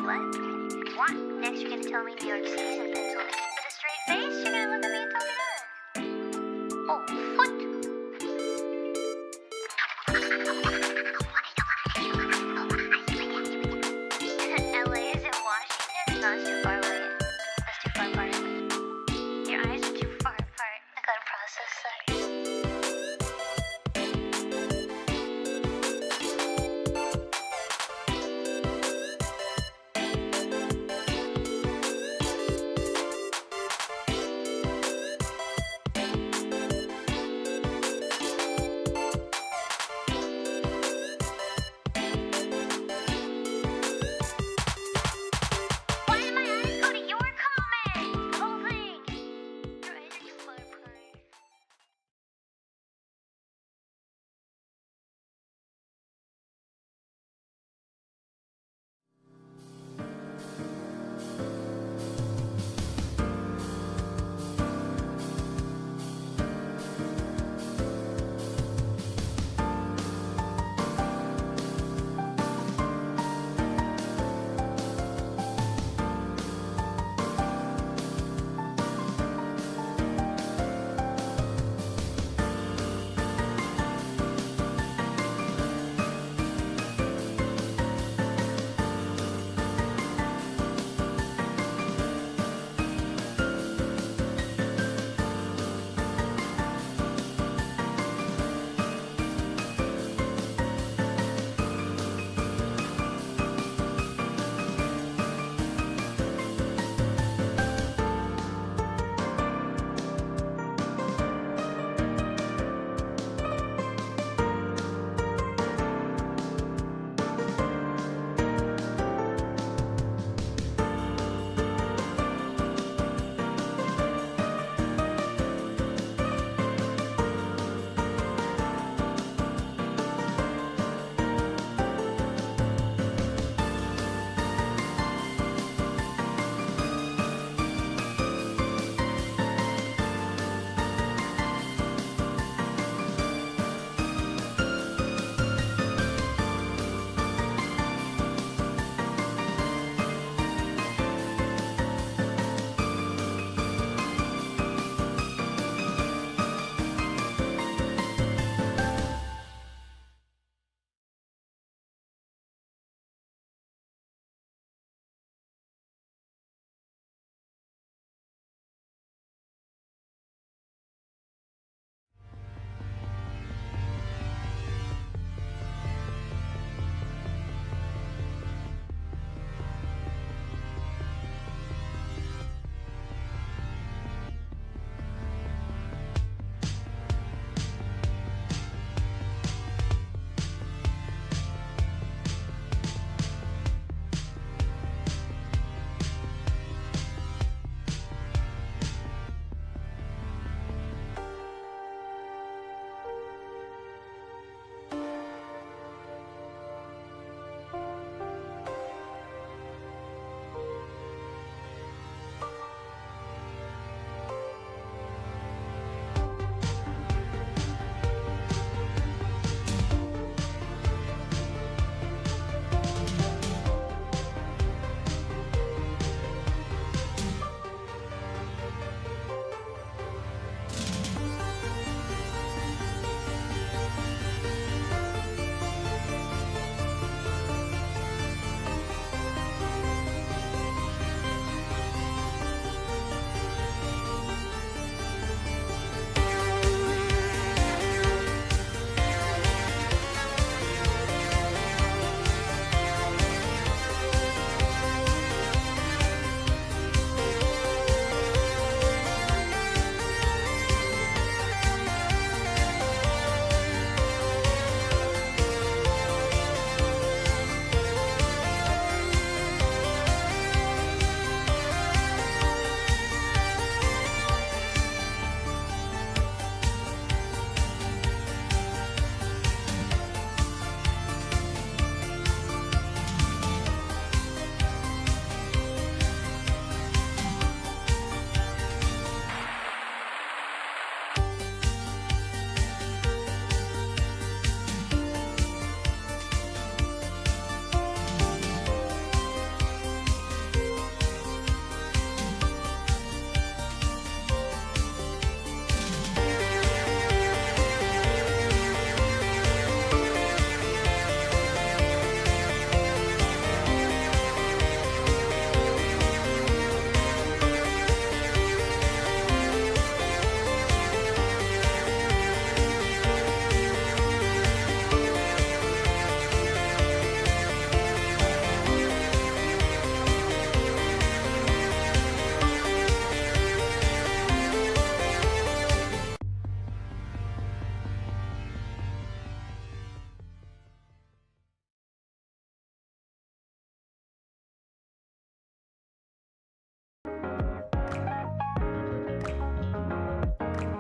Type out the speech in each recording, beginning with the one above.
What? What? Next you're gonna tell me New York City's in Pennsylvania. With a straight face, you're gonna look at me and tell me that. Oh, foot! LA is in Washington? No, it's too far away. That's too far apart. Your eyes are too far apart. I gotta process that.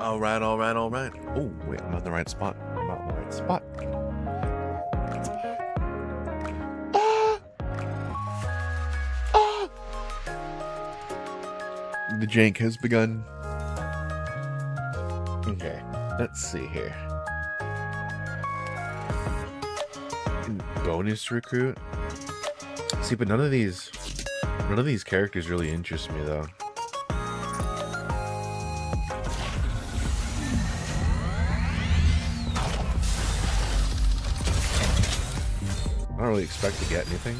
Alright. Oh, wait, I'm not in the right spot. The jank has begun. Okay, let's see here. Bonus recruit. See, but none of these characters really interest me though. I don't really expect to get anything.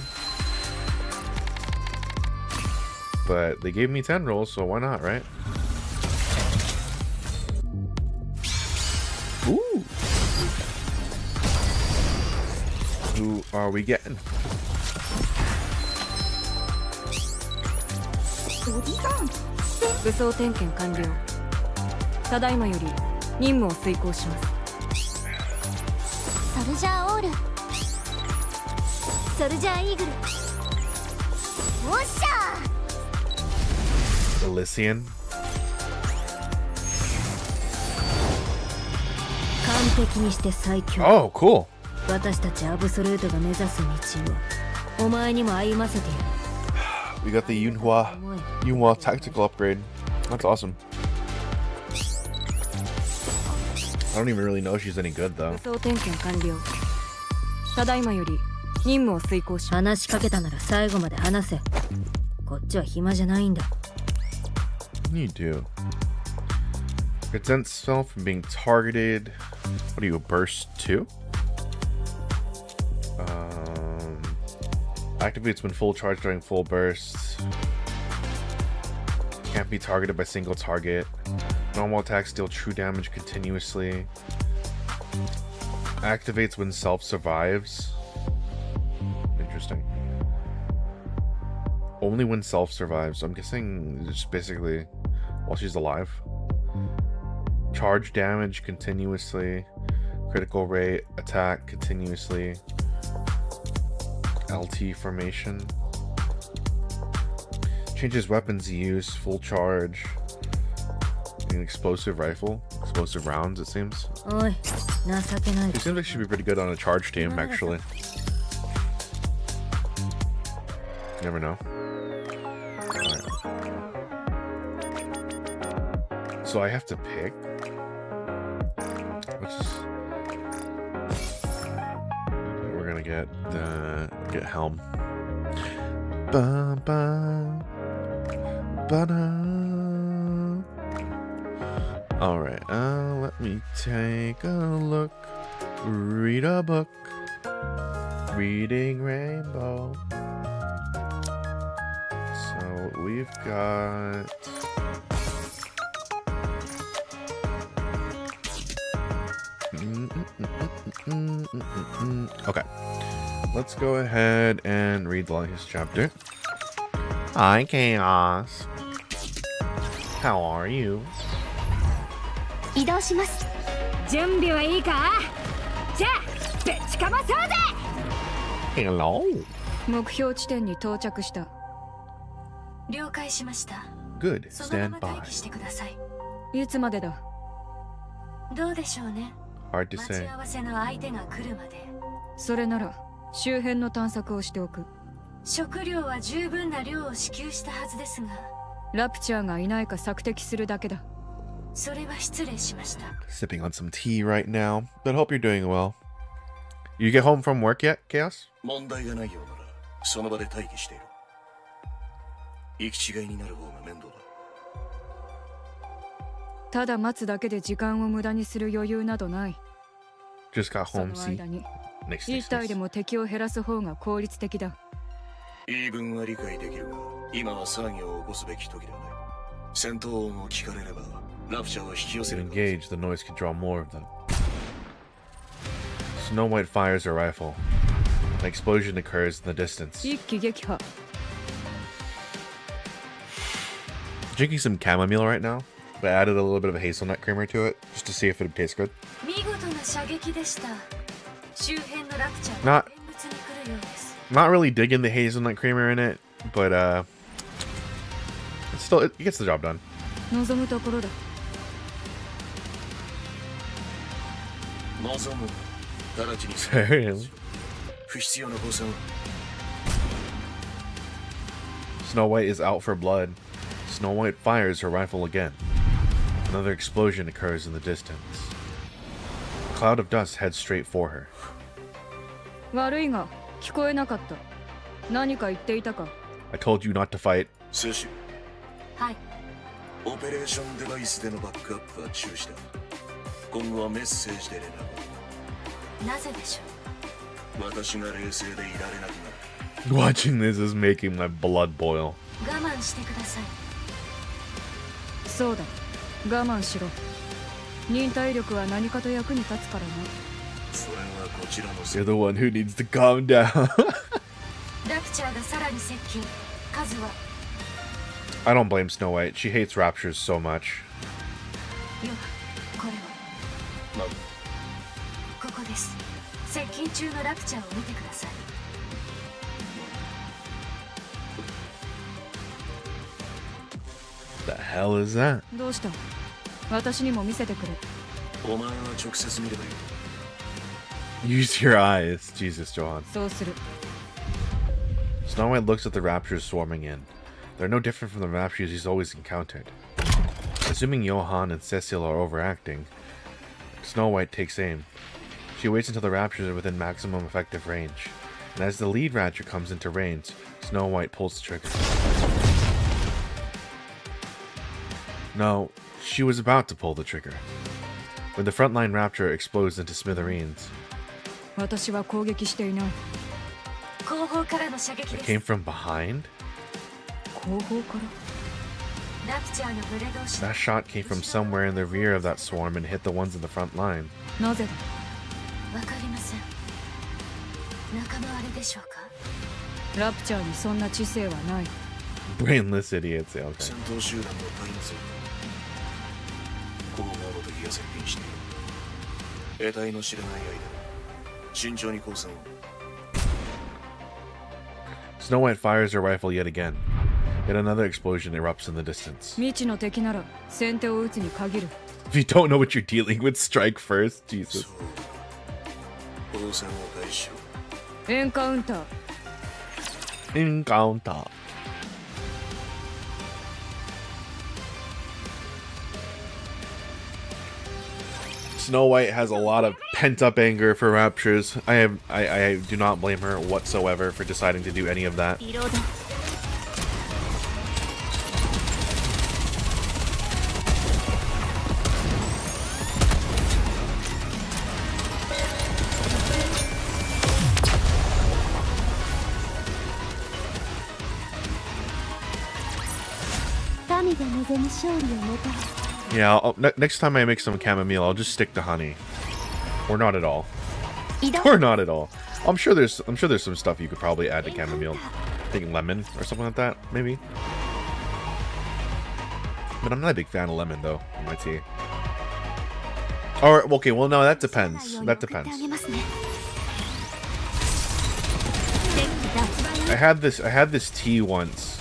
But they gave me 10 rolls, so why not, right? Ooh! Who are we getting? 武装点検完了。ただいまより任務を遂行します。ソルジャーオール、ソルジャーイーグル。おっしゃー。Elysian. 完璧にして最強。Oh, cool. 私たちアブソルートが目指す道をお前にも歩ませてやる。We got the Yunhua tactical upgrade. That's awesome. I don't even really know if she's any good though. 武装点検完了。ただいまより任務を遂行し。話しかけたなら最後まで話せ。こっちは暇じゃないんだ。You do. Prevents self from being targeted. What are you, a burst 2? Activates when full charge during full bursts. Can't be targeted by single target. Normal attacks deal true damage continuously. Activates when self survives. Interesting. Only when self survives. I'm guessing just basically while she's alive. Charge damage continuously. Critical rate. Attack continuously. LT formation. Changes weapons use. Full charge. An explosive rifle. Explosive rounds, it seems. It seems like she'd be pretty good on a charge team, actually. You never know. Alright. So I have to pick. We're gonna get Helm. Ba ba ba da. All right. Let me take a look. Read a book. Reading Rainbow. So we've got. Okay, let's go ahead and read the longest chapter. Hi, Chaos. How are you? 移動します。準備はいいか？じゃあぶちかまそうぜ。 Hello. 目標地点に到着した。了解しました。 Good. その Stand まま待 by. 機してください。いつまでだ？どうでしょうね。 Hard to 待ち say. 合わせの相手が来るまで。それなら周辺の探索をしておく。食料は十分な量を支給したはずですが。ラプチャーがいないか索敵するだけだ。それは失礼しました。 Sipping on some tea right now, but hope you're doing well. You get home from work yet, Chaos? 問題がないようならその場で待機している。行き違いになる方が面倒だ。ただ待つだけで時間を無駄にする余裕などない。 Just got そ home. の See. 間に Next. 一体でも敵を減らす方が効率的だ。言い分は理解できるが、今は騒ぎを起こすべき時ではない。戦闘音を聞かれれば、ラプチャーを引き寄せ To る。 engage, the noise could draw more of them. Snow White fires her rifle. An explosion occurs in the distance. 一気撃破。 Drinking some chamomile right now, but added a little bit of hazelnut creamer to it just to see if it would taste good. 見事な射撃でした。周辺のラプチャー Not- が見物に来るようです。 Not really digging the hazelnut creamer in it, but it's still it gets the job done. 望むところだ。望む。直ちに Damn. 不必要な誤算。 Snow White is out for blood. Snow White fires her rifle again. Another explosion occurs in the distance. A cloud of dust heads straight for her. 悪いが聞こえなかった。何か言っていたか。 I told you not to fight. セシはい。オペレーションデバイスでのバックアップは中止だ。今後はメッセージで連絡を。なぜでしょ私が冷静でいられなくなる。 Watching this is making my blood boil. う。我慢してください。そうだ。我慢しろ。忍耐力は何かと役に立つからな。それはこちらの You're the one who needs to calm down. ラプチャーがさらに接近。数は I don't blame Snow White. She hates raptures so much. よ。これはなんだここです。接近中のラプチャーを見てください。 The hell is that? どうした？私にも見せてくれ。お前は直接見ればいい。 Use your eyes. Jesus, Johan. そうする。 Snow White looks at the raptors swarming in. They're no different from the raptors he's always encountered. Assuming Johan and Cecil are overacting, Snow White takes aim. She waits until the raptors are within maximum effective range. And as the lead raptor comes into range, Snow White pulls the trigger. No, she was about to pull the trigger. When the frontline raptor explodes into smithereens, 私は攻撃していない。後方からの射撃 it です。 came from behind? 後方から。ラプチャーの群れ同士。 That shot came from somewhere in the rear of that swarm and hit the ones in the front line. なぜだ。わかりません。仲間割れでしょうか。ラプチャーにそんな知性はない。 Brainless idiots, yeah, okay. 戦闘集団の開発後方の敵が接近している。得体の知れない間慎重に交戦を。 Snow White fires her rifle yet again. Yet another explosion erupts in the distance. 未知の敵なら先手を撃つに限る。 If you don't know what you're dealing with, strike first. Jesus. そう交戦を開始しろ。エンカウンター。 Encounter. Snow White has a lot of pent-up anger for raptures. I do not blame her whatsoever for deciding to do any of that. 色だ。 神が望む勝利をもたらす。 Yeah, next time I make some chamomile, I'll just stick to honey, or not at all, or not at all. I'm sure there's some stuff you could probably add to chamomile. I think lemon or something like that, maybe. But I'm not a big fan of lemon though in my tea. Or okay, well no, that depends. That depends. I had this tea once.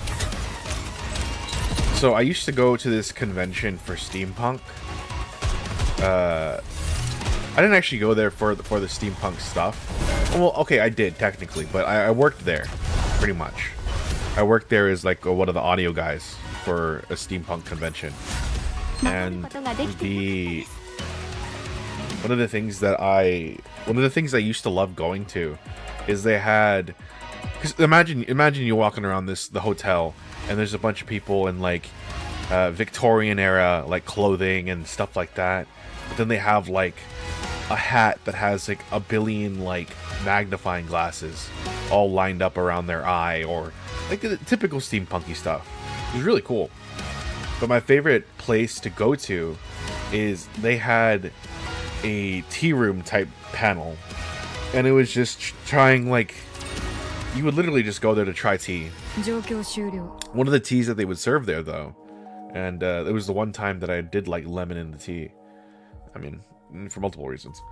So I used to go to this convention for steampunk. I didn't actually go there for the steampunk stuff. Well, okay, I did technically, but I worked there, pretty much. I worked there as like one of the audio guys for a steampunk convention, and one of the things I used to love going to is they had, because imagine you walking around the hotel. And there's a bunch of people in like Victorian era like clothing and stuff like that. But then they have like a hat that has like a billion like magnifying glasses all lined up around their eye, or like the typical steampunky stuff. It was really cool. But my favorite place to go to is they had a tea room type panel, and it was just trying like, you would literally just go there to try tea. 状況終了。 One of the teas that they would serve there, though, and it was the one time that I did like lemon in the tea. I mean, for multiple reasons.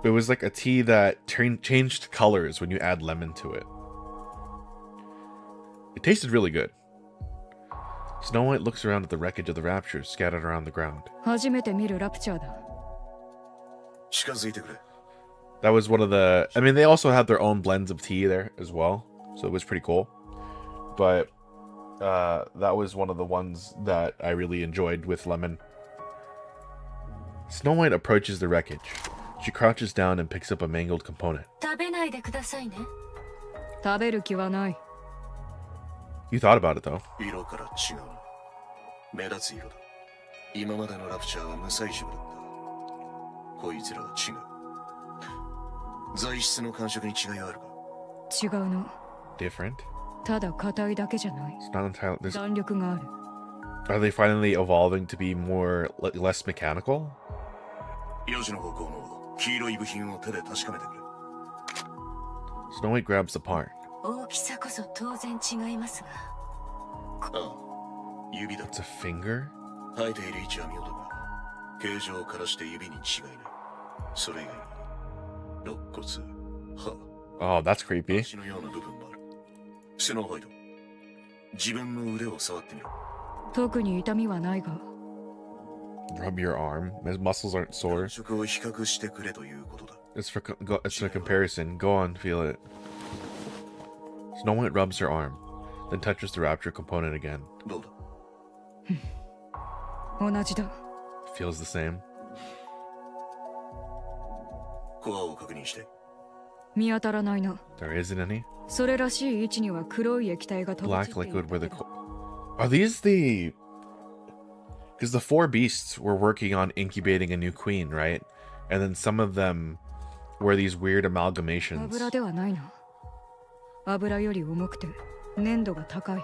But it was like a tea that changed colors when you add lemon to it. It tasted really good. Snow White looks around at the wreckage of the raptures scattered around the ground. 初めて見るラプチャーだ。近づいてくれ。That was one of the... I mean, they also had their own blends of tea there as well, so it was pretty cool. But that was one of the ones that I really enjoyed with lemon. Snow White approaches the wreckage. She crouches down and picks up a mangled component. 食べないでくださいね。食べる気はない。 You thought about it, though. 色から違うな。目立つ色だ。今までのラプチャーは無彩色だった。こいつらは違う。材質の感触に違いはあるか？違うの。 Different? ただ硬いだけじゃない。 It's not entirely... There's... 弾力がある。 Are they finally evolving to be more... less mechanical? 4時の方向の黄色い部品を手で確かめてくれ。Snow White grabs the part. 大きさこそ当然違いますが。ああ、指だ。 It's a finger? 生えている位置は妙だが、形状からして指に違いない。それ以外に、肋骨、歯、 Oh, that's creepy. 足のような部分もある。スノーホワイト、自分の腕を触ってみろ。特に痛みはないが。 Rub your arm. His muscles aren't sore. 触を比較してくれということだ。It's a comparison. Go on, feel it. Snow White rubs her arm, then touches the rapture component again. どうだ？同じだ。 Feels the same. コアを確認して。見当たらないな。 There isn't any. それらしい位置には黒い液体が飛び散 Black っている liquid where the... Are these the... Because the four beasts were working on incubating a new queen, right? And then some of them were these weird amalgamations. 油ではないな。油より重くて粘度が高い。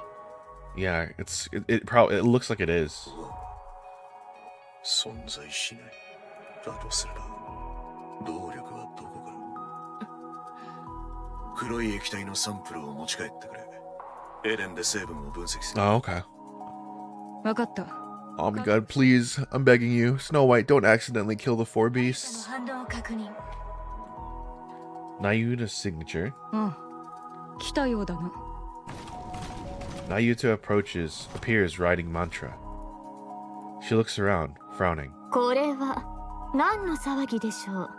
Yeah, it probably... It looks like it is. 存在しない。だとすれば、動力はどこから？黒い液体のサンプルを持ち帰ってくれ。エレンで成分を分析する。 Oh, okay. わかった。 Oh my god, please, I'm begging you. Snow White, don't accidentally kill the four その beasts. 反応を確認。 Nayuta's signature. うん。来たようだな。 Nayuta appears riding mantra. She looks around, frowning. これは何の騒ぎでしょ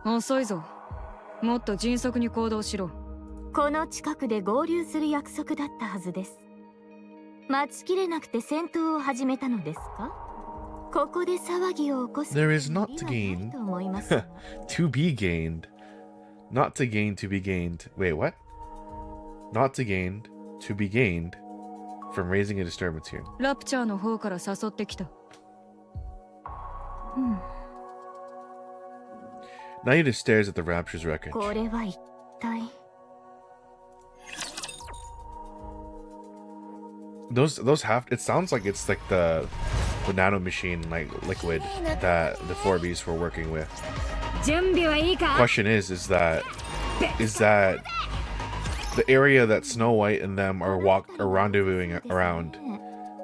う。遅いぞ。もっと迅速に行動しろ。この近くで合流する約束だったはずです。待ちきれなくて戦闘を始めたのですか？ここで騒ぎを起こす There is not to 理由はな gain. いと思いますが。To be gained. Not to gain, to be gained. Wait, what? Not to gain, to be gained from raising a disturbance here. ラプチャーの方から誘ってきた。Nayuta stares at the Rapture's wreckage. これは一体。Those have... It sounds like it's like the nano machine, like liquid that the 4Bs were working with. 準備はいいか？ Question is that the area that Snow White and them are rendezvousing around,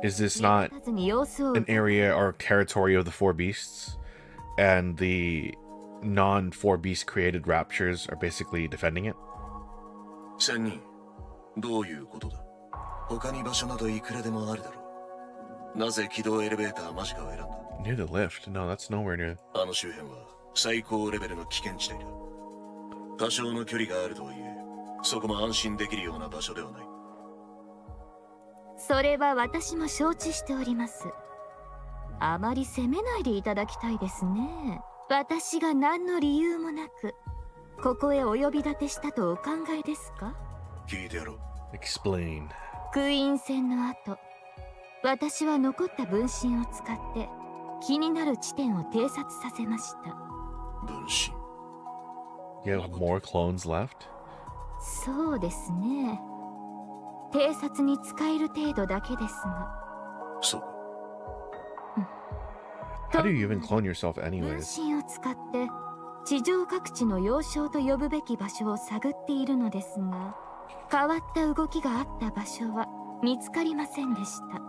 is this not 立たずに様子を an area or territory of the four beasts, and the non-four beast created raptures are basically defending it? 仙人、どういうことだ？他に場所などいくらでもあるだろう。なぜ軌道エレベーター間近を選んだ？ Near the lift? No, that's nowhere near. あの周辺は最高レベルの危険地帯だ。多少の距離があるとはいえ、そこも安心できるような場所ではない。それは私も承知しております。あまり責めないでいただきたいですね。私が何の理由もなくここへお呼び立てしたとお考えですか？聞いてやろう。Explain. クイーン戦の後、私は残った分身を使って気になる地点を偵察させました。分身。You have more clones left? そうですね。偵察に使える程度だけですが。そうか。How do you even clone yourself 分 anyways? 身を使って地上各地の要衝と呼ぶべき場所を探っているのですが、変わった動きがあった場所は見つかりませんでした。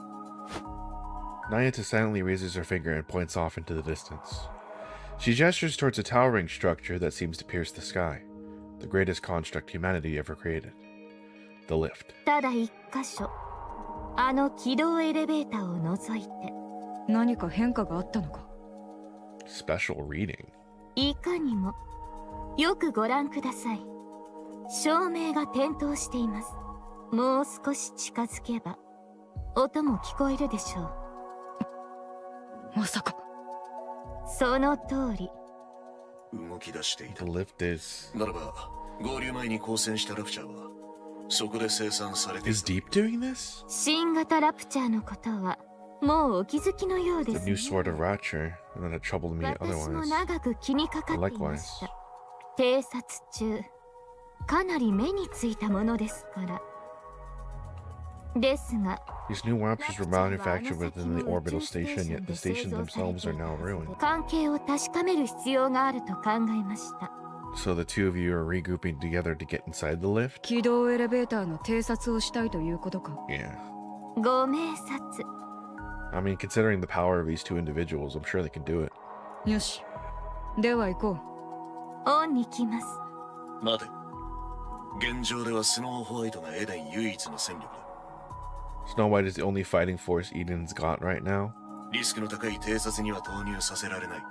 Nayuta silently raises her finger and points off into the distance. She gestures towards a towering structure that seems to pierce the sky, the greatest construct humanity ever created. The lift. ただ一箇所、あの軌道エレベーターを除いて。何か変化があったのか？ Special reading. いかにもよくご覧ください。照明が点灯しています。もう少し近づけば音も聞こえるでしょまさか。う。その通り。動き出していた。 The lift is ならば合流前に交戦したラプチャーはそこで生産されてい is た。 Deep doing this? 新型ラプチャーのことはもうお気づきのようで The す new ね。 sword of Ratcher, and then it troubled me 私も otherwise. 長く気にかかっていまし Likewise. た。偵察中かなり目についたものですから。ですが These new Raptors were manufactured within the orbital station, yet the stations themselves are now ruined. 関係を確かめる必要があると考えました。 So the two of you are regrouping together to get inside the lift? 軌道エレベーターの偵察をしたいということか。Yeah. ご明察。 I mean, considering the power of these two individuals, I'm sure they can do it. よし。では行こオンに来ます。待て。現状ではスノーホワイトがエデン唯一の戦力だ。 Snow White is the only fighting force Eden's got right now. リスクの高い偵察には投入させられない。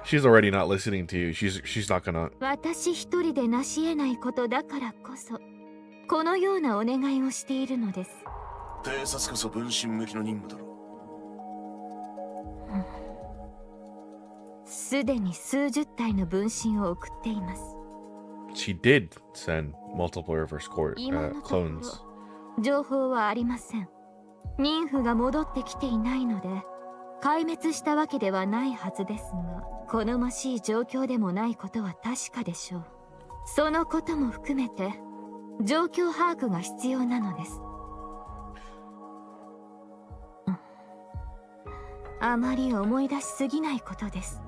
She's already not listening to you. She's not gonna. 私一人で成し得ないことだからこそこのようなお願いをしているのです。偵察こそ分身向きの任務だろう。すでに数十体の分身を送っています。 She did send multiple reverse 今のところ clones. 情報はありません。妊婦が戻ってきていないので壊滅したわけではないはずですが、好ましい状況でもないことは確かでしょう。そのことも含めて状況把握が必要なのです。あまり思い出しすぎないことです。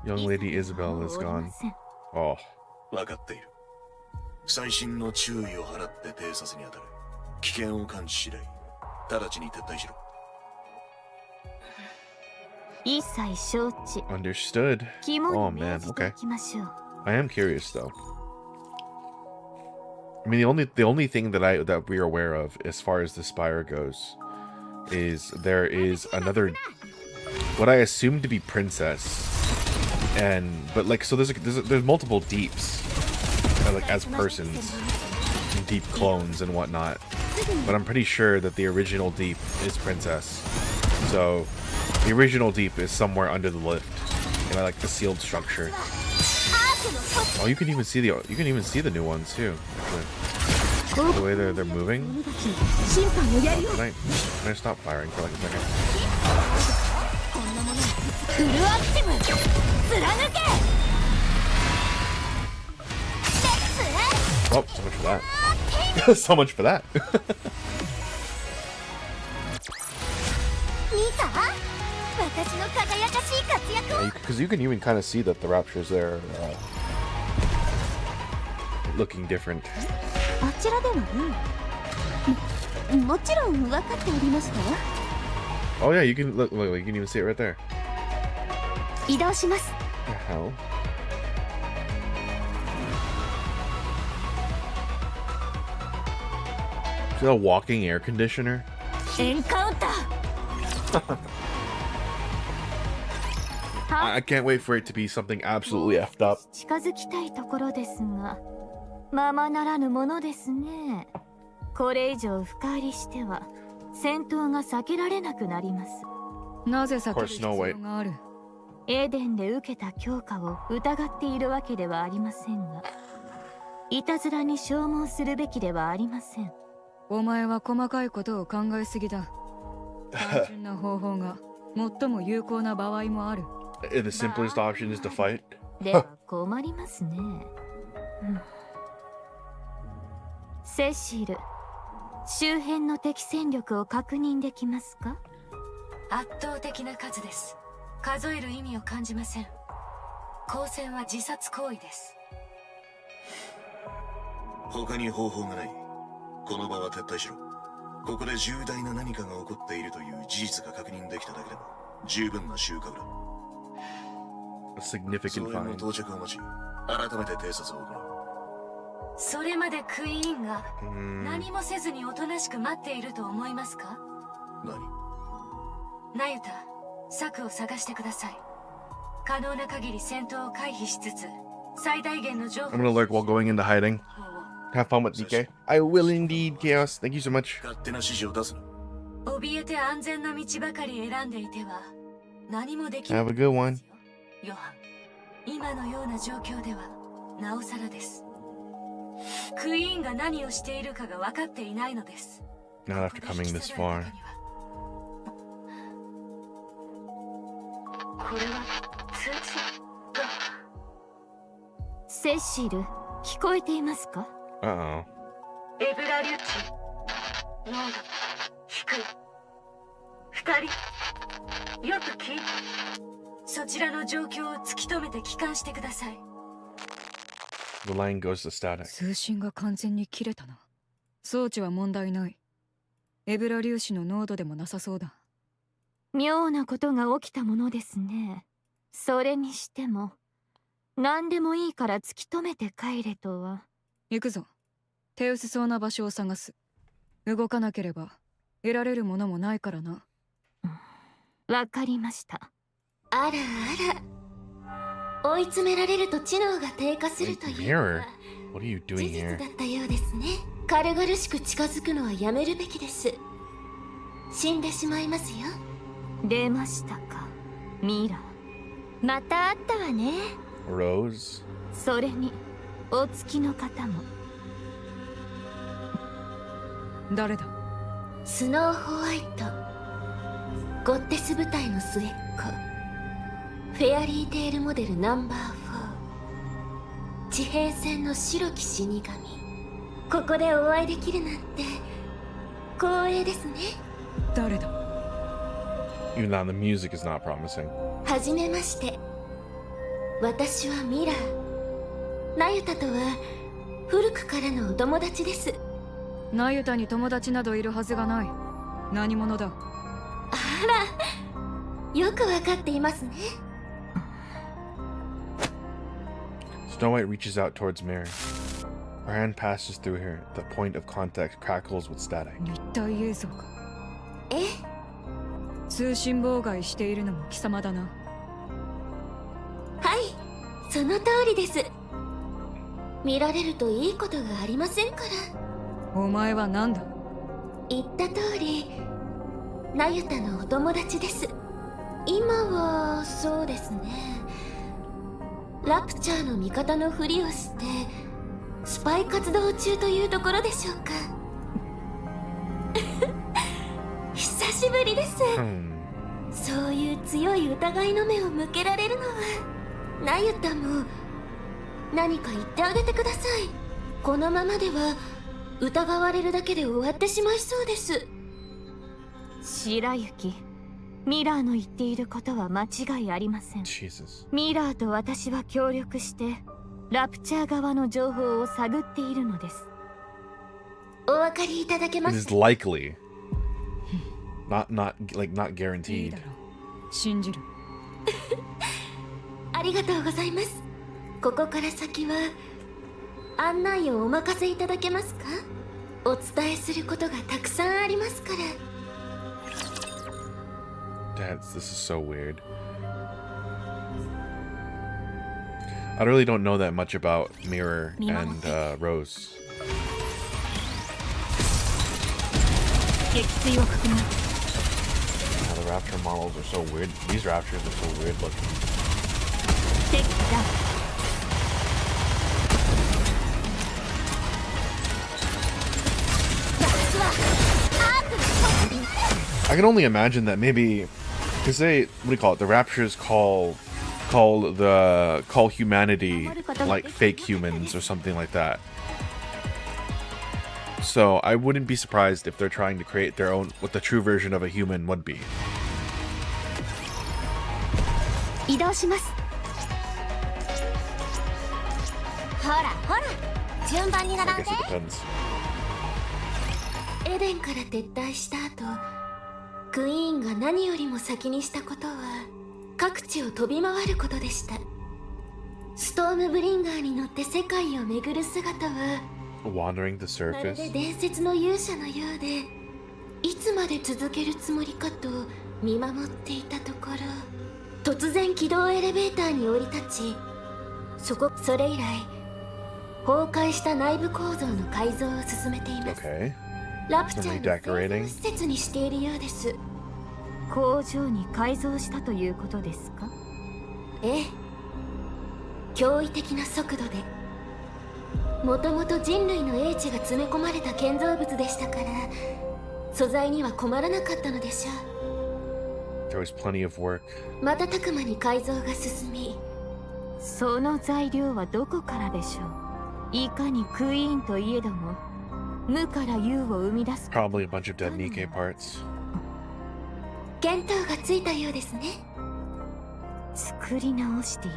Young Lady Isabel is 以前はもうおり gone. ません。 Oh. 分かっている。細心の注意を払って偵察に当たる。危険を感知次第直ちに撤退しろ。一切承知。 Understood. 肝 Oh に man, 銘じて okay. おきましょう。 I am curious though. I mean, the only thing that we are aware of as far as the Spire goes is there is another, what I assume to be princess, but like so there's multiple deeps, like as persons, and deep clones and whatnot. But I'm pretty sure that the original deep is princess. So the original deep is somewhere under the lift, like the sealed structure. Oh, you can even see the new ones too. Actually. The way they're moving. Can I stop firing for like a second? Oh, so much for that. So much for that. Because you can even kind of see that the Raptors there are looking different. あちらではもちろん分かっておりましたわ。 Oh yeah, you can look. You can even see it right there. 移動します。 The hell? Is that a walking air conditioner? エンカウンター。 I can't wait for it to be something absolutely effed up. 近づきたいところですが、ままならぬものですね。これ以上深入りしては戦闘が避けられなくなります。なぜ避ける必要がある？エデンで受けた強化を疑っているわけではありませんが、いたずらに消耗するべきではありません。お前は細かいことを考えすぎだ。単純な方法が最も有効な場合もある。The simplest option is to fight. では困りますね。セシル、周辺の敵戦力を確認できますか？圧倒的な数です。数える意味を感じません。交戦は自殺行為です。他に方法がない。この場は撤退しろ。ここで重大な何かが起こっているという事実が確認できただけでも十分な収穫だ。A significant 総員の find. 到着を待ち、改めて偵察を行う。それまでクイーンが何もせずにおとなしく待っていると思いますか？何？ナユタ、策を探してください。可能な限り戦闘を回避しつつ最大限の情報 I'm gonna lurk while going into hiding. Have fun with DK. I will indeed, Chaos. Thank you so much. 勝手な指示を出すな。怯えて安全な道ばかり選んでいては何もできない Have a good one. ヨハン、今のような状況ではなおさらです。クイーンが何をしているかが分かっていないのです。 Not after coming this far. これは通知が。セシル、聞こえていますか？ Uh-oh. エブラリュッチ濃度低い2人よく聞いてそちらの状況を突き止めて帰還してください。 The line goes to static. 通信が完全に切れたな。装置は問題ない。エブラ粒子の濃度でもなさそうだ。妙なことが起きたものですね。それにしても何でもいいから突き止めて帰れとは。行くぞ。手薄そうな場所を探す。動かなければ得られるものもないからな。わかりました。あらあら、追い詰められると知能が低下するという Mirror? What are you 事 doing 実 here? だったようですね。軽々しく近づくのはやめるべきです。死んでしまいますよ。出ましたか、ミラ。また会ったわね。 Rose? それにお付きの方も。誰だ？スノーホワイト、ゴッテス部隊の末っ子、フェアリーテールモデルナンバー4、地平線の白き死神。ここでお会いできるなんて光栄ですね。誰だ？ Even though the music is not promising. はじめまして、私はミラ。ナユタとは古くからのお友達です。ナユタに友達などいるはずがない。何者だ？あら、よくわかっていますね。 Snow White reaches out towards Mirror. Her hand passes through her. The point of contact crackles with static. 立体映像か。え、通信妨害しているのも貴様だな。はい、その通りです。見られるといいことがありませんから。お前は何だ？言った通り、ナユタのお友達です。今はそうですね、ラプチャーの味方のふりをしてスパイ活動中というところでしょうか。久しぶりです。そういう強い疑いの目を向けられるのは、ナユタも何か言ってあげてください。このままでは疑われるだけで終わってしまいそうです。白雪、ミラーの言っていることは間違いありません。 Jesus. ミラーと私は協力してラプチャー側の情報を探っているのです。お分かりいただけま It す is likely. Not not いい guaranteed. だろう。信じる。ありがとうございます。ここから先は案内をお任せいただけますか？お伝えすることがたくさんありますから。 This is so weird. I really don't know that much about Mirror and Rose. 撃墜を確認。 The Rapture models are so weird. These Raptures are so weird looking. 敵だ。 I can only imagine that maybe because they what do you call it? The Raptures call humanity like fake humans or something like that. So I wouldn't be surprised if they're trying to create their own what the true version of a human would be. 移動します。ほらほら、順番に I 並ん guess で。 it depends. エデンから撤退した後、クイーンが何よりも先にしたことは各地を飛び回ることでした。ストームブリンガーに乗って世界を巡る姿は Wandering the まる surface. で伝説の勇者のようで、いつまで続けるつもりかと見守っていたところ、突然軌道エレベーターに降り立ち、それ以来崩壊した内部構造の改造を進めています。 Okay. ラプチャーの製 Redecorating. 造施設にしているようです。工場に改造したということですか？ええ、驚異的な速度で。もともと人類の英知が詰め込まれた建造物でしたから、素材には困らなかったのでしょう。 There was plenty of work. 瞬く間に改造が進み、その材料はどこからでしょう？いかにクイーンといえども無から有を生み出す Probably a bunch of dead Nikke parts. 見当がついたようですね。作り直している。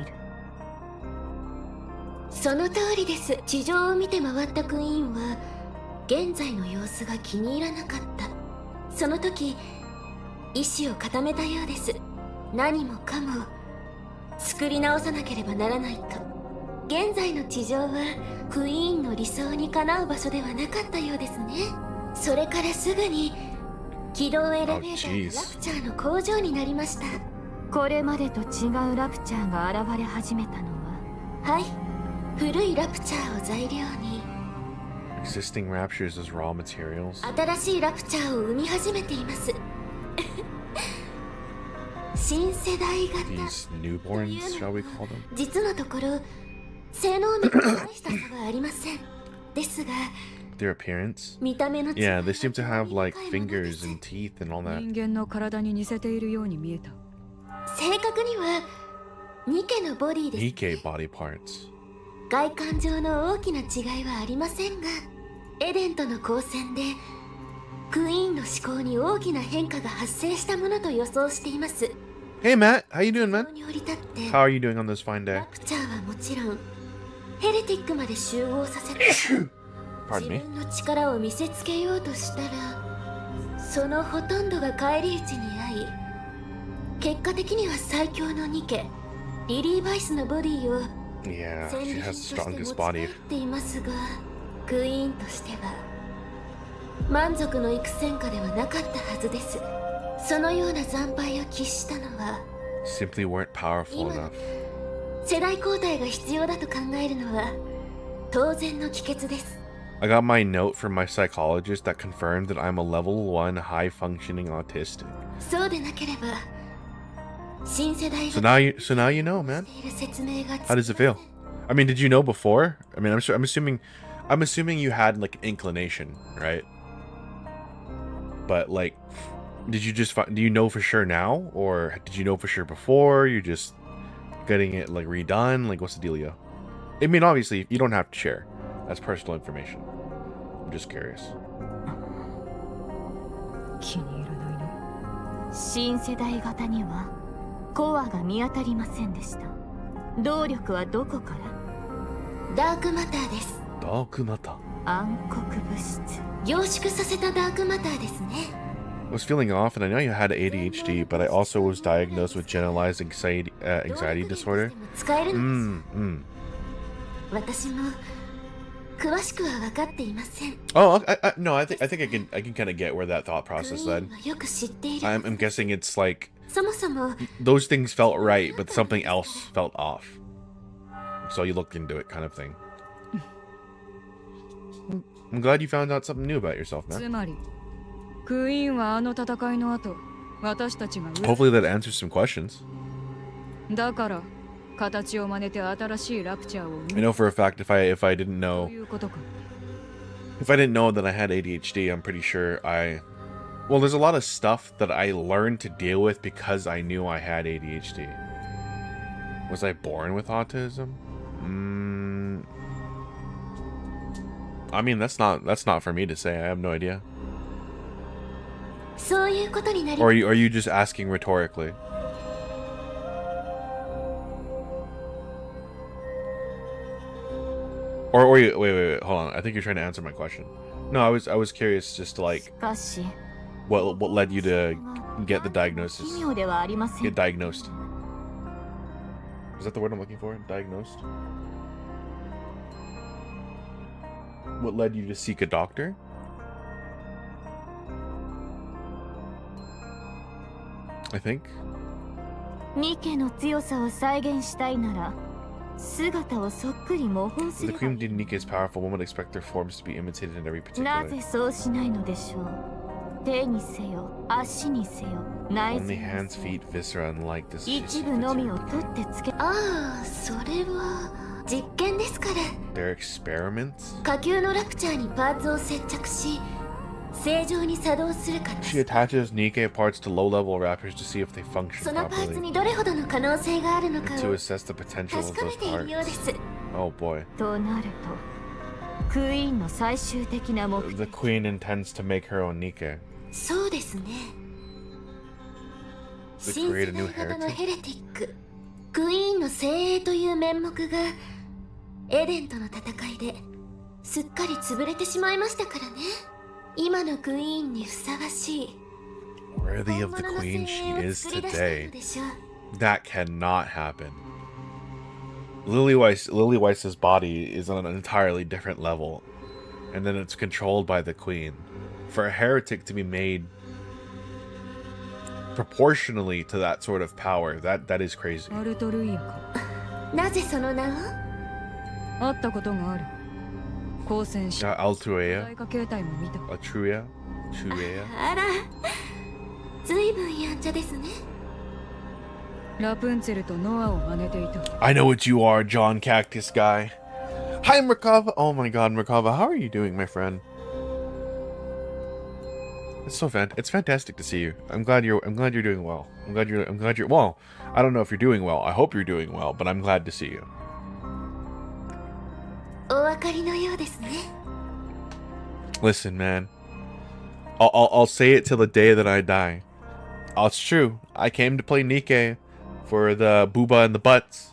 その通りです。地上を見て回ったクイーンは現在の様子が気に入らなかった。その時意志を固めたようです。何もかも作り直さなければならないと。現在の地上はクイーンの理想にかなう場所ではなかったようですね。それからすぐに軌道エレベーターがラプチャーの工場になりました。これまでと違うラプチャーが現れ始めたのは、はい、古いラプチャーを材料に Existing raptures as raw materials. 新しいラプチャーを生み始めています。新世代型 These newborns, shall we call them? 実のところ性能面に大した差はありません。ですが Their appearance? 見た目の違い Yeah, は they seem to have とても like 深いものです。 fingers and teeth and all that. 人間の体に似せているように見えた。正確にはニケのボディです。 Nikke body parts. 外観上の大きな違いはありませんが、エデンとの交戦でクイーンの思考に大きな変化が発生したものと予想しています。 Hey Matt, how you doing, そ man? こに降り立って How are you doing on this fine ラ day? プチャーはもちろんヘレティックまで集合させて Pardon 自 me. 分の力を見せつけようとしたら、そのほとんどが返り討ちに遭い、結果的には最強のニケリリー・バイスのボディを Yeah, 戦利 she 品と has し the て持 strongest ち帰 body. っていますが、クイーンとしては満足のいく戦果ではなかったはずです。そのような惨敗を喫したのは Simply weren't powerful enough. 世代交代が必要だと考えるのは当然の帰結です。 I got my note from my psychologist that confirmed that I'm a level 1 high functioning autistic. そうでなければ新世代 So が now you know, man. している説明が How does it feel? I mean, did you know before? I mean, I'm assuming you had like an inclination, right? But like, do you know for sure now, or did you know for sure before? You're just getting it like redone. Like, what's the dealio? I mean, obviously, you don't have to share. That's personal information. I'm just curious. 気に入らないな。新世代型にはコアが見当たりませんでした。動力はどこから？ダークマターです。 Dark matter. 暗黒物質。凝縮させたダークマターですね。 I was feeling off, and I know you had ADHD, but I also was diagnosed with generalized anxiety disorder. 使えるのです。 Mm. 私も詳しくは分かっていません。 Oh, no, I think I can kind of get where that thought クイ process ー led. ンはよく知っている。 I'm guessing it's like そもそも those things felt right, but something else felt off. So you looked into it, kind of thing. I'm glad you found out something new about yourself, つ man. まりクイーンはあの戦いの後、私たちが Hopefully that answers some questions. だから形を真似て新しいラプチャーを生 I む know for a fact if I didn't と know いうことか。 if I didn't know that I had ADHD, I'm pretty sure well, there's a lot of stuff that I learned to deal with because I knew I had ADHD. Was I born with autism? I mean, that's not for me to say. I have no idea. そういうことになり Or are you just asking rhetorically? Or wait, hold on. I think you're trying to answer my question. No, I was curious just to し like かし what led you to get the diagnosis. 奇妙ではありませ Get ん。 diagnosed. Is that the word I'm looking for? Diagnosed? What led you to seek a doctor? I think. ニケの強さを再現したいなら姿をそっくり模倣す If れ the ば queen did Nikke is powerful, one would expect their forms to be imitated in every な particular. ぜそうしないのでしょう。手にせよ足にせよ内臓 Only に hands, せよ feet, viscera, and like this. 一部のみを取ってつけああ、それは実験ですから。 Their experiments? 火球のラプチャーにパーツを接着し正常に作動するか She attaches Nikke parts to low-level raptors to see if they そ function のパーツ properly にどれほどの可能性があるのか and を to assess the potential 確 of かめ those ているようで parts. す。 Oh boy. となるとクイーンの最終的な目 The 的 queen intends to make her own Nikke. そうですね。 To 新 create 世 a new 代型の heretic? ヘレティッククイーンの精鋭という面目がエデンとの戦いですっかり潰れてしまいましたからね。今のクイーンにふさわしい Worthy of 本 the 物の queen 精 she 鋭を is 作り出したの today. でしょう。 That cannot happen. Lily Weiss's body is on an entirely different level, and then it's controlled by the queen. For a heretic to be made proportionally to that sort of power, that is crazy. アルトルイヤか。なぜその名を？会ったことがある。光線し Altruea? 大化形態も見た。 Altruea? あら、ずいぶんやんちゃですね。ラプンツェルとノアを真似ていた。 I know what you are, John Cactus guy. Hi, Merkava. Oh my god, Merkava, how are you doing, my friend? It's it's fantastic to see you. I'm glad you're doing well. I'm glad you're well. I don't know if you're doing well. I hope you're doing well, but I'm glad to see you. お分かりのようですね。 Listen, man. I'll say it till the day that I die. It's true. I came to play Nikke for the booba and the butts.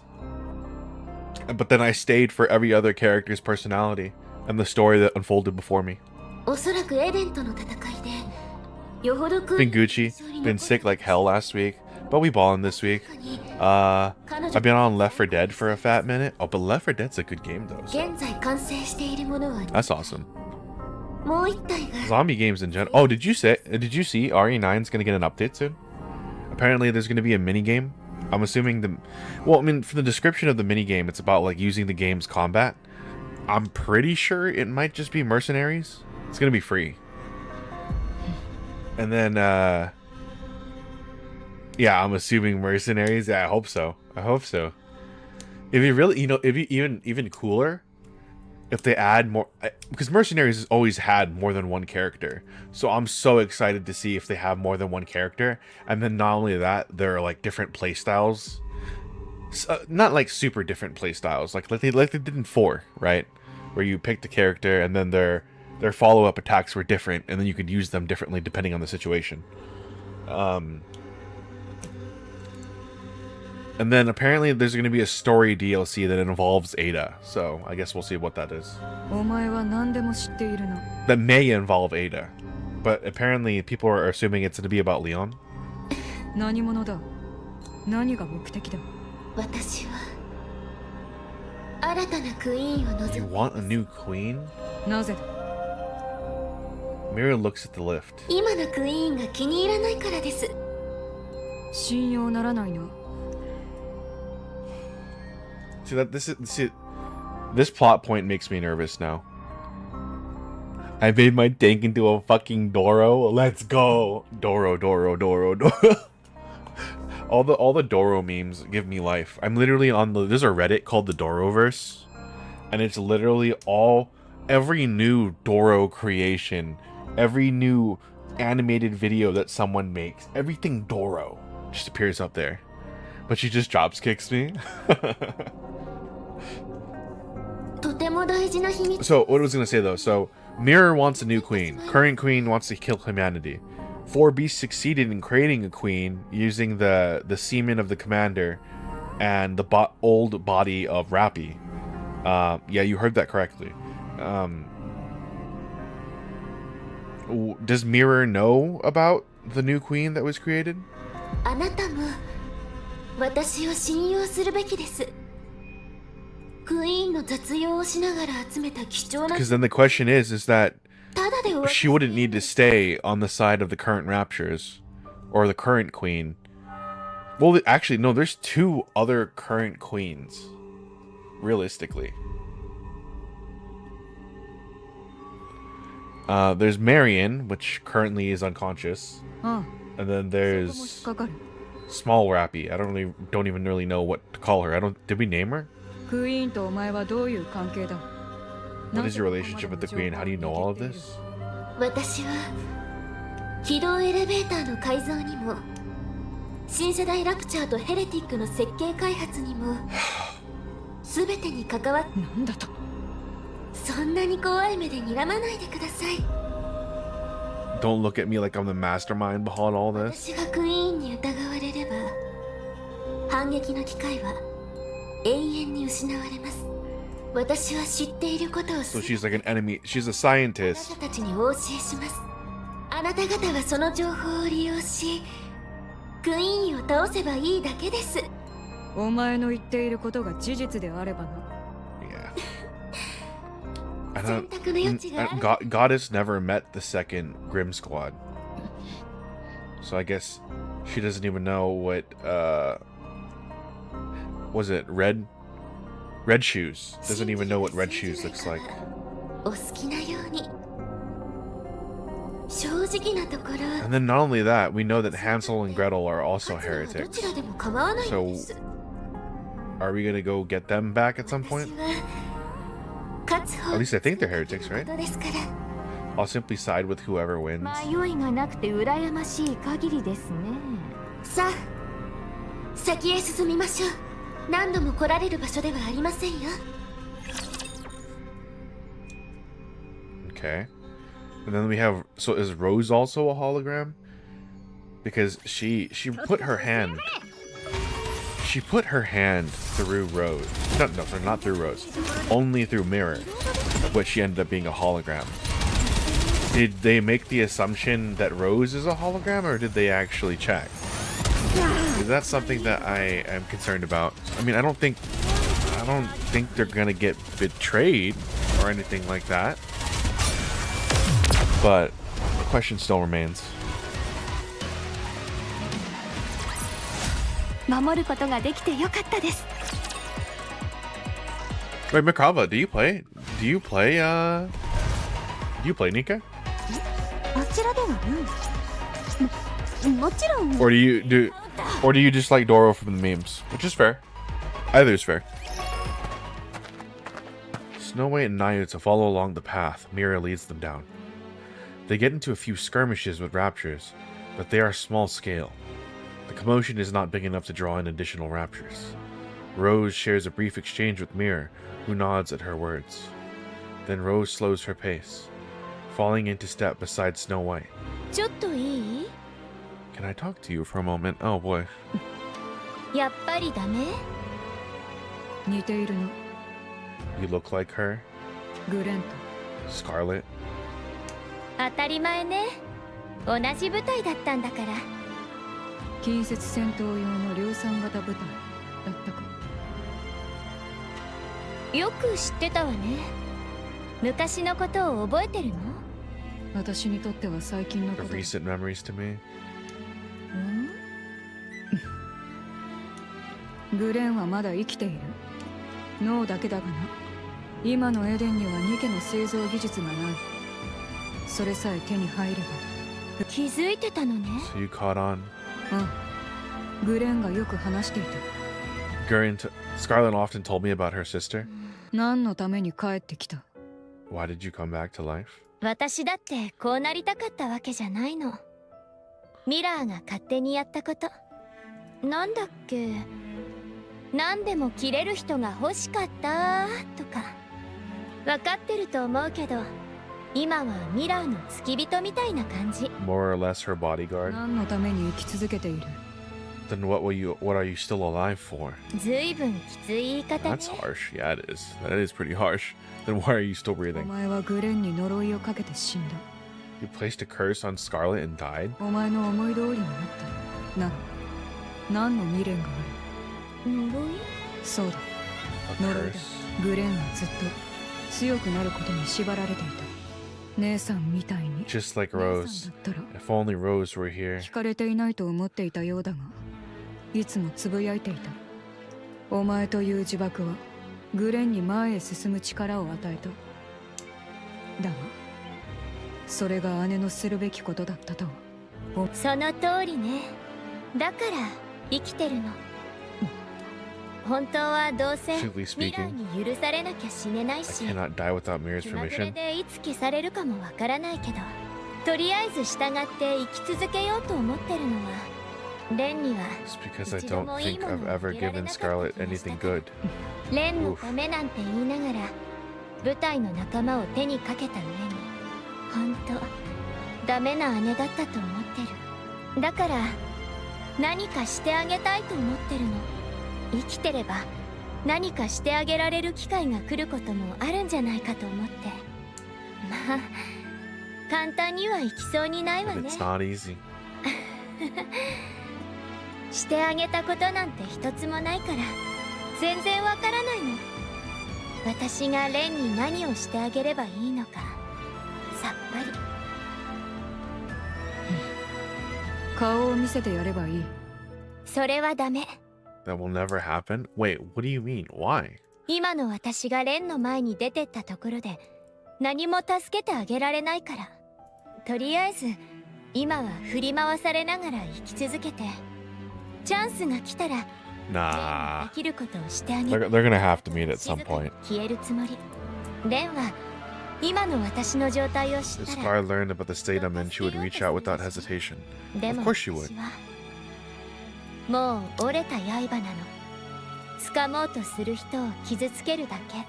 But then I stayed for every other character's personality and the story that unfolded before me. おそらくエデンとの戦いでよほどクイー Been ン Gucci, been sick like hell last week, but we ballin' this week. I've been on Left 4 Dead for a fat minute. Oh, but Left 4 Dead's a good game though. So 現在完成しているものは that's awesome. もう一体が Zombie games in general. Oh, did you see RE9's gonna get an update soon? Apparently, there's gonna be a mini game. I'm assuming from the description of the mini game, it's about like using the game's combat. I'm pretty sure it might just be mercenaries. It's gonna be free. And then, yeah, I'm assuming mercenaries. Yeah, I hope so. If you really, it'd be even cooler if they add more, because mercenaries has always had more than one character. So I'm so excited to see if they have more than one character, and then not only that, there are like different play styles. Not like super different play styles, like they did in 4, right? Where you picked a character and then their follow-up attacks were different, and then you could use them differently depending on the situation. And then apparently there's going to be a story DLC that involves Ada, so I guess we'll see what that is. お前は何でも知っているな。 That may involve Ada, but apparently people are assuming it's going to be about Leon. 何者だ。何が目的だ。私は新たなクイーンを望 You む want a new queen? なぜだ。 Mira looks at the lift. 今のクイーンが気に入らないからです。信用ならないな。 This plot point makes me nervous now. I made my tank into a fucking Doro. Let's go. Doro. all the Doro memes give me life. I'm literally on there's a Reddit called the Doroverse, and it's literally every new Doro creation, every new animated video that someone makes, everything Doro just appears up there. But she just dropkicks me. とても大事な秘密。 So, what I was going to say though, so Mirror wants a new queen. Current queen wants to kill humanity. 4B succeeded in creating a queen using the semen of the commander and the old body of Rappy. Yeah, you heard that correctly. Does Mirror know about the new queen that was created? あなたも私を信用するべきです。クイーンの雑用をしながら集めた貴重な Because then the question is that ただでお渡し she wouldn't need to stay on the side of the current raptures or the current queen Well, actually, no. There's 2 other current queens. Realistically, there's Marion, which currently is unconscious, and then there's Small Rappy. I don't even really know what to call her. Did we name her? What is your relationship with the queen? How do you know all of this? 私は軌道エレベーターの改造にも新世代ラプチャーとヘレティックの設計開発にも全てに関わっなんだとそんなに怖い目で睨まないでください Don't look at me like I'm the mastermind behind all this. 私がクイーンに疑われれば反撃の機会は永遠に失われます 私は知っていることを So she's like an enemy. She's a scientist. あなたたちにお教えしますあなた方はその情報を利用しクイーンを倒せばいいだけですお前の言っていることが事実であればな Yeah. Goddess never met the second Grim Squad. So I guess she doesn't even know what, was it Red Shoes? Doesn't even know what Red Shoes looks like. お好きなように正直なところ And then not only that, we know that Hansel and Gretel are also heretics. どちらでも構わないんです Are we gonna go get them back at some point? At least I think they're heretics, right? ですから I'll simply side with whoever wins. 迷いがなくて羨ましい限りですねさあ先へ進みましょう何度も来られる場所ではありませんよ Okay. And then we have, so is Rose also a hologram? Because she put her hand through Rose. No, not through Rose. Only through Mirror. But she ended up being a hologram. Did they make the assumption that Rose is a hologram, or did they actually check? Is that something that I am concerned about? I mean, I don't think they're gonna get betrayed or anything like that. But the question still remains. 守ることができてよかったです Wait, Mikava, do you play Nikke? あちらではもちろん Or do you just like Doro from the memes? Which is fair. Either is fair. Snow White and Nayuta follow along the path Mira leads them down. They get into a few skirmishes with raptures, but they are small scale. The commotion is not big enough to draw in additional raptures. Rose shares a brief exchange with Mirror, who nods at her words. Then Rose slows her pace, falling into step beside Snow White. ちょっといい Can I talk to you for a moment? Oh boy. やっぱりダメ似ているの You look like her? グレンと Scarlet? 当たり前ね同じ部隊だったんだから近接戦闘用の量産型部隊だったかよく知ってたわね昔のことを覚えてるの私にとっては最近の The こと recent memories to me. グレンはまだ生きている脳だけだがな今のエデンにはニケの製造技術がないそれさえ手に入れば気づいてたのね So you caught on. グレンがよく話していた Scarlet often told me about her sister. 何のために帰ってきた Why did you come back to life? 私だってこうなりたかったわけじゃないのミラーが勝手にやったことなんだっけ何でも切れる人が欲しかったとか分かってると思うけど今はミラーの付き人みたいな感じ More or less her bodyguard. 何のために生き続けている Then what are you still alive for? ずいぶんきつい言い方ね That's harsh. Yeah, it is. That is pretty harsh. Then why are you still お breathing? 前はグレンに呪いをかけて死んだ You placed a curse on Scarlet and died? お前の思い通りになったなら何の未練がある呪いそうだ A 呪いだ curse? グレンはずっと強くなることに縛られていた姉さんみたいに Just like 姉 Rose. さんだったら If only Rose were here. 惹かれていないと思っていたようだがいつもつぶやいていた。お前という呪縛はグレンに前へ進む力を与えた。だがそれが姉のするべきことだったとは。その通りね。だから生きてるの。本当はどうせ Strictly 未来 speaking, に許されなきゃ死ねない I し、 cannot die without Mira's 気まぐれ permission. でいつ消されるかもわからないけど、とりあえず従って生き続けようと思ってるのは、レンには It's because I don't think I've ever given Scarlet anything good. レンのためなんて言いながら舞台の仲間を手にかけた上に、本当ダメな姉だったと思ってる。だから何かしてあげたいと思ってるの。生きてれば何かしてあげられる機会が来ることもあるんじゃないかと思って。まあ簡単にはいきそうにないわ But ね。 it's not easy. してあげたことなんて一つもないから全然わからないの。私がレンに何をしてあげればいいのかさっぱり。顔を見せてやればいい。それはダメ。 That will never happen? Wait, what do you mean? Why? 今の私がレンの前に出てったところで何も助けてあげられないから。とりあえず今は振り回されながら生き続けて、チャンスが来たらレンに Nah. できることをしてあげる。 They're gonna have to meet at some 静かに point. 消えるつもり。レンは今の私の状態を知 If ったら、 Scar learned about the state I'm in, she would reach out without hesitation. でも Of course she would. 私はもう折れた刃なの。掴もうとする人を傷つけるだけ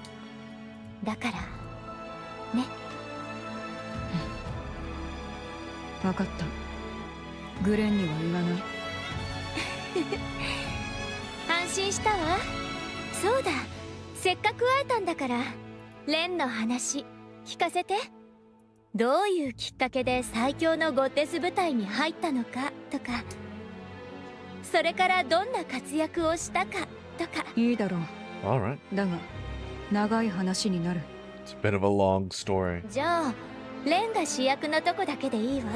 だからね。分かった。グレンには言わない。安心したわ。そうだ、せっかく会えたんだからレンの話聞かせて。どういうきっかけで最強のゴッテス部隊に入ったのかとか、それからどんな活躍をしたかとか。いいだろう。 Alright. だが長い話になる。 It's a bit of a long story. じゃあレンが主役のとこだけでいいわ。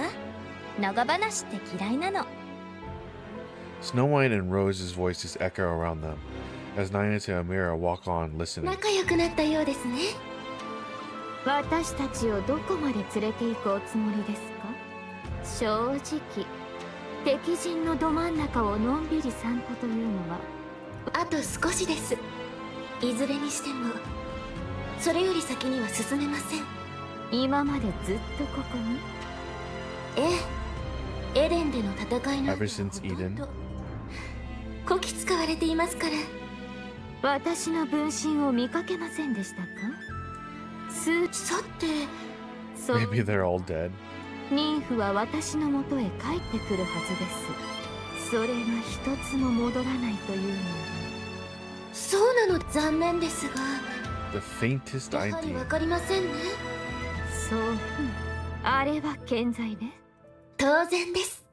長話って嫌いなの。 Snow White and Rose's voices echo around them as Nayane and Amira walk on listening. 仲良くなったようですね。私たちをどこまで連れて行くおつもりですか？正直敵陣のど真ん中をのんびり散歩というのは。あと少しです。いずれにしてもそれより先には進めません。今までずっとここに？ええ、エデンでの戦いなんて Ever since ほとんど Eden? こき使われていますから。私の分身を見かけませんでしたか？さて、そう Maybe they're all dead. 妊婦は私のもとへ帰ってくるはずです。それが一つも戻らないというのは。そうなの。残念ですが The faintest やはり idea. わかりませんね。そう、あれは健在ね。当然です。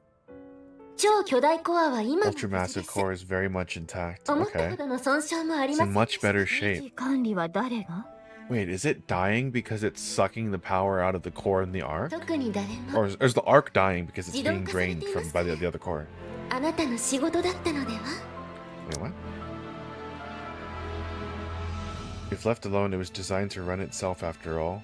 超巨大コアは今も無事で Ultramassive す。 core is very much intact. 思ったほ Okay. どの損傷もあり It's ま in せん much better shape. 管理は誰が？ Wait, is it dying because it's sucking the power out of the core in the arc? 特に誰 Or も is the arc dying because it's being 自動化されて drained いま from す by ね。 the other core? あなたの仕事だったのでは。 Wait, what? If left alone, it was designed to run itself after all.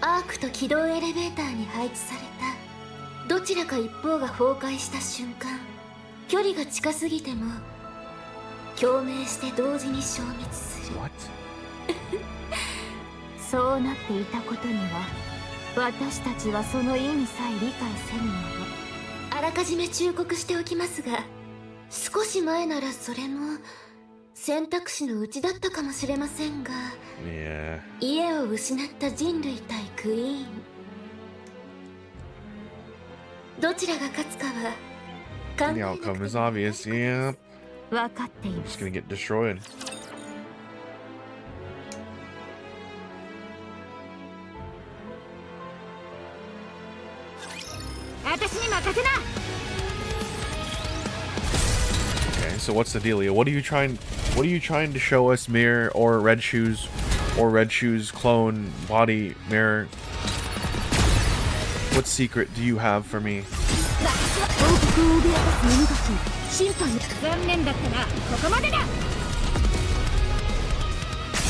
アークと軌道エレベーターに配置されたどちらか一方が崩壊した瞬間、距離が近すぎても共鳴して同時に消滅する。 What? そうなっていたことには私たちはその意味さえ理解せぬまま。あらかじめ忠告しておきますが、少し前ならそれも選択肢のうちだったかもしれませんが、 Yeah. 家を失った人類対クイーン、どちらが勝つかは考え The なくて outcome も is obvious. Yeah. 分かっていま Just す。 gonna get destroyed. 私に任せな。 Okay, so what's the dealio? What are you trying to show us, Mirror or Red Shoes clone body mirror? What secret do you have for me? 王国を脅かす者たち審判に残念だったな。ここまでだ。タ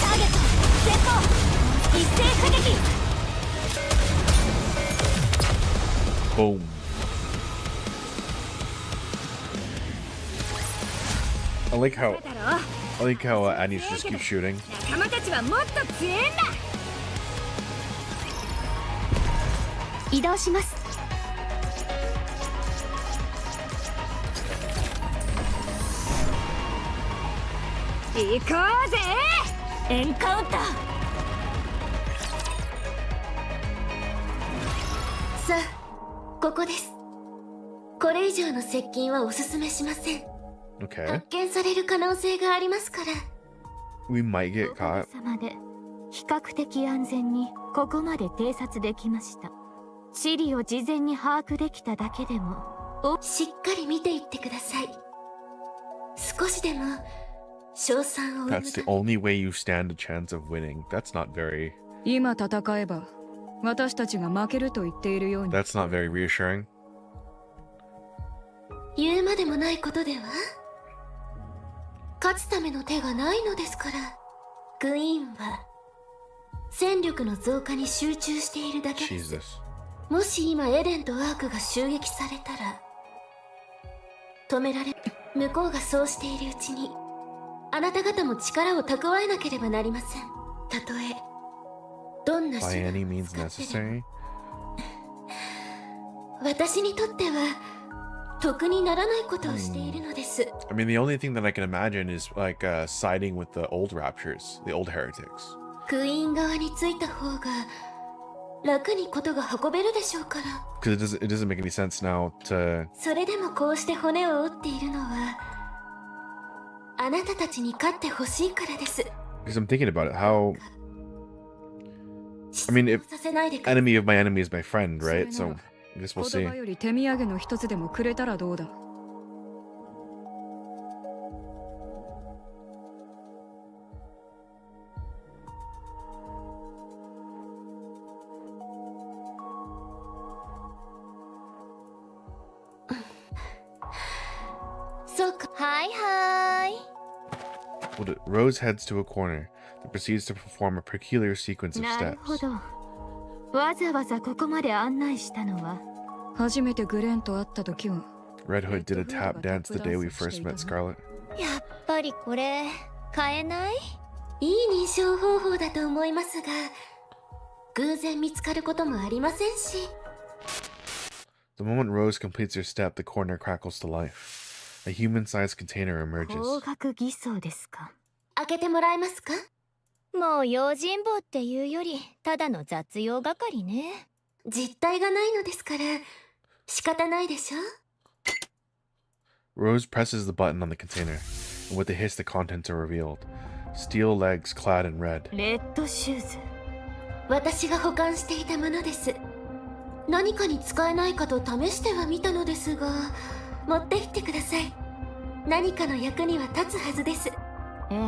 ーゲット前方一斉射撃。 Boom. I like how Annie's just keeps shooting. 仲間たちはもっと強えんだ。移動します。行こうぜ。エンカウンター。さあ、ここです。これ以上の接近はおすすめしません。 Okay. 発見される可能性がありますから。 We might get おか caught. げさまで比較的安全にここまで偵察できました。地理を事前に把握できただけでもしっかり見ていってください。少しでも賞賛を生む That's the only way you stand a chance of winning. That's not very. 今戦えば私たちが負けると言っているように That's not very reassuring. 言うまでもないことでは。勝つための手がないのですから。グイーンは戦力の増加に集中しているだけです。 Jesus. もし今エレンとアークが襲撃されたら止められ、向こうがそうしているうちにあなた方も力を蓄えなければなりません。たとえどんな By 手 any 段を means 使ってでも necessary. 私にとっては得にならないことをしているのです。 I mean, the only thing that I can imagine is like siding with the old raptures, the old heretics. クイーン側についた方が楽にことが運べるでしょうから。 Because it doesn't make any sense now to. それでもこうして骨を折っているのはあなたたちに勝ってほしいからです。 Because I'm thinking about it. How. I mean, if させないでください。 enemy of my enemy is my friend, right? So I guess we'll 言葉 see. より手土産の一つでもくれたらどうだ。そうか。はいはい。 Rose heads to a corner that proceeds to perform a peculiar sequence of なる steps. ほど。わざわざここまで案内したのは。初めてグレンと会った時は Red Hood did a tap dance the day we first met Scarlet. やっぱりこれ買えない？いい認証方法だと思いますが偶然見つかることもありませんし。 The moment Rose completes her step, the corner crackles to life. A human-sized container 高 emerges. 額偽装ですか？開けてもらえますか？もう用心棒っていうよりただの雑用係ね。実体がないのですから仕方ないでしょ。 Rose presses the button on the container, and with a hiss, the contents are revealed. Steel legs clad in red. レッドシューズ。私が保管していたものです。何かに使えないかと試してはみたのですが持って行ってください。何かの役には立つはずです。ええ。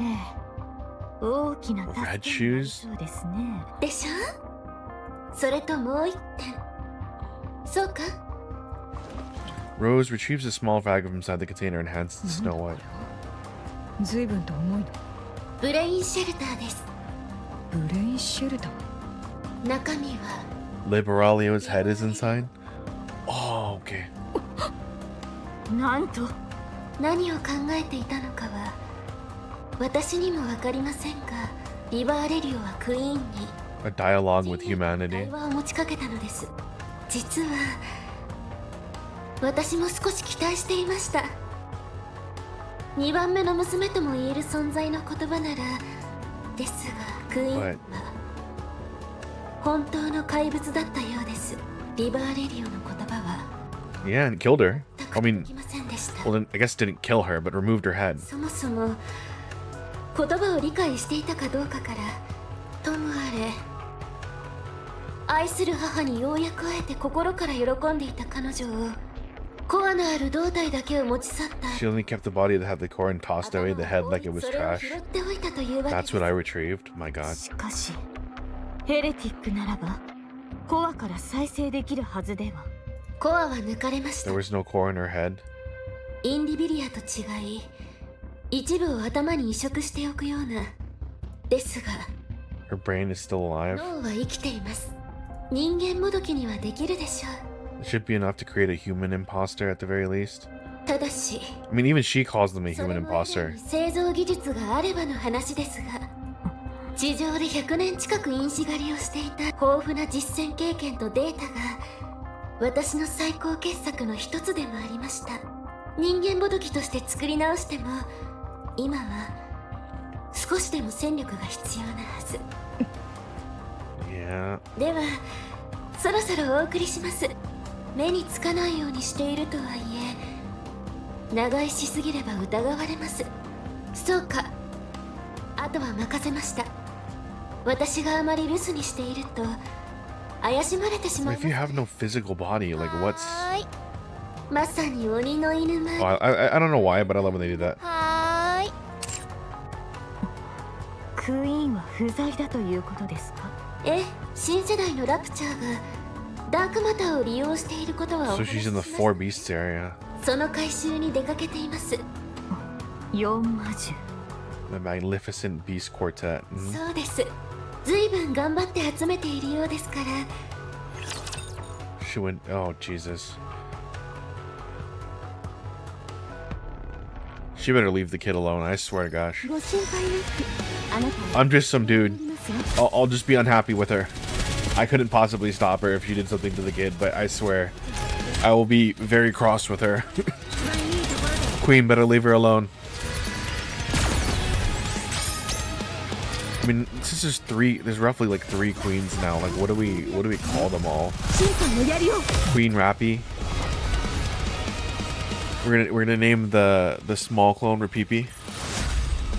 大きな助けにな Red り shoes? そうですね。でしょ。それともう一点。そうか。 Rose retrieves a small fragment from inside the container and hands it to Snow White. 随分と重いの。ブレインシェルターです。ブレインシェルター。中身は Liberalio's head is inside? Oh, okay. なんと何を考えていたのかは私にも分かりませんがリバーレリオはクイーンに A dialogue with 対 humanity. 話を持ちかけたのです。実は私も少し期待していました。2番目の娘とも言える存在の言葉ならですがクイーンは本当の怪物だったようです。リバーレリオの言葉は Yeah, and killed her. I で mean, きませんでした。 well, then I guess didn't kill her, but removed her head. そもそも言葉を理解していたかどうかからともあれ愛する母にようやく会えて心から喜んでいた彼女をコアのある胴体だけを持ち去った She only kept the body that had the core and tossed away the head like it was それを trash. 拾っておいたというわけで That's す。 what I retrieved. My god. しかしヘレティックならばコアから再生できるはずでは。コアは抜かれました。 There was no core in her head. インディビリアと違い、一部を頭に移植しておくような。ですが Her brain is still alive. 脳は生きています。人間もどきにはできるでしょう。 It should be enough to create a human imposter at the very least. ただし I mean, even she calls them a それ human も以前 imposter. に製造技術があればの話ですが、地上で100年近く因子狩りをしていた豊富な実践経験とデータが私の最高傑作の一つでもありました。人間もどきとして作り直しても今は少しでも戦力が必要なはず。 Yeah. ではそろそろお送りします。目につかないようにしているとはいえ長居しすぎれば疑われます。そうか、あとは任せました。私があまり留守にしていると怪しまれてしまい If ま you す。 have no physical body, like what's? はーい、まさに鬼の犬間。 Oh, I don't know why, but I love when they do that. はーい。クイーンは不在だということですか？ええ、新世代のラプチャーがダークマターを利用していることは So お話し she's し in ま the す。 Four Beasts area. その回収に出かけています。四魔獣。 The Magnificent Beast Quartet. Mhm. そうです。ずいぶん頑張って集めているようですから。 She went. Oh Jesus. She better leave the kid alone. I swear to gosh. ご心配なく。あなたは I'm just some dude. りますよ。 I'll just be unhappy with her. I couldn't possibly stop her if she did something to the kid, but I swear, I will be very cross with her. Queen, better leave her alone. I mean, since there's roughly like 3 queens now. Like, what do we call them all? 審判の槍を。 Queen Rappy. We're gonna name the small clone Rapipi.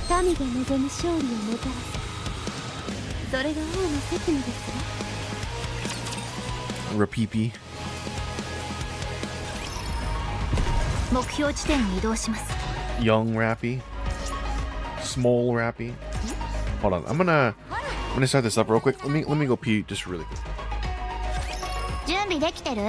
神が望む勝利をもたらす。それが王の責務ですわ。 Rapipi. 目標地点に移動します。 Young Rappy. Small Rappy. Hold on, I'm gonna start this up real quick. Let me go pee just really quick. 準備できてる？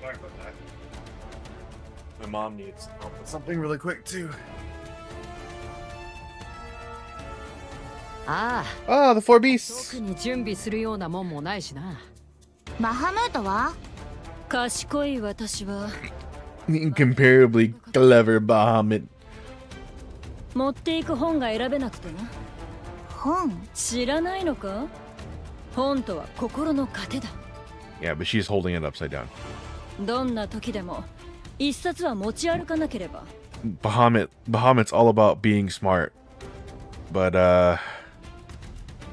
Sorry about that. My mom needs help with something really quick too. ああ、 Ah, the Four Beasts. 特に準備するようなもんもないしな。バハムートは？賢い私は Incomparably clever Bahamut. 持っていく本が選べなくてな。本？知らないのか？本とは心の糧だ。 Yeah, but she's holding it upside down. どんな時でも一冊は持ち歩かなければ。 Bahamut's all about being smart. But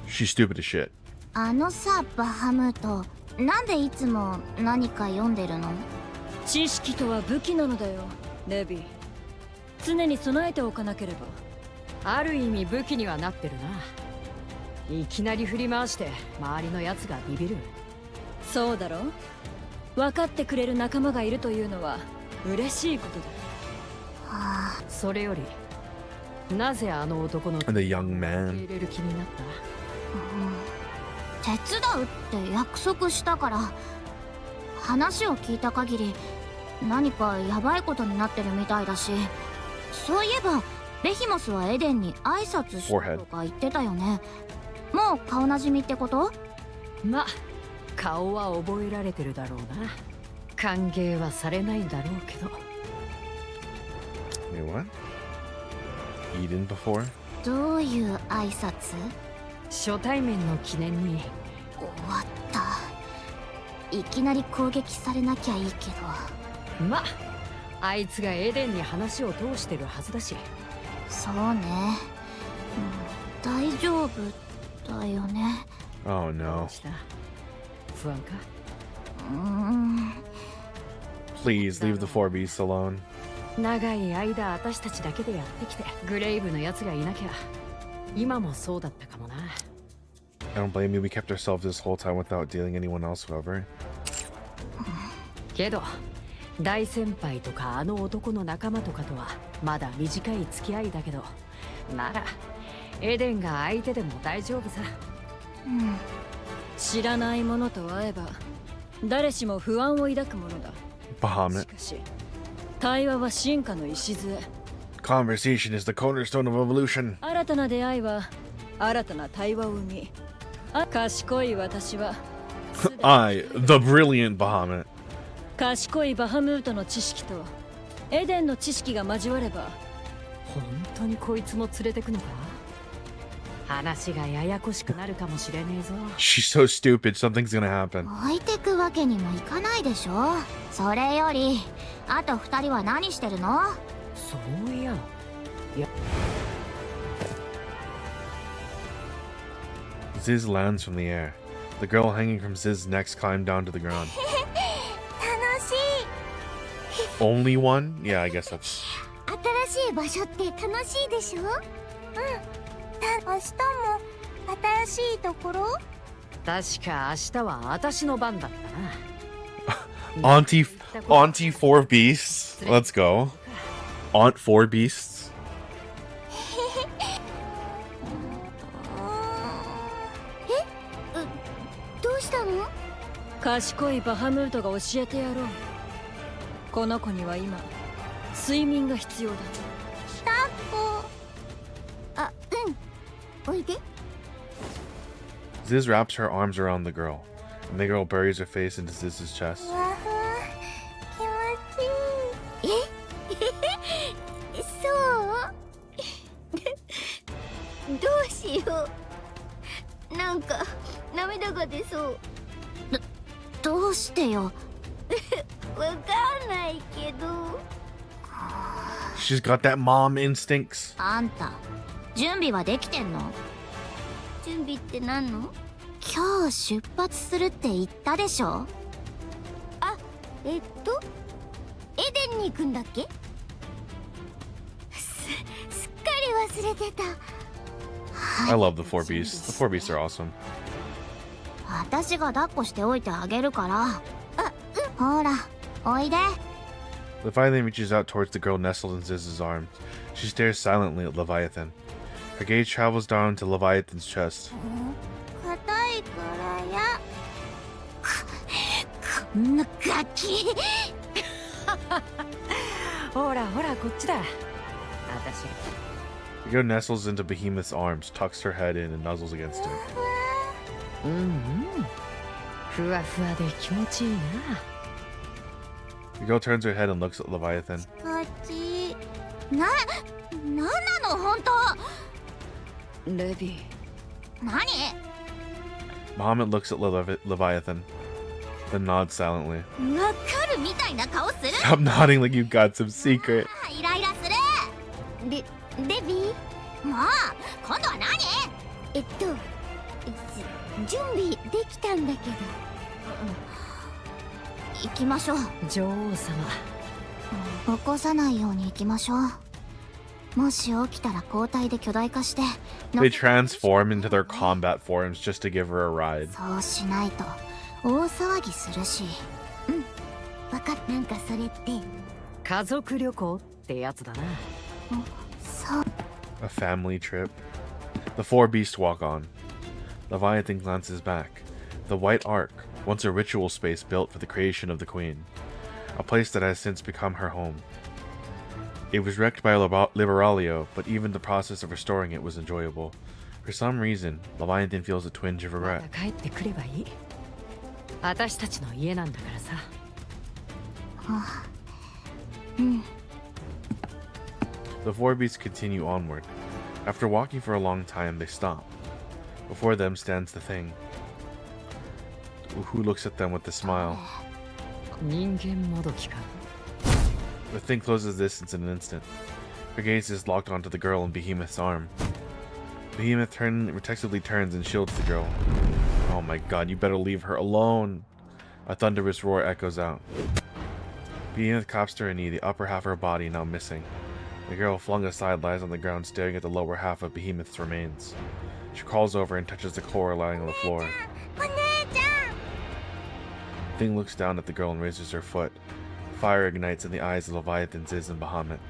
she's stupid as shit. あのさ、バハムート、なんでいつも何か読んでるの？知識とは武器なのだよ、レビー。常に備えておかなければ。ある意味武器にはなってるな。いきなり振り回して周りのやつがビビる。そうだろ。分かってくれる仲間がいるというのは嬉しいことだ。はあ、それよりなぜあの男の The young 受け man. 入れる気になった？手伝うって約束したから。話を聞いた限り何かヤバいことになってるみたいだし、そういえばベヒモスはエデンに挨拶したとか言ってたよね。もう顔なじみってこと？ま、顔は覚えられてるだろうな。歓迎はされないんだろうけど。Wait, what? Eden before? どういう挨拶？初対面の記念に。終わった。いきなり攻撃されなきゃいいけど。ま、あいつがエデンに話を通してるはずだし。そうね、大丈夫だよね。 Oh no. した不安か？Please leave the four beasts alone. 長い間私たちだけでやってきて、グレイブのやつがいなきゃ今もそうだったかもな。I don't blame you. We kept ourselves this whole time without dealing anyone else whoever. けど大先輩とかあの男の仲間とかとはまだ短い付き合いだけど、ならエデンが相手でも大丈夫さ。知らないものと会えば誰しも不安を抱くものだ。 Bahamut. しかし対話は進化の礎。 Conversation is the cornerstone of evolution. 新たな出会いは新たな対話を生み、賢い私はI, the brilliant Bahamut. 賢いバハムートの知識とエデンの知識が交われば。本当にこいつも連れてくのか？話がややこしくなるかもしれねえぞ。 She's so stupid. Something's gonna happen. 置いてくわけにもいかないでしょ。それよりあと2人は何してるの？そういや。Ziz lands from the air. The girl hanging from Ziz's neck climbed down to the ground. 楽しい。 Only one? Yeah, I guess that's. 新しい場所って楽しいでしょ？明日も新しいところ？確か明日は私の番だったな。Auntie Four Beasts. Let's go. Aunt Four Beasts. どうしたの？賢いバハムートが教えてやろう。この子には今睡眠が必要だ。タッコ。あ、おいで。 Ziz wraps her arms around the girl, and the girl buries her face into Ziz's chest. わあ、気持ちいい。そう？どうしよう。なんか涙が出そう。どうしてよ。わかんないけど。She's got that mom instincts. あんた、準備はできてんの？準備って何の？今日出発するって言ったでしょ？あ、エデンに行くんだっけ？すっかり忘れてた。 I love the Four Beasts. The Four Beasts are awesome. 私が抱っこしておいてあげるから。ほら、おいで。 The violin reaches out towards the girl nestled in Ziz's arms. She stares silently at Leviathan. Her gaze travels down to Leviathan's chest. 硬いからや。こんなガキ。ほらほらこっちだ。私。 The girl nestles into Behemoth's arms, tucks her head in, and nuzzles against him. ふわふわで気持ちいいな。 The girl turns her head and looks at Leviathan. こっち。なんなの本当？レビー。何？ Bahamut looks at Leviathan, then nods silently. わかるみたいな顔する？ Stop nodding like you got some secret. イライラする。レビー？もう今度は何？準備できたんだけど。行きましょう。女王様。起こさないように行きましょう。もし起きたら交代で巨大化して。 They transform into their combat forms just to give her a ride. そうしないと大騒ぎするし。うん、わかっ。なんかそれって。家族旅行ってやつだな。そう。 A family trip. The four beasts walk on. Leviathan glances back. The White Ark, once a ritual space built for the creation of the Queen. A place that has since become her home. It was wrecked by Liberalio, but even the process of restoring it was enjoyable. For some reason, Leviathan feels a twinge of regret. 帰ってくればいい。私たちの家なんだからさ。The four beasts continue onward. After walking for a long time, they stop. Before them stands the thing, who looks at them with a smile. 人間もどきか。 The thing closes distance in an instant. Her gaze is locked onto the girl in Behemoth's arm. Behemoth protectively turns and shields the girl. Oh my god, you better leave her alone! A thunderous roar echoes out. Behemoth cops to her knee, the upper half of her body now missing. The girl, flung aside, lies on the ground staring at the lower half of Behemoth's remains. She crawls over and touches the core lying on the floor. The thing looks down at the girl and raises her foot. Fire ignites in the eyes of Leviathan, Ziz, and Bahamut.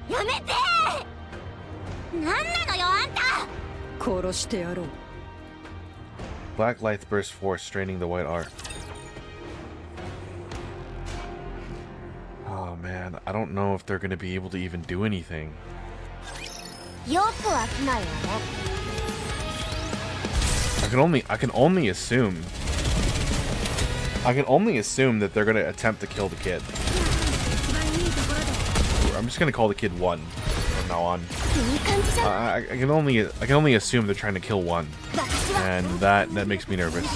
殺してやろう。 Black lights burst forth, straining the White Ark. Oh man, I don't know if they're gonna be able to even do anything. よく飽きないわね。 I can only assume that they're gonna attempt to kill the kid. I'm just gonna call the kid one from now on. I can only assume they're trying to kill one, and that makes me nervous.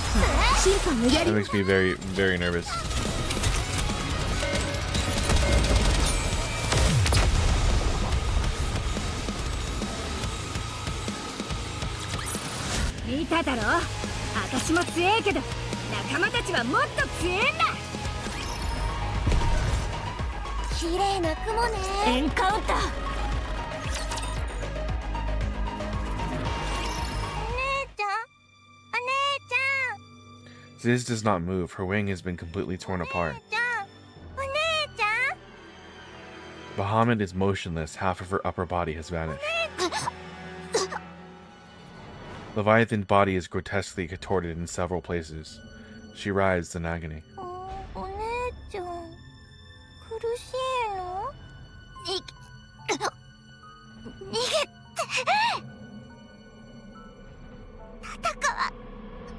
That makes me very, very nervous. Ziz does not move. Her wing has been completely torn apart. Bahamut is motionless. Half of her upper body has vanished. Leviathan's body is grotesquely contorted in several places. She writhes in agony. お姉ちゃん、苦しいの？逃げて。戦わ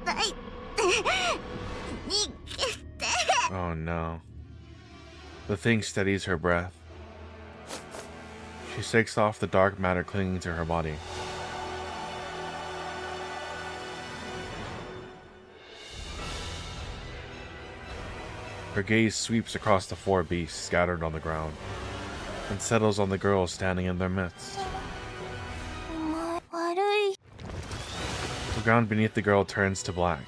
ない。逃げて。 Oh no. The thing steadies her breath. She shakes off the dark matter clinging to her body. Her gaze sweeps across the four beasts scattered on the ground and settles on the girl standing in their midst. The ground beneath the girl turns to black.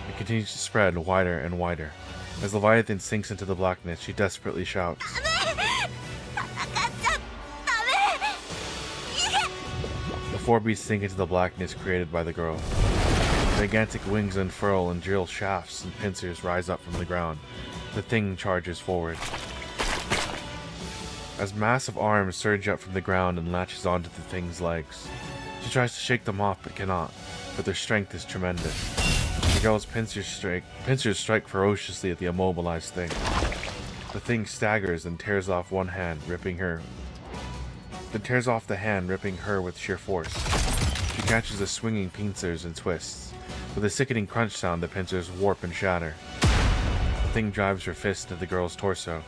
It continues to spread wider and wider. As Leviathan sinks into the blackness, she desperately shouts. The four beasts sink into the blackness created by the girl. Gigantic wings unfurl and drill shafts and pincers rise up from the ground. The thing charges forward. As massive arms surge up from the ground and latches onto the thing's legs. She tries to shake them off but cannot, but their strength is tremendous. The girl's pincers strike ferociously at the immobilized thing. The thing staggers and tears off one hand, ripping her. Then tears off the hand, ripping her with sheer force. She catches the swinging pincers and twists. With a sickening crunch sound, the pincers warp and shatter. The thing drives her fist into the girl's torso.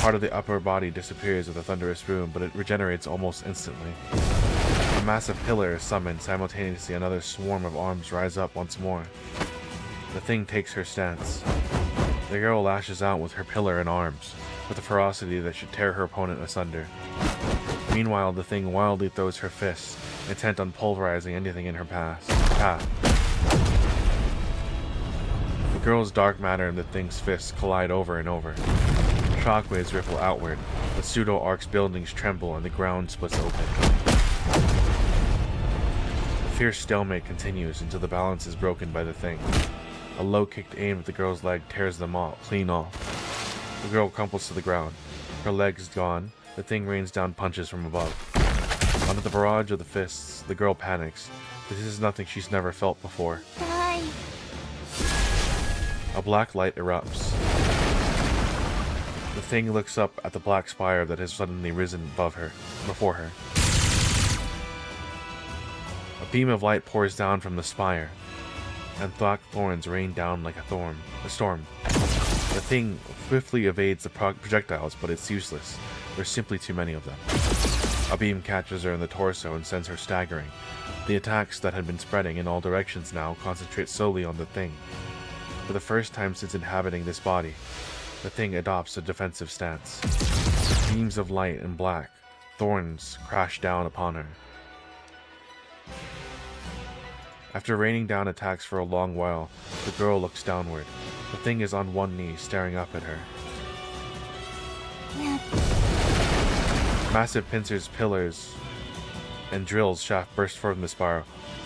Part of the upper body disappears with a thunderous boom, but it regenerates almost instantly. A massive pillar is summoned. Simultaneously, another swarm of arms rise up once more. The thing takes her stance. The girl lashes out with her pillar and arms, with a ferocity that should tear her opponent asunder. Meanwhile, the thing wildly throws her fists, intent on pulverizing anything in her path. girl's dark matter and the thing's fists collide over and over. Shockwaves ripple outward, the pseudo-arc's buildings tremble and the ground splits open. The fierce stalemate continues until the balance is broken by the thing. A low-kicked aim at the girl's leg tears them all clean off. The girl crumples to the ground. Her leg is gone. The thing rains down punches from above. Under the barrage of the fists, the girl panics. This is nothing she's never felt before. Die. A black light erupts. The thing looks up at the black spire that has suddenly risen before her. A beam of light pours down from the spire, and black thorns rain down like a storm. The thing swiftly evades the projectiles, but it's useless. There's simply too many of them. A beam catches her in the torso and sends her staggering. The attacks that had been spreading in all directions now concentrate solely on the thing. For the first time since inhabiting this body, the thing adopts a defensive stance. Beams of light and black thorns crash down upon her. After raining down attacks for a long while, the girl looks downward. The thing is on one knee, staring up at her. Yeah. Massive pincers, pillars, and drills shaft burst from the spire,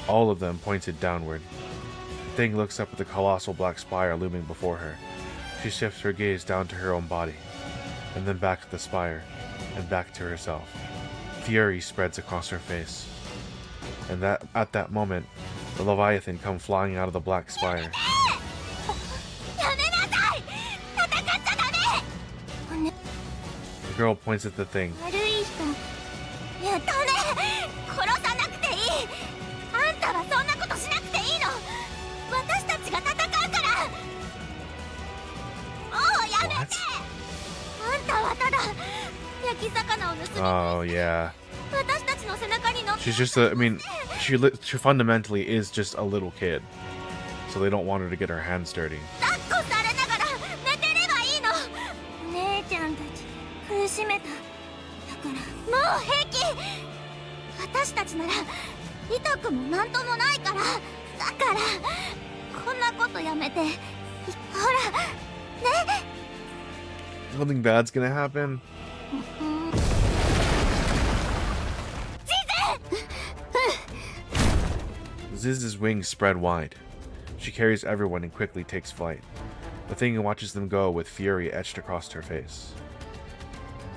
all of them pointed downward. The thing looks up at the colossal black spire looming before her. She shifts her gaze down to her own body, and then back to the spire, and back to herself. Fury spreads across her face. And at that moment, the Leviathan comes flying out of the black spire. The girl points at the thing. Oh yeah. She's just she fundamentally is just a little kid. So they don't want her to get her hands dirty. Nothing bad's gonna happen. Ziz's wings spread wide. She carries everyone and quickly takes flight. The thing watches them go with fury etched across her face.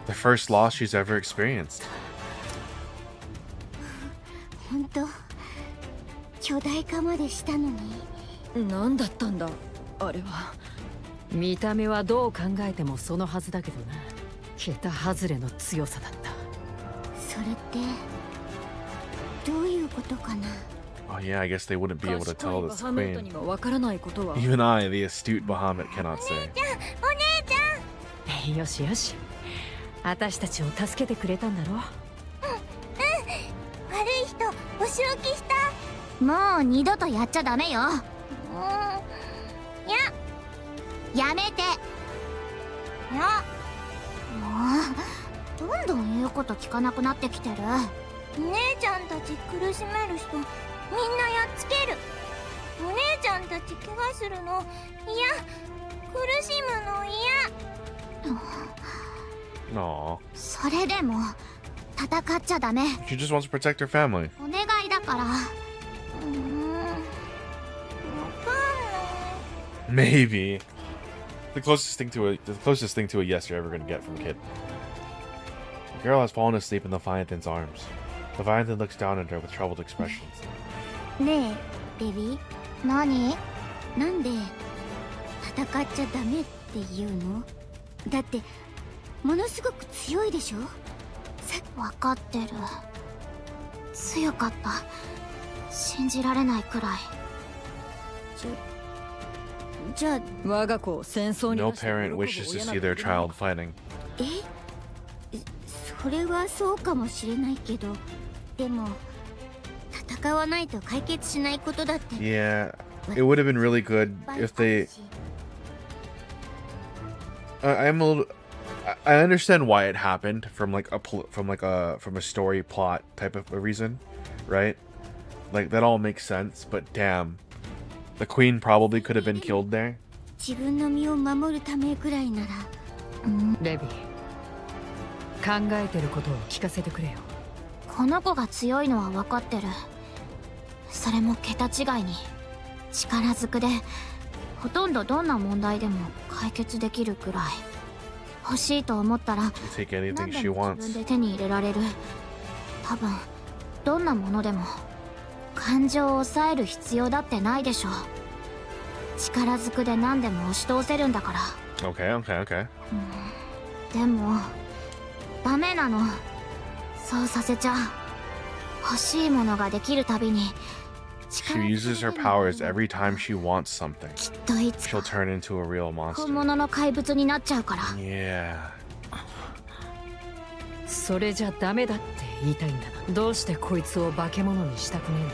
The first loss she's ever experienced. 本当巨大化までしたのに。何だったんだあれは。見た目はどう考えてもそのはずだけどな。桁外れの強さだった。それってどういうことかな。 Oh yeah, I guess they wouldn't be able to tell this queen. にもわからないことは。 Even I, the astute Bahamut, cannot say. お姉ちゃん。よしよし。私たちを助けてくれたんだろ。悪い人お仕置きした。もう二度とやっちゃダメよ。やめて。や。もうどんどん言うこと聞かなくなってきてる。姉ちゃんたち苦しめる人みんなやっつける。お姉ちゃんたち怪我するの嫌。苦しむの嫌。 Aww. それでも戦っちゃダメ。 She just wants to protect her family. お願いだから。わかんない。 Maybe. The closest thing to a yes you're ever gonna get from a kid. The girl has fallen asleep in Leviathan's arms. Leviathan looks down at her with troubled expressions. ねえベビー、何？なんで戦っちゃダメって言うの？だってものすごく強いでしょ。分かってる。強かった。信じられないくらい。じゃあ我が子を戦争に No parent wishes to see their child fighting. それはそうかもしれないけど、でも戦わないと解決しないことだって。 Yeah, it would have been really good if they. I understand why it happened from a story plot type of a reason, right? Like that all makes sense, but damn, the queen probably could have been killed there. 自分の身を守るためくらいなら。レビー、考えてることを聞かせてくれよ。この子が強いのは分かってる。それも桁違いに力ずくで、ほとんどどんな問題でも解決できるくらい。欲しいと思ったら You take anything 何で she も自 wants. 分で手に入れられる。多分どんなものでも感情を抑える必要だってないでしょ。力ずくで何でも押し通せるんだから。 Okay, okay, okay. でもダメなの。そうさせちゃ欲しいものができるたびに She uses her powers every time she wants something. きっといつ She'll か turn into a real 本 monster. 物の怪物になっちゃうから。 Yeah. それじゃダメだって言いたいんだな。どうしてこいつを化け物にしたくねえんだ。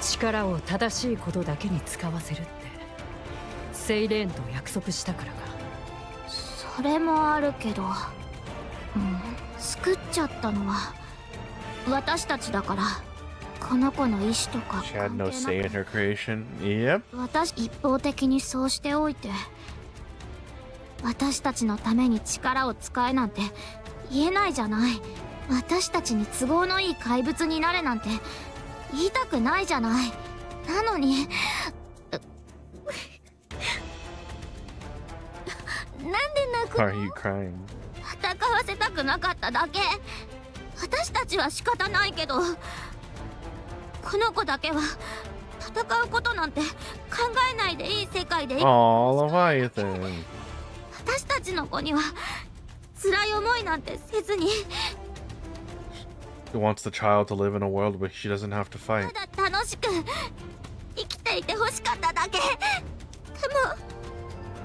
力を正しいことだけに使わせるってセイレーンと約束したからか。それもあるけど、救っちゃったのは私たちだから。この子の意志とか She had 関 no 係 say な in く her creation. Yep. 私一方的にそうしておいて、私たちのために力を使えなんて言えないじゃない。私たちに都合のいい怪物になれなんて言いたくないじゃない。なのになんで泣く Why are you crying? 戦わせたくなかっただけ。私たちは仕方ないけど、この子だけは戦うことなんて考えないでいい世界で生き、 Aw, Leviathan. 私たちの子には辛い思いなんてせずに、 She wants the child to live in a world where she doesn't have to た fight. だ楽しく生きていてほしかっただけ。でも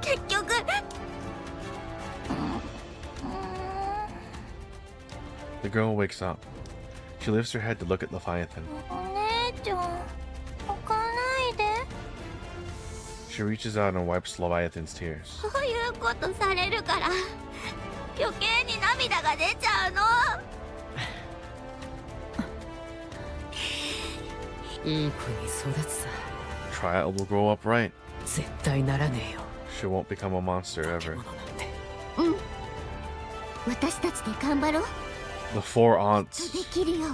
結局The girl wakes up. She lifts her head to look at Leviathan. お姉ちゃん、泣かないで。 She reaches out and wipes Leviathan's tears. そういうことされるから余計に涙が出ちゃうの。いい子に育つさ。 Trial will grow up right. 絶対ならねえよ。 She won't become a monster 化け ever. 物なんて。私たちで頑張ろう。 The four aunts, できるよ。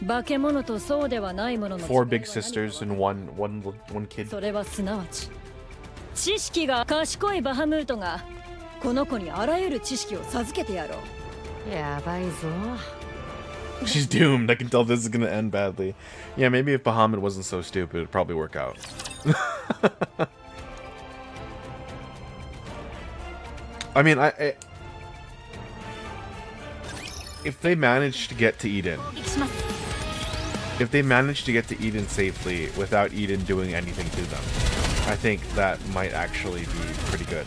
化け物とそうではないものの違い four は big 何か sisters and one kid. それはすなわち知識が賢いバハムートがこの子にあらゆる知識を授けてやろう。やばいぞ。 She's doomed. I can tell this is gonna end badly. Yeah, maybe if Bahamut wasn't so stupid, it'd probably work out. I mean, if they manage to get to Eden, if they manage to get to Eden safely without Eden doing anything to them, I think that might actually be pretty good.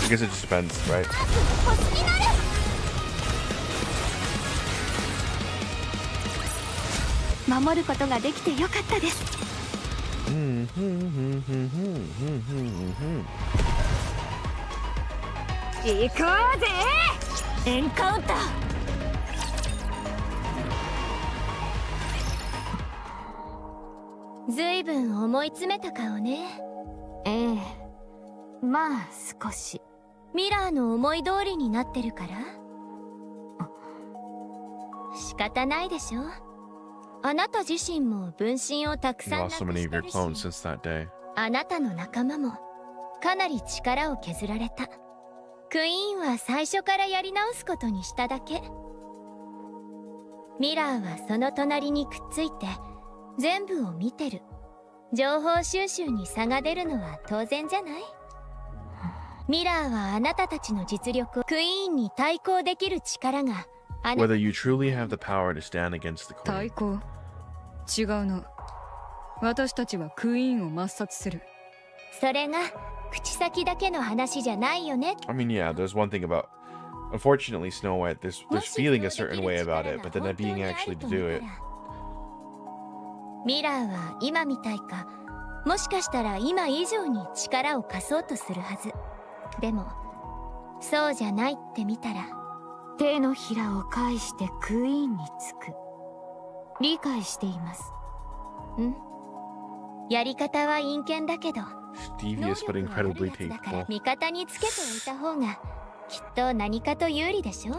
I guess it just depends, right? 星になる。守ることができてよかったです。行こうぜエンカウンター。ずいぶん思い詰めた顔ね。ええ、まあ少し。ミラーの思い通りになってるから仕方ないでしょ。あなた自身も分身をたく You さんな lost く so many し of て your る clones し、 since that day. あなたの仲間もかなり力を削られた。クイーンは最初からやり直すことにしただけ。ミラーはその隣にくっついて全部を見てる。情報収集に差が出るのは当然じゃない。ミラーはあなたたちの実力をクイーンに対抗できる力があな Whether you truly have the power to stand against the 対 queen. 抗違うの。私たちはクイーンを抹殺する。それが口先だけの話じゃないよね。 I mean, yeah, there's one thing about. Unfortunately, Snow White, there's feeling a certain way about it, but then that being actually to do it. ミラーは今みたいか、もしかしたら今以上に力を貸そうとするはず。でもそうじゃないって見たら手のひらを返してクイーンにつく。理解しています。やり方は陰険だけど、 Devious but incredibly だから tasteful. 味方につけておいた方がきっと何かと有利でしょ。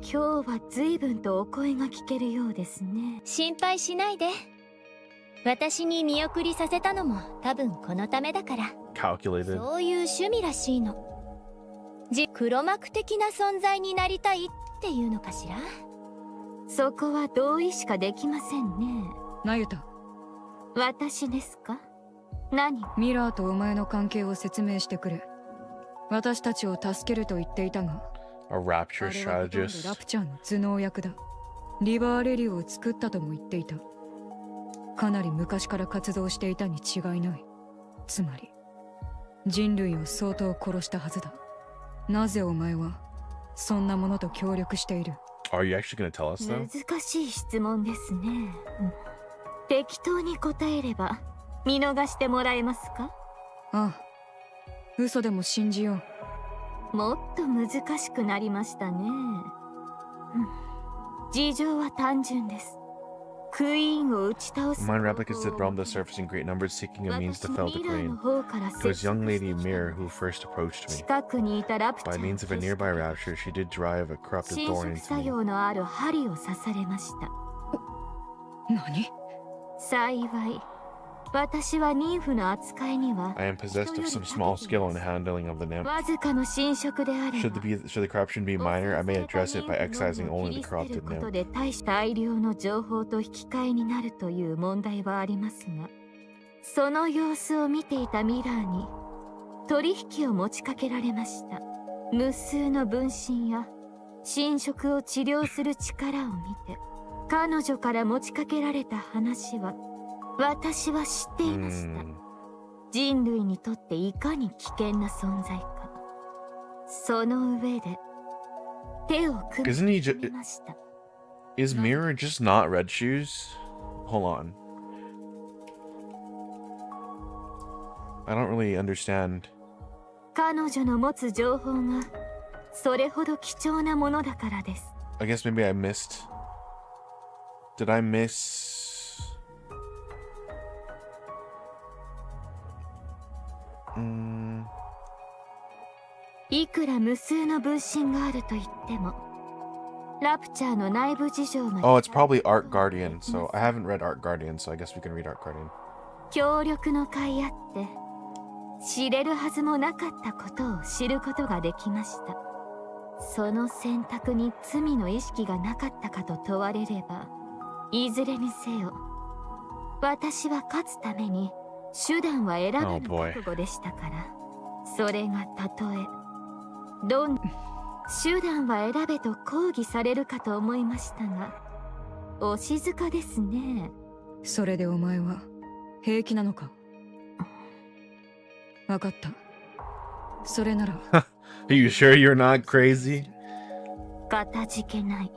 今日は随分とお声が聞けるようですね。心配しないで。私に見送りさせたのも多分このためだから。 Calculated. そういう趣味らしいの。黒幕的な存在になりたいっていうのかしら。そこは同意しかできませんね。なゆた、私ですか？何？ミラーとお前の関係を説明してくれ。私たちを助けると言っていたが、 A rapture あれはほとんど strategist. ラプチャーの頭脳役だ。リバーレリューを作ったとも言っていた。かなり昔から活動していたに違いない。つまり人類を相当殺したはずだ。なぜお前はそんなものと協力している？ Are you actually gonna tell us though? 難しい質問ですね。適当に答えれば見逃してもらえますか？ああ、嘘でも信じよう。もっと難しくなりましたね。事情は単純です。クイーンを打ち倒す。 Mine replicas did roam the surface in great numbers, seeking a means to fell the queen. It was young lady Mirror who first approached me. 近くにいたラプチャ By ー means of a nearby rapture, she did drive a corrupted 侵 thorn 食 into 作 me. 用のある針を刺されました。何？幸い、私は妊婦の扱いには I am possessed of some small skill in handling of the nymph. わずかの侵食であれば Should the corruption be minor, I may address it by excising only the corrupted こと nymph. で大量の情報と引き換えになるという問題はありますが、その様子を見ていたミラーに取引を持ちかけられました。無数の分身や侵食を治療する力を見て、彼女から持ちかけられた話は私は知っていました。人類にとっていかに危険な存在か。その上で手を組 Isn't he みました。 Is Mirror just not Red Shoes? Hold on. I don't really understand. 彼女の持つ情報がそれほど貴重なものだからです。 I guess maybe I missed. Did I miss? いくら無数の分身があると言っても、ラプチャーの内部事情が Oh, it's probably Art Guardian. So I haven't read Art Guardian, so I guess we can read Art Guardian. 協力の甲斐あって知れるはずもなかったことを知ることができました。その選択に罪の意識がなかったかと問われれば、いずれにせよ私は勝つために手段は選ばぬ覚悟でしたから、それがたとえ手段は選べと抗議されるかと思いましたが、お静かですね。それでお前は平気なのか？わかった。それなら。Are you sure you're not crazy? かたじけない。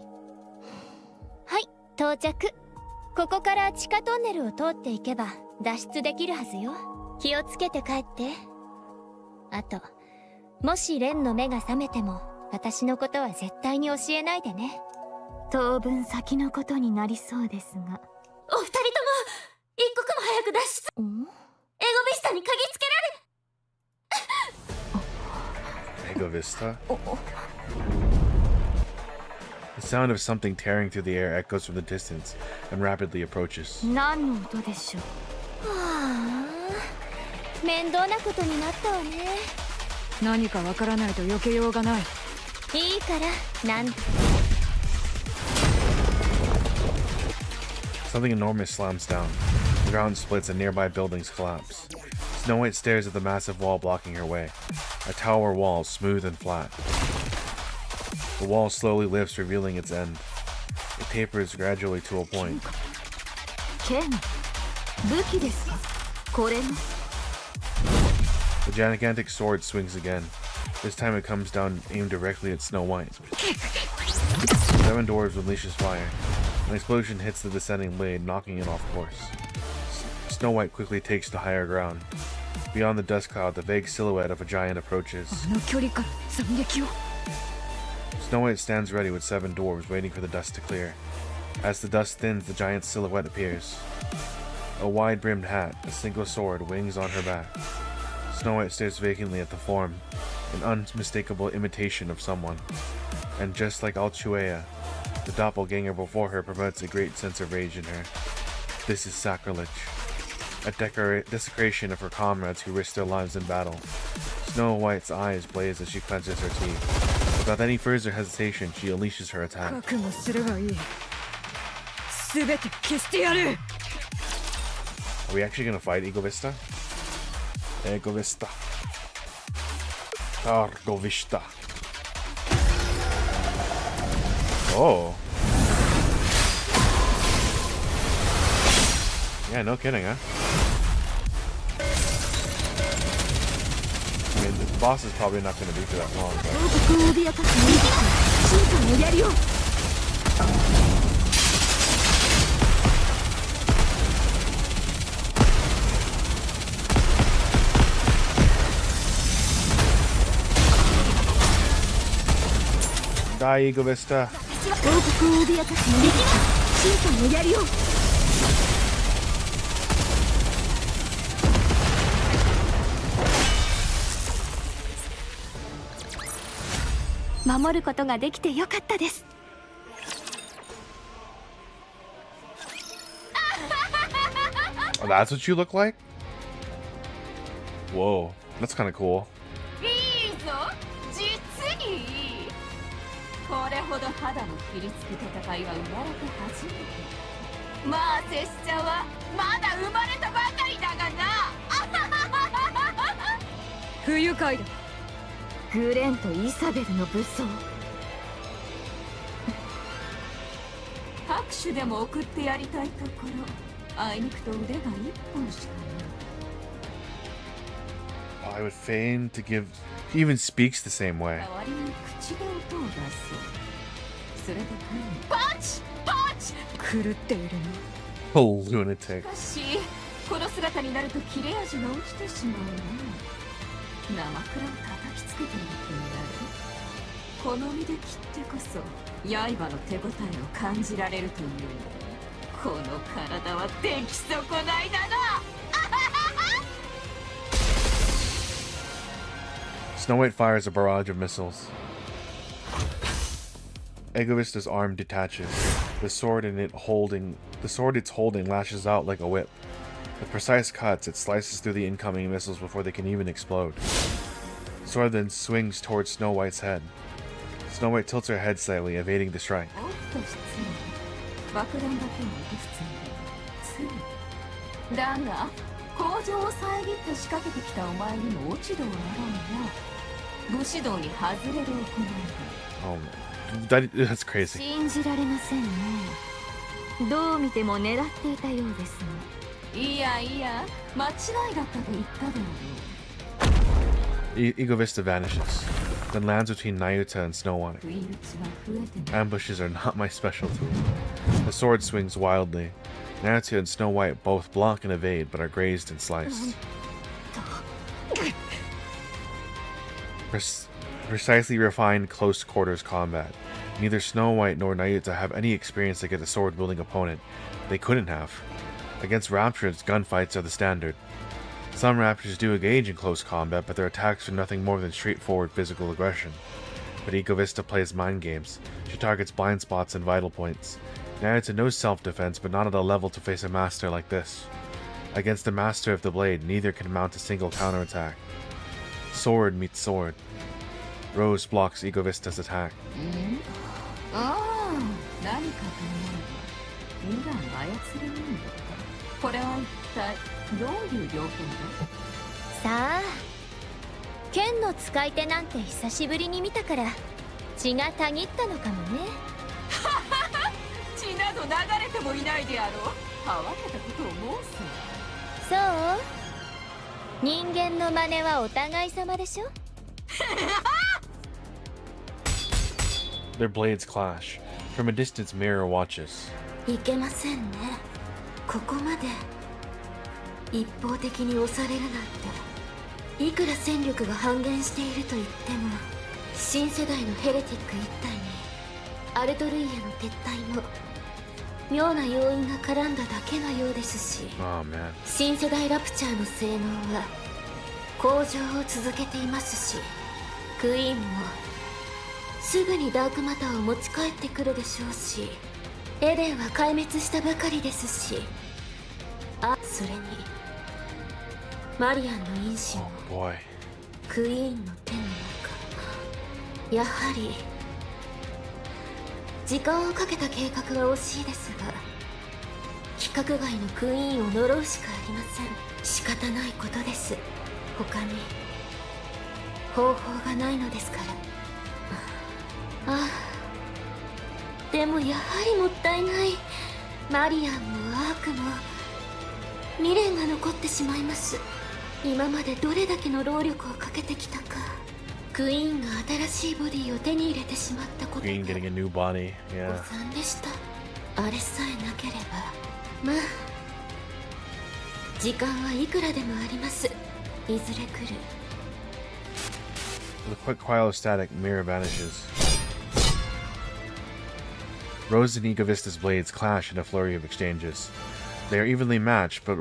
はい、到着。ここから地下トンネルを通っていけば脱出できるはずよ。気をつけて帰って。あと、もしレンの目が覚めても私のことは絶対に教えないでね。当分先のことになりそうですが。お二人とも一刻も早く脱出。エゴビスタに嗅ぎつけられ Ego Vista? The sound of something tearing through the air echoes from the distance and rapidly approaches. 何の音でしょう？はあ、面倒なことになったわね。何かわからないと避けようがない。いいからなん。 Something enormous slams down. The ground splits and nearby buildings collapse. Snow White stares at the massive wall blocking her way. A tower wall, smooth and flat. The wall slowly lifts, revealing its end. It tapers gradually to a point. 剣、武器ですか？これも。 The gigantic sword swings again. This time it comes down aimed directly at Snow White. 7 dwarves unleashes fire. An explosion hits the descending blade, knocking it off course. Snow White quickly takes to higher ground. Beyond the dust cloud, the vague silhouette of a giant approaches. あの距離から斬撃を。Snow White stands ready with 7 dwarves waiting for the dust to clear. As the dust thins, the giant silhouette appears. A wide-brimmed hat, a single sword, wings on her back. Snow White stares vacantly at the form, an unmistakable imitation of someone. And just like Alchuea, the doppelganger before her promotes a great sense of rage in her. This is sacrilege. A desecration of her comrades who risk their lives in battle. Snow White's eyes blaze as she clenches her teeth. Without any further hesitation, she unleashes her attack. 覚悟すればいい。すべて消してやる。 Are we actually gonna fight Ego Vista? Ego Vista. Cargo Vista. Oh. Yeah, no kidding, huh? I mean, the boss is probably not going to be for that long, but... Die, Ego Vista. 守ることができてよかったです。 Oh, that's what you look like? Whoa, that's kind of cool. いいぞ、実にいい。これほど肌の切りつく戦いは生まれて初めて。まあ拙者はまだ生まれたばかりだがな。不愉快だ。グレンとイサベルの武装。拍手でも送ってやりたいところ。あいにくと腕が一本しかない。 I would feign to give... He even speaks the same way. 代わりに口で音を出す。それでパンチパンチ。狂っているな。 A lunatic. しかしこの姿になると切れ味が落ちてしまうな。生クラを叩きつけている気になる。好みで切ってこそ刃の手応えを感じられるという。この体は出来損ないだな。Snow White fires a barrage of missiles. Ego Vista's arm detaches. The sword it's holding lashes out like a whip. With precise cuts, it slices through the incoming missiles before they can even explode. The sword then swings towards Snow White's head. Snow White tilts her head slightly, evading the strike. 爆弾だけを落とすつもり。だが工場を遮って仕掛けてきたお前にも落ち度はあろうな。武士道に外れる行いだ。 Oh, that's crazy. 信じられませんね。どう見ても狙っていたようですね。いやいや、間違いだったと言ったであろう。 Ego Vista vanishes, then lands between Nayuta and Snow White. Ambushes are not my specialty. The sword swings wildly. Nayuta and Snow White both block and evade, but are grazed and sliced. Precisely refined close quarters combat. Neither Snow White nor Nayuta have any experience against a sword-wielding opponent. They couldn't have. Against Raptors, gunfights are the standard. Some Raptors do engage in close combat, but their attacks are nothing more than straightforward physical aggression. But Ego Vista plays mind games. She targets blind spots and vital points. Nayuta knows self-defense, but not at a level to face a master like this. Against the master of the blade, neither can mount a single counterattack. Sword meets sword. Rose blocks Ego Vista's attack. 何かと思えば、普段操れないんだった。これは一体どういう条件だ？さあ、剣の使い手なんて久しぶりに見たから血がたぎったのかもね。血など流れてもいないであろう。はわけたことを申す。そう？人間の真似はお互い様でしょ？ Their blades clash. From a distance, Mirror watches. いけませんね。ここまで一方的に押されるなんて。いくら戦力が半減していると言っても新世代のヘレティック一体にアルトルイヤの撤退も妙な要因が絡んだだけのようですし、 Oh man. 新世代ラプチャーの性能は向上を続けていますし、クイーンもすぐにダークマターを持ち帰ってくるでしょうし、エデンは壊滅したばかりですし、それにマリアンの因子も Oh boy. クイーンの手の中、やはり時間をかけた計画は惜しいですが、規格外のクイーンを呪うしかありません。仕方ないことです。他に方法がないのですから。ああ、でもやはりもったいない。マリアンもアークも未練が残ってしまいます。今までどれだけの労力をかけてきたか。クイーンが新しいボディを手に入れてしまったことが Queen getting a new body. 誤 Yeah. 算でした。あれさえなければ、まあ時間はいくらでもあります。いずれ来る。 With a quick cryostatic, mirror vanishes. Rose and Nikke Vista's blades clash in a flurry of exchanges. They are evenly matched, but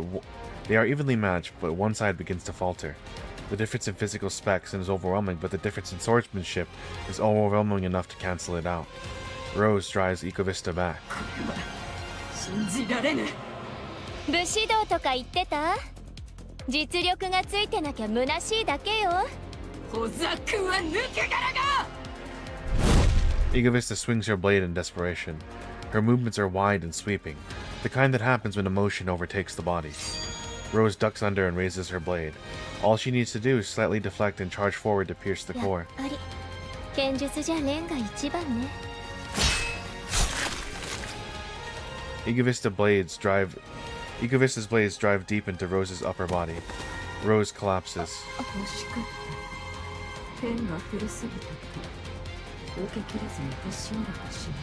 one side begins to falter. The difference in physical specs is overwhelming, but the difference in swordsmanship is overwhelming enough to cancel it out. Rose drives Nikke Vista back. 信じられぬ。武士道とか言ってた？実力がついてなきゃ虚しいだけよ。小ザクは抜け殻が。 Nikke Vista swings her blade in desperation. Her movements are wide and sweeping, the kind that happens when emotion overtakes the body. Rose ducks under and raises her blade. All she needs to do is slightly deflect and charge forward to pierce the や core. っぱり剣術じゃ連が一番ね。Nikke Vista's blades drive deep into Rose's upper body. Rose collapses. 惜しかった。剣が古すぎたか。受けきれずに星折れてしまっ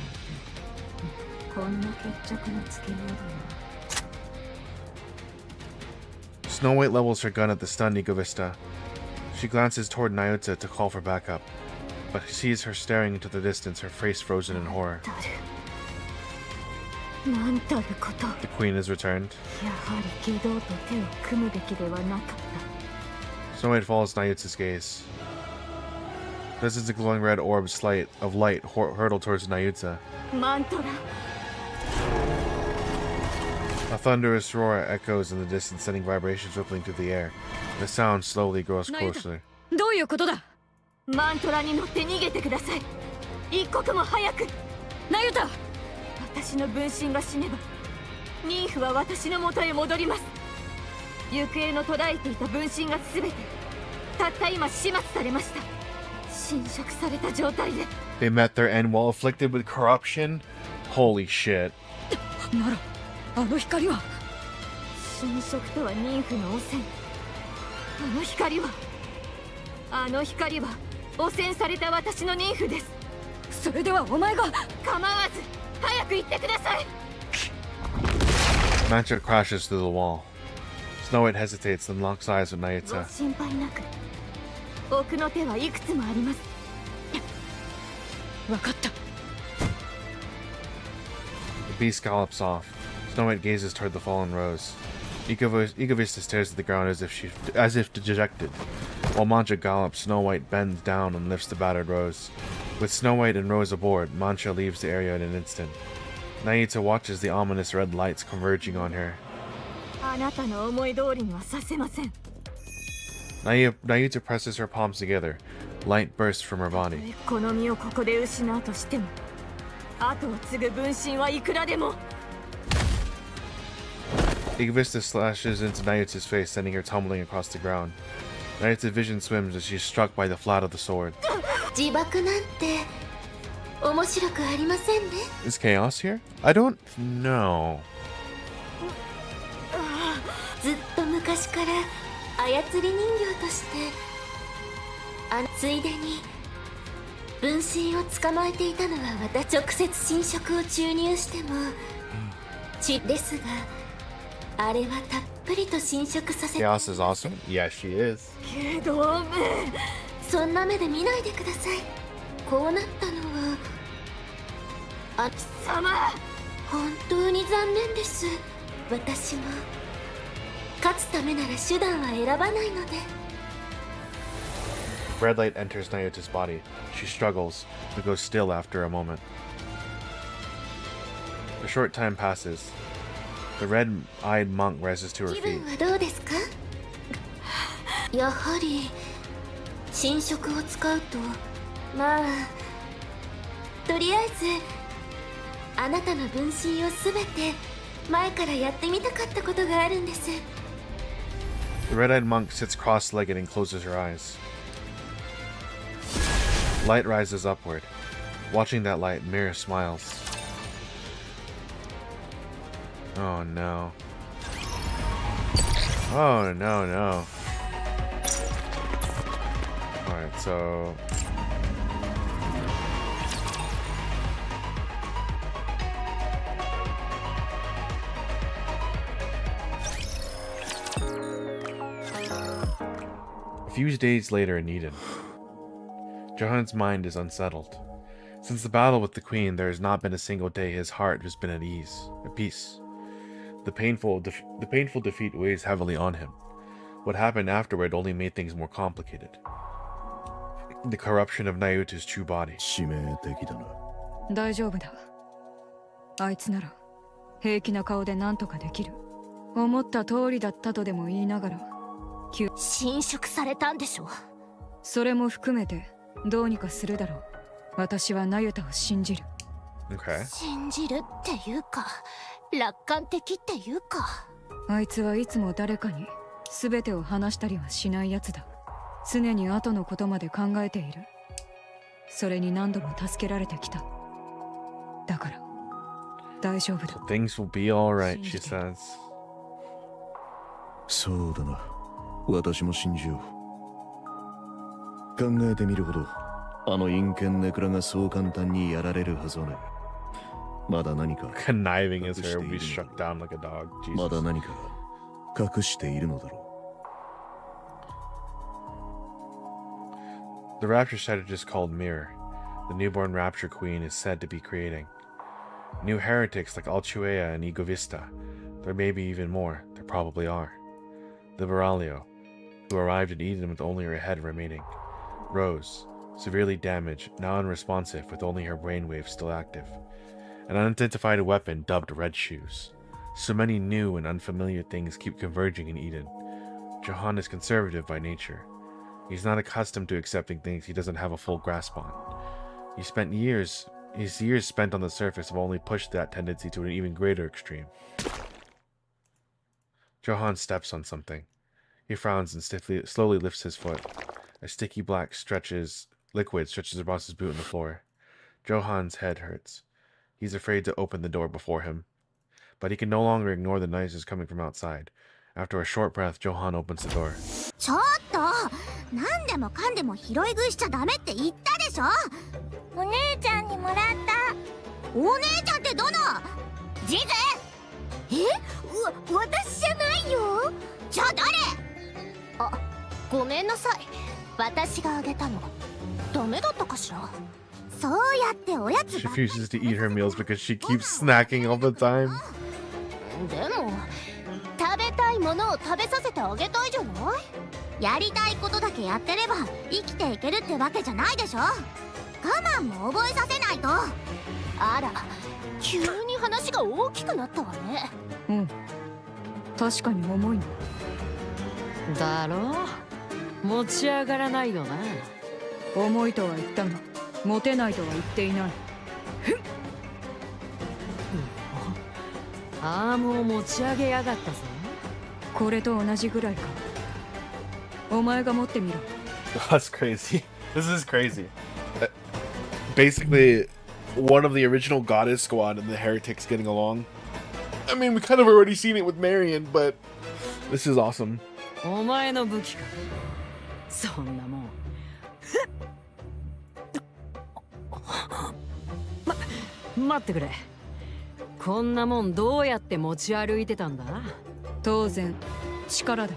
て。こんな決着のつけようだな。 Snow White levels her gun at the stunned Nikke Vista. She glances toward Nyota to call for backup, but sees her staring into the distance, her face frozen in horror. なんたること。 The queen has returned. やはり下道と手を組むべきではなかった。 Snow White follows Nyota's gaze. Dozens of glowing red orbs of light hurtle towards Nyota. マントラ。 A thunderous roar echoes in the distance, sending vibrations rippling through the air. The sound slowly grows closer. どういうことだ？マントラに乗って逃げてください。一刻も早く。ナユタ。私の分身が死ねばニンフは私の元へ戻ります。行方の途絶えていた分身が全てたった今始末されました。侵食された状態で。 They met their end while afflicted with corruption? Holy shit. ならあの光は。侵食とはニンフの汚染。あの光は汚染された私のニンフです。それではお前が。構わず早く行ってください。 Mantra crashes through the wall. Snow White hesitates, then locks eyes with ご Nyota. 心配なく。奥の手はいくつもあります。わかった。 The beast gallops off. Snow White gazes toward the fallen Rose. Nikke Vista stares at the ground as if dejected. While Mantra gallops, Snow White bends down and lifts the battered Rose. With Snow White and Rose aboard, Mantra leaves the area in an instant. Nyota watches the ominous red lights converging on her. あなたの思い通りにはさせません。 Nyota presses her palms together. Light bursts from her body. この身をここで失うとしても、後を継ぐ分身はいくらでも。 Nikke Vista slashes into Nyota's face, sending her tumbling across the ground. Nyota's vision swims as she is struck by the flat of the sword. 自爆なんて面白くありませんね。 Is chaos here? I don't know. ずっと昔から操り人形としてついでに分身を捕まえていたのは私。直接侵食を注入してもですが、あれはたっぷりと侵食させ。 Chaos is awesome? Yes, she is. けどそんな目で見ないでください。こうなったのは本当に残念です。私も勝つためなら手段は選ばないので。 Red light enters Naota's body. She struggles, but goes still after a moment. A short time passes. The red-eyed monk rises to her 気 feet. 分はどうですか？やはり新色を使うと、まあとりあえずあなたの分身をすべて前からやってみたかったことがあるんです。 The red-eyed monk sits cross-legged and closes her eyes. Light rises upward. Watching that light, Mira smiles. Oh no. Oh no, no. Alright, so... A few days later in Eden, Johan's mind is unsettled. Since the battle with the queen, there has not been a single day his heart has been at peace. The painful defeat weighs heavily on him. What happened afterward only made things more complicated. The corruption of Naota's true body. 致命的だな。大丈夫だ。あいつなら平気な顔で何とかできる。思った通りだったとでも言いながら、侵食されたんでしょ。それも含めてどうにかするだろう。私はナユタを信じる。Okay. 信じるっていうか、楽観的っていうか。あいつはいつも誰かに全てを話したりはしないやつだ。常に後のことまで考えている。それに何度も助けられてきた。だから大丈夫だ。Things will be alright, she says. そうだな。私も信じよう。考えてみるほど、あの陰険ネクラがそう簡単にやられるはずはない。まだ何か Conniving as her will be struck down like a dog. まだ Jesus. 何か隠しているのだろ The rapture strategist called Mirror, the newborn rapture queen, is said to be creating new heretics like Alchuea and Egovista. There may be even more. There probably are. The Baraglio, who arrived at Eden with only her head remaining. Rose, severely damaged, now unresponsive with only her brainwaves still active. An unidentified weapon dubbed Red Shoes. So many new and unfamiliar things keep converging in Eden. Johan is conservative by nature. He's not accustomed to accepting things he doesn't have a full grasp on. His years spent on the surface have only pushed that tendency to an even greater extreme. Johan steps on something. He frowns and slowly lifts his foot. A sticky black liquid stretches across his boot on the floor. Johan's head hurts. He's afraid to open the door before him. But he can no longer ignore the noises coming from outside. After a short breath, Johan opens the door. ちょっと、何でもかんでも拾い食いしちゃダメって言ったでしょ。お姉ちゃんにもらった。お姉ちゃんってどの？ジゼ？私じゃないよ。じゃあ誰？あ、ごめんなさい。私があげたの。ダメだったかしら。そうやっておやつ。She refuses to eat her meals because she keeps snacking all the time. でも食べたいものを食べさせてあげたいじゃない。やりたいことだけやってれば生きていけるってわけじゃないでしょ。我慢も覚えさせないと。あら、急に話が大きくなったわね。うん、確かに重いな。だろう、持ち上がらないよな。重いとは言ったが持てないとは言っていない。アームを持ち上げやがったぞ。これと同じぐらいか。お前が持ってみろ。That's crazy. This is crazy. Basically, one of the original Goddess Squad and the Heretics getting along. I mean, we kind of already seen it with Marion, but this is awesome. お前の武器か。そんなもん。待ってくれ。こんなもんどうやって持ち歩いてたんだ？当然力だ。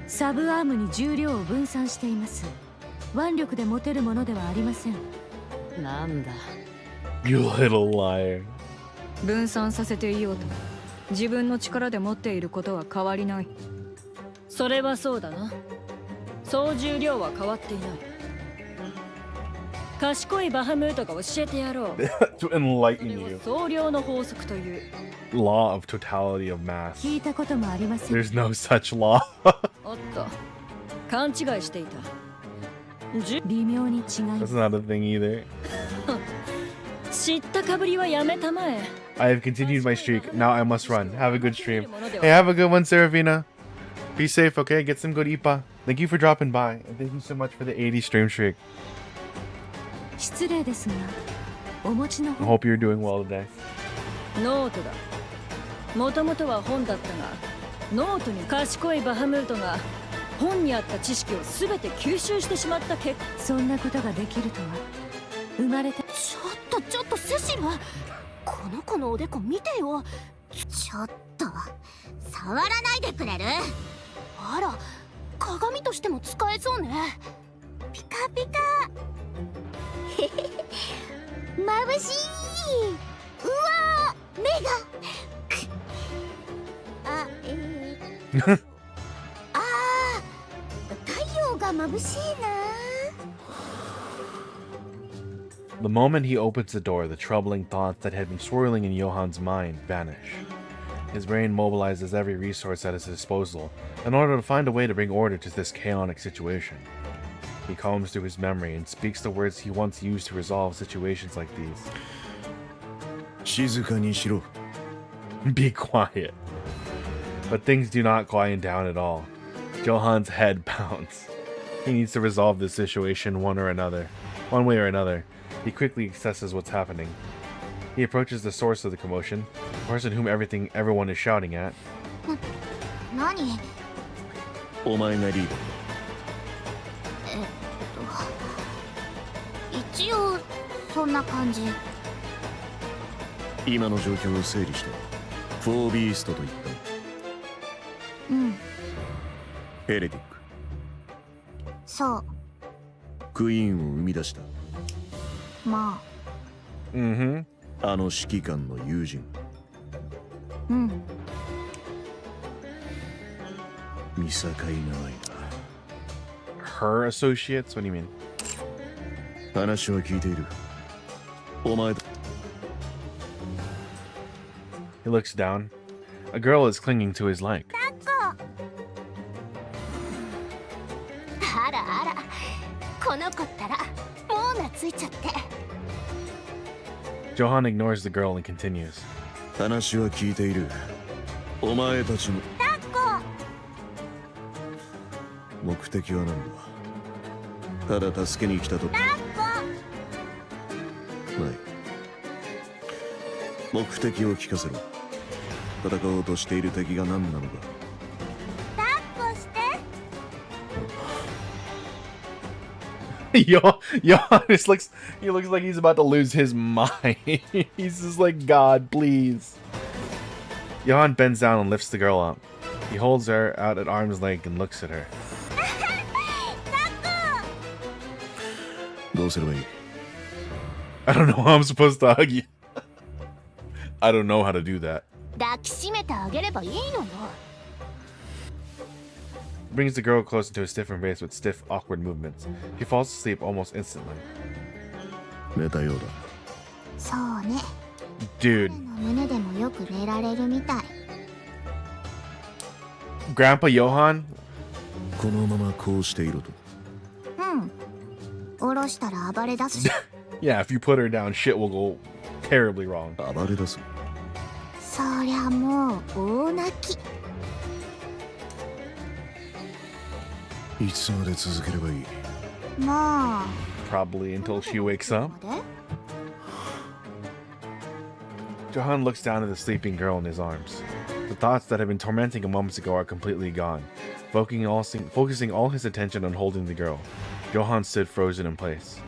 サブアームに重量を分散しています。腕力で持てるものではありません。なんだ。 You little liar. 分散させていようと自分の力で持っていることは変わりない。それはそうだな。総重量は変わっていない。賢いバハムートが教えてやろう。To そ enlighten れを you. 総量の法則という。 Law of totality of mass. 聞いたこともありません。 There's no such law. おっと、勘違いしていた。微妙に違い That's not a thing either. 知ったかぶりはやめたまえ。 I have continued my streak. Now I must run. Have a good stream. Hey, have a good one, Serafina. Be safe, okay? Get some good IPA. Thank you for dropping by. And thank you so much for the 80 stream streak. 失礼ですが、お持ちの I hope you're doing well today. ノートだ。もともとは本だったが、ノートに賢いバハムートが本にあった知識をすべて吸収してしまった結果。そんなことができるとは生まれて。ちょっとセシル、この子のおでこ見てよ。ちょっと触らないでくれる？あら、鏡としても使えそうね。ピカピカ。へへへ、眩しい。うわー、目が。あ、あー、太陽が眩しいな。The moment he opens the door, the troubling thoughts that had been swirling in Johan's mind vanish. His brain mobilizes every resource at his disposal in order to find a way to bring order to this chaotic situation. He combs through his memory and speaks the words he once used to resolve situations like these. 静かにしろ。 Be quiet. But things do not quiet down at all. Johan's head pounds. He needs to resolve this situation one way or another. He quickly assesses what's happening. He approaches the source of the commotion, the person whom everyone is shouting at. 何？お前がリーダー。一応そんな感じ。今の状況を整理して、フォービーストと言った。うん、ヘレティック。そう。クイーンを生み出した。まあ。Mm-hmm. あの指揮官の友人。うん。見境ないな。 Her associates? What do you mean? 話は聞いている。お前だ。 He looks down. A girl is clinging to his leg. あらあら、この子ったらもう懐いちゃって。Johan ignores the girl and continues. 話は聞いている。お前たちも。目的は何だ。ただ助けに来たと。ない。目的を聞かせろ。戦おうとしている敵が何なのか。抱っこして。Johan he looks like he's about to lose his mind. He's just like, God, please. Johan bends down and lifts the girl up. He holds her out at arm's length and looks at her. どうすればいい？ I don't know how I'm supposed to hug you. I don't know how to do that. 抱きしめてあげればいいのよ。Brings the girl close into a stiff embrace with stiff, awkward movements. She falls asleep almost instantly. 寝たようだ。そうね。 Dude. 胸でもよく寝られるみたい。 Grandpa Johan? このままこうしていろと。うん。下ろしたら暴れ出すし。Yeah, if you put her down, shit will go terribly wrong. 暴れ出す。そりゃもう大泣き。いつまで続ければいい？まあ。 Probably until she wakes up. Johan looks down at the sleeping girl in his arms. The thoughts that had been tormenting him moments ago are completely gone. Focusing all his attention on holding the girl, Johan stood frozen in place.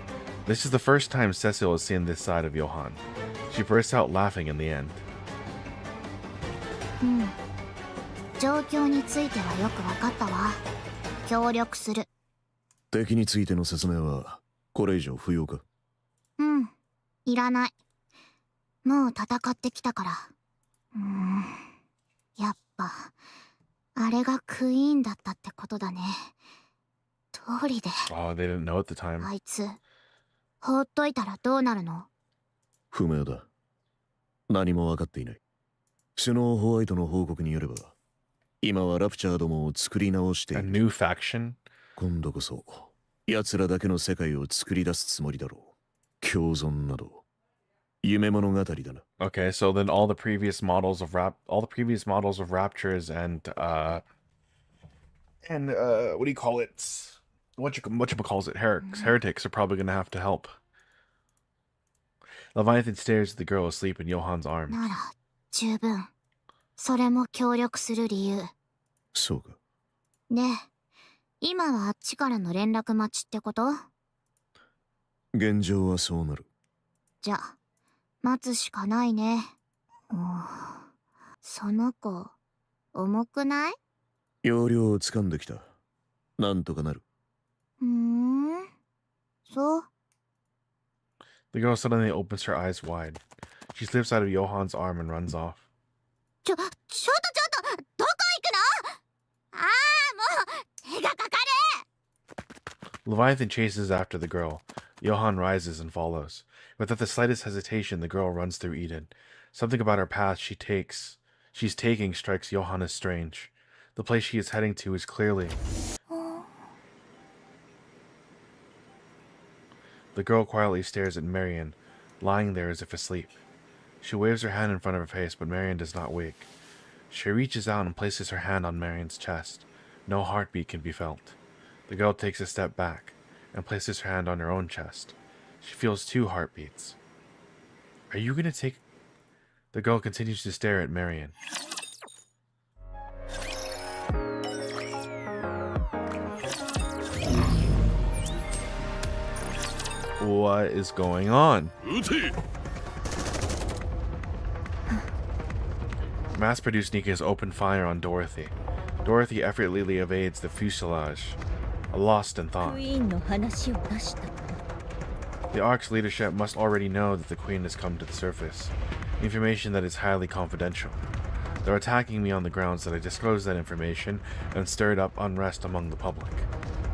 This is the first time Cecil has seen this side of Johan. She bursts out laughing in the end. うん。状況についてはよくわかったわ。協力する。敵についての説明はこれ以上不要か？うん。いらない。もう戦ってきたから。やっぱあれがクイーンだったってことだね。通りで。 Oh, they didn't know at the time. あいつ放っといたらどうなるの？不明だ。何も分かっていない。スノーホワイトの報告によれば、今はラプチャーどもを作り直してい A る。 new faction? 今度こそ奴らだけの世界を作り出すつもりだろう。共存など夢物語だな。 Okay, so then all the previous models of raptures and what do you call it? Heretics are probably gonna have to help. Leviathan stares at the girl asleep in Johan's arms. なら十分。それも協力する理由。そうか。で、今はあっちからの連絡待ちってこと？現状はそうなる。じゃあ待つしかないね。その子重くない？要領をつかんできた。なんとかなる。そう。 The girl suddenly opens her eyes wide. She slips out of Johan's arm and runs off. ちょっとどこ行くの？ああ、もう手がかかる。 Leviathan chases after the girl. Johan rises and follows. Without the slightest hesitation, the girl runs through Eden. Something about her path she's taking strikes Johan as strange. The place she is heading to is clearly... The girl quietly stares at Marion, lying there as if asleep. She waves her hand in front of her face, but Marion does not wake. She reaches out and places her hand on Marion's chest. No heartbeat can be felt. The girl takes a step back and places her hand on her own chest. She feels 2 heartbeats. Are you gonna take... The girl continues to stare at Marion. What is going on? Mass-produced Nikke's open fire on Dorothy. Dorothy effortlessly evades the fuselage, lost in thought. クイーンの話を出した。 The Ark's leadership must already know that the Queen has come to the surface, information that is highly confidential. They're attacking me on the grounds that I disclosed that information and stirred up unrest among the public.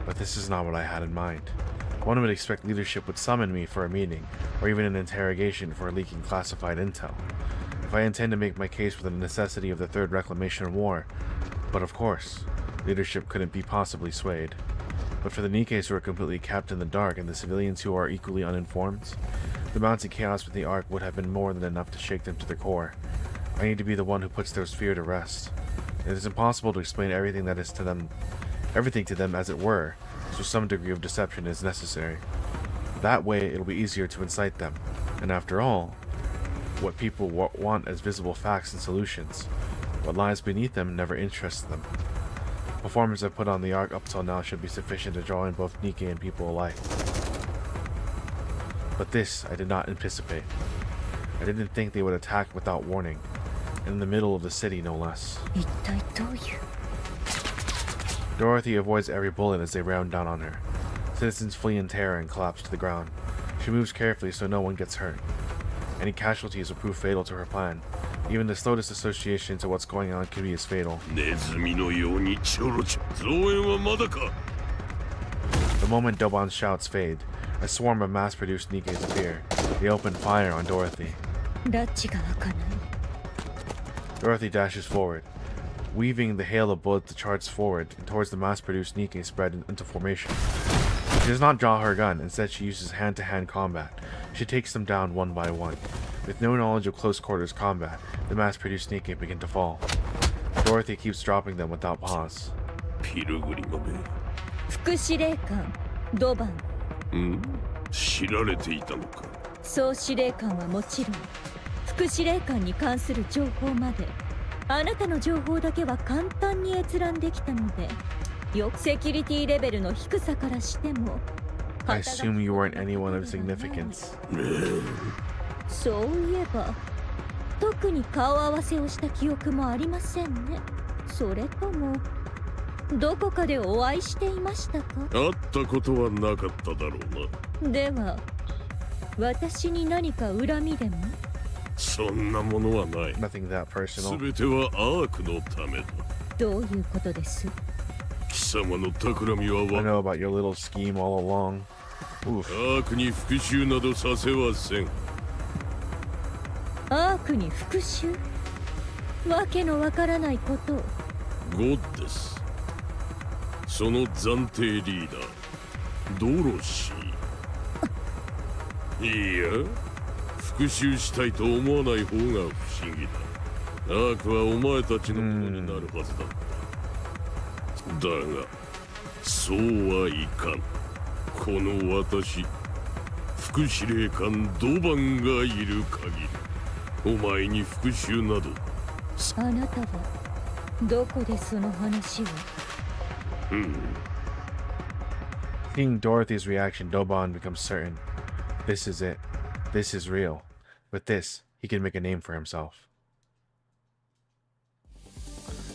But this is not what I had in mind. One would expect leadership would summon me for a meeting, or even an interrogation for leaking classified intel. If I intend to make my case for the necessity of the Third Reclamation War, but of course, leadership couldn't be possibly swayed. But for the Nikkes who are completely kept in the dark and the civilians who are equally uninformed, the mounting chaos with the Ark would have been more than enough to shake them to their core. I need to be the one who puts their fear to rest. It is impossible to explain everything to them as it were, so some degree of deception is necessary. That way it'll be easier to incite them, and after all, what people want as visible facts and solutions. What lies beneath them never interests them. The performance I've put on the Ark up till now should be sufficient to draw in both Nikke and people alike. But this I did not anticipate. I didn't think they would attack without warning, in the middle of the city no less. 一体どういう。 Dorothy avoids every bullet as they round down on her. Citizens flee in terror and collapse to the ground. She moves carefully so no one gets hurt. Any casualties will prove fatal to her plan. Even the slightest association to what's going on could be as fatal. The moment Doban's shouts fade, a swarm of mass-produced Nikkes appear. They open fire on Dorothy. 拉致が開かない。 Dorothy dashes forward, weaving the hail of bullets to charge forward and towards the mass-produced Nikke spread into formation. She does not draw her gun, instead she uses hand-to-hand combat. She takes them down one by one. With no knowledge of close-quarters combat, the mass-produced Nikke begin to fall. Dorothy keeps dropping them without pause. 副司令官ドバン。知られていたのか。総司令官はもちろん副司令官に関する情報まであなたの情報だけは簡単に閲覧できたのでセキュリティレベルの低さからしても I assume you weren't anyone of significance. そういえば特に顔合わせをした記憶もありませんね。それともどこかでお会いしていましたか？会ったことはなかっただろうな。では私に何か恨みでも？そんなものはない。 Nothing that personal. 全てはアークのためだ。どういうことです？貴様の企みは I know about your little scheme all along. Oof. アークに復讐などさせはせん。アークに復讐？わけのわからないことを。ゴッデス。その暫定リーダー、ドロシー。いや、復讐したいと思わない方が不思議だ。アークはお前たちのものになるはずだ。だが、そうはいかん。この私、副司令官ドバンがいる限り、お前に復讐など。あなたはどこでその話を？Seeing Dorothy's reaction, Doban becomes certain. This is it. This is real. With this, he can make a name for himself.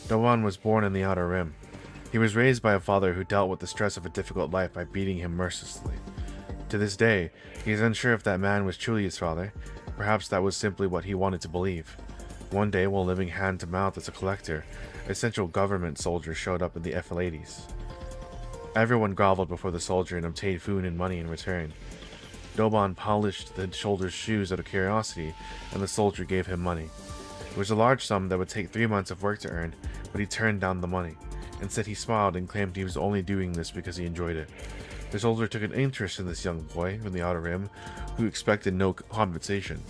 Doban was born in the Outer Rim. He was raised by a father who dealt with the stress of a difficult life by beating him mercilessly. To this day, he is unsure if that man was truly his father. Perhaps that was simply what he wanted to believe. One day, while living hand to mouth as a collector, a central government soldier showed up in the Epaulettes. Everyone groveled before the soldier and obtained food and money in return. Doban polished the soldier's shoes out of curiosity, and the soldier gave him money. It was a large sum that would take 3 months of work to earn, but he turned down the money. Instead, he smiled and claimed he was only doing this because he enjoyed it. The soldier took an interest in this young boy from the Outer Rim, who expected no compensation.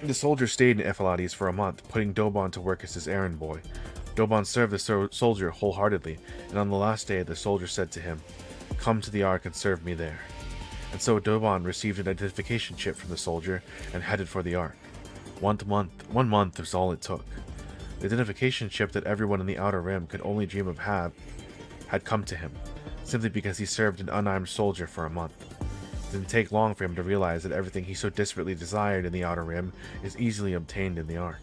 The soldier stayed in Epaulettes for a month, putting Doban to work as his errand boy. Doban served the soldier wholeheartedly, and on the last day, the soldier said to him, "Come to the Ark and serve me there." And so Doban received an identification chip from the soldier and headed for the Ark. 1 month was all it took. The identification chip that everyone in the Outer Rim could only dream of had come to him, simply because he served an unarmed soldier for a month. It didn't take long for him to realize that everything he so desperately desired in the Outer Rim is easily obtained in the Ark.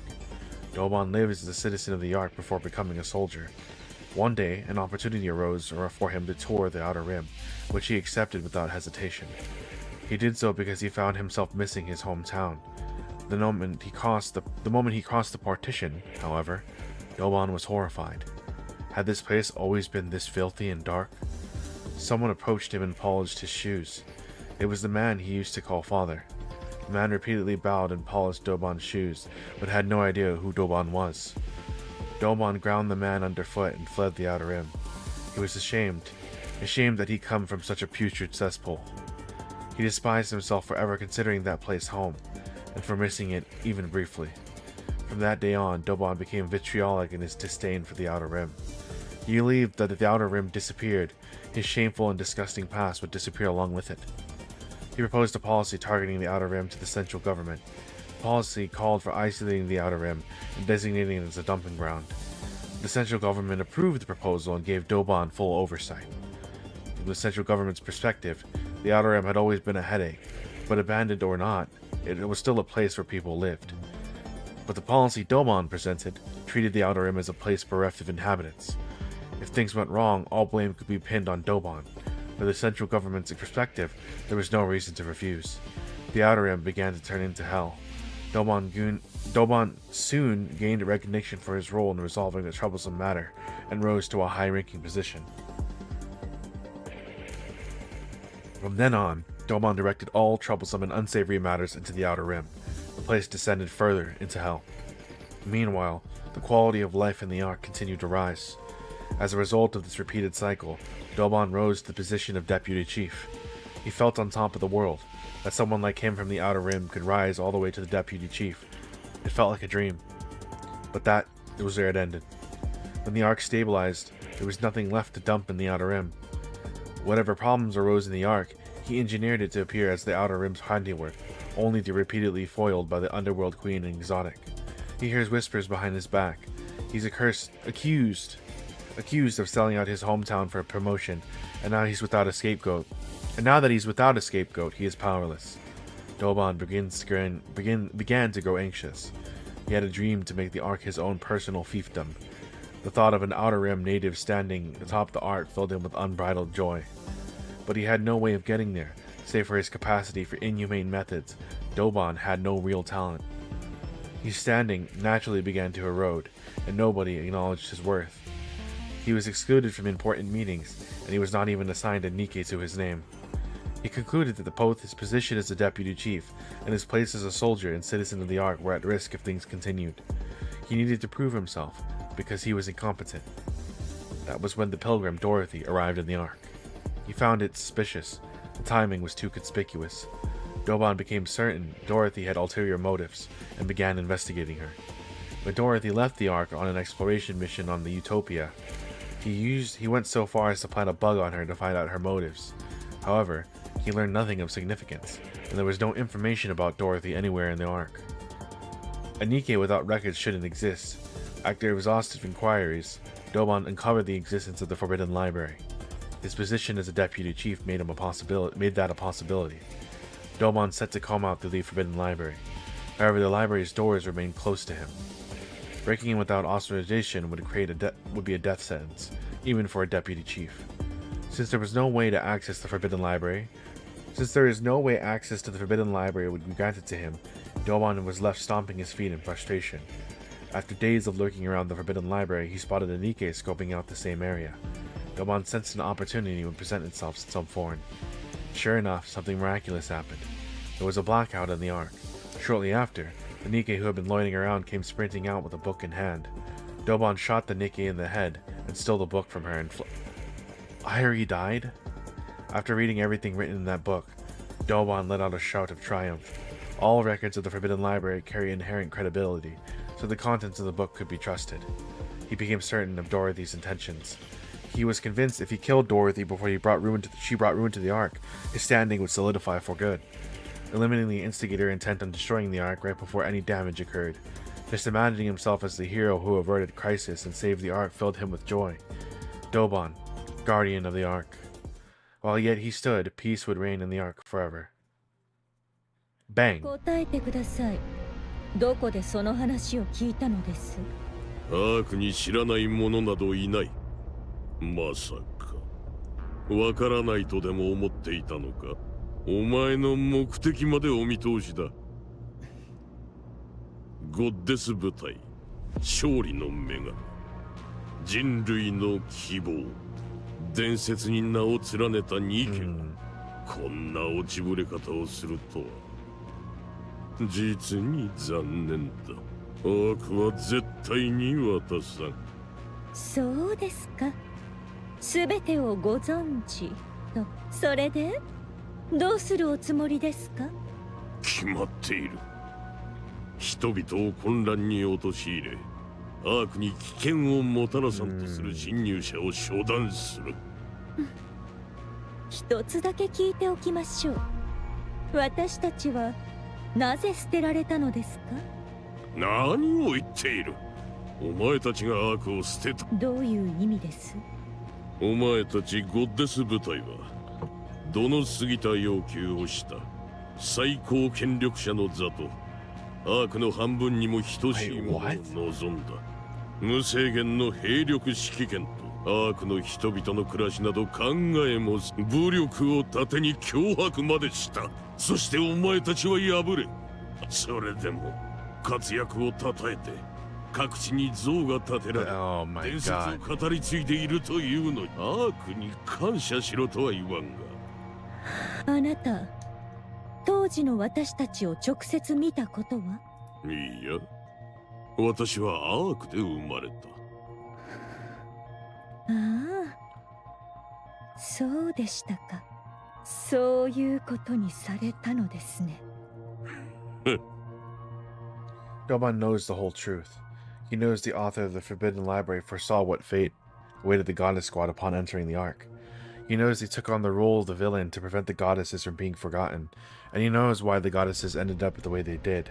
Doban lives as a citizen of the Ark before becoming a soldier. One day, an opportunity arose for him to tour the Outer Rim, which he accepted without hesitation. He did so because he found himself missing his hometown. The moment he crossed the partition, however, Doban was horrified. Had this place always been this filthy and dark? Someone approached him and polished his shoes. It was the man he used to call father. The man repeatedly bowed and polished Doban's shoes, but had no idea who Doban was. Doban ground the man underfoot and fled the Outer Rim. He was ashamed that he'd come from such a putrid cesspool. He despised himself for ever considering that place home, and for missing it even briefly. From that day on, Doban became vitriolic in his disdain for the Outer Rim. He believed that if the Outer Rim disappeared, his shameful and disgusting past would disappear along with it. He proposed a policy targeting the Outer Rim to the central government. The policy called for isolating the Outer Rim and designating it as a dumping ground. The central government approved the proposal and gave Doban full oversight. From the central government's perspective, the Outer Rim had always been a headache, but abandoned or not, it was still a place where people lived. But the policy Doban presented treated the Outer Rim as a place bereft of inhabitants. If things went wrong, all blame could be pinned on Doban. From the central government's perspective, there was no reason to refuse. The Outer Rim began to turn into hell. Doban soon gained recognition for his role in resolving the troublesome matter, and rose to a high-ranking position. From then on, Doban directed all troublesome and unsavory matters into the Outer Rim. The place descended further into hell. Meanwhile, the quality of life in the Ark continued to rise. As a result of this repeated cycle, Doban rose to the position of deputy chief. He felt on top of the world. That someone like him from the Outer Rim could rise all the way to the deputy chief. It felt like a dream. But it was where it ended. When the Ark stabilized, there was nothing left to dump in the Outer Rim. Whatever problems arose in the Ark, he engineered it to appear as the Outer Rim's handiwork, only to be repeatedly foiled by the Underworld Queen and Exotic. He hears whispers behind his back. He's accused of selling out his hometown for a promotion, and now he's without a scapegoat. And now that he's without a scapegoat, he is powerless. Doban began to grow anxious. He had a dream to make the Ark his own personal fiefdom. The thought of an Outer Rim native standing atop the Ark filled him with unbridled joy. But he had no way of getting there, Save for his capacity for inhumane methods, Dobon had no real talent. His standing naturally began to erode, and nobody acknowledged his worth. He was excluded from important meetings, and he was not even assigned a Nikke to his name. He concluded that both his position as a deputy chief and his place as a soldier and citizen of the Ark were at risk if things continued. He needed to prove himself, because he was incompetent. That was when the pilgrim Dorothy arrived in the Ark. He found it suspicious. The timing was too conspicuous. Dobon became certain Dorothy had ulterior motives and began investigating her. When Dorothy left the Ark on an exploration mission on the Utopia, he went so far as to plant a bug on her to find out her motives. However, he learned nothing of significance, and there was no information about Dorothy anywhere in the Ark. A Nikke without records shouldn't exist. After exhaustive inquiries, Dobon uncovered the existence of the Forbidden Library. His position as a deputy chief made that a possibility. Dobon set to come out through the Forbidden Library. However, the library's doors remained closed to him. Breaking in without authorization would be a death sentence, even for a deputy chief. Since there is no way to access the Forbidden Library would be granted to him, Dobon was left stomping his feet in frustration. After days of lurking around the Forbidden Library, he spotted a Nikke scoping out the same area. Dobon sensed an opportunity would present itself in some form. Sure enough, something miraculous happened. There was a blackout in the Ark. Shortly after, the Nikke who had been loitering around came sprinting out with a book in hand. Dobon shot the Nikke in the head and stole the book from her and Irie died? After reading everything written in that book, Dobon let out a shout of triumph. All records of the Forbidden Library carry inherent credibility, so the contents of the book could be trusted. He became certain of Dorothy's intentions. He was convinced if he killed Dorothy before she brought ruin to the Ark, his standing would solidify for good. Eliminating the instigator intent on destroying the Ark right before any damage occurred. Just imagining himself as the hero who averted crisis and saved the Ark filled him with joy. Dobon, guardian of the Ark. While yet he stood, peace would reign in the Ark forever. Bang! 答えてください。どこでその話を聞いたのです？アークに知らない者などいない。まさかわからないとでも思っていたのか。お前の目的までお見通しだ。ゴッデス部隊、勝利の女神、人類の希望、伝説に名を連ねたニケがこんな落ちぶれ方をするとは実に残念だ。アークは絶対に渡さん。そうですか。すべてをご存知と。それでどうするおつもりですか？決まっている。人々を混乱に陥れ、アークに危険をもたらさんとする侵入者を処断する。一つだけ聞いておきましょう。私たちはなぜ捨てられたのですか？何を言っている？お前たちがアークを捨てた。どういう意味です？お前たちゴッデス部隊はどの過ぎた要求をした？最高権力者の座とアークの半分にも等しいものを望んだ。無制限の兵力指揮権とアークの人々の暮らしなど考えも武力を盾に脅迫までした。そしてお前たちは敗れ、それでも活躍をたたえて各地に像が建てられ、伝説を語り継いでいるというのにアークに感謝しろとは言わんが。あなた、当時の私たちを直接見たことは？いや、私はアークで生まれた。ああ、そうでしたか。そういうことにされたのですね。Dobon knows the whole truth. He knows the author of the Forbidden Library foresaw what fate awaited the Goddess Squad upon entering the Ark. He knows they took on the role of the villain to prevent the goddesses from being forgotten, and he knows why the goddesses ended up the way they did.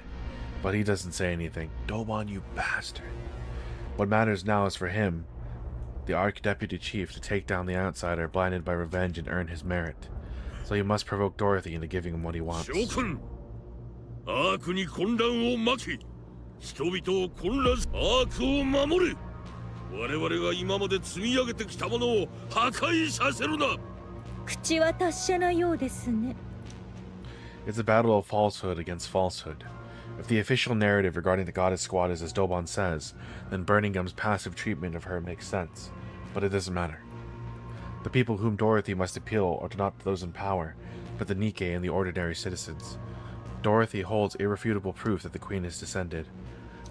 But he doesn't say anything. Dobon, you bastard. What matters now is for him, the Ark Deputy Chief, to take down the outsider blinded by revenge and earn his merit. So he must provoke Dorothy into giving him what he wants. 諸君、アークに混乱を巻き、人々を混乱し、アークを守れ。我々が今まで積み上げてきたものを破壊させるな。口は達者なようですね。It's a battle of falsehood against falsehood. If the official narrative regarding the Goddess Squad is as Dobon says, then Burningham's passive treatment of her makes sense. But it doesn't matter. The people whom Dorothy must appeal are not those in power, but the Nikke and the ordinary citizens. Dorothy holds irrefutable proof that the Queen is descended.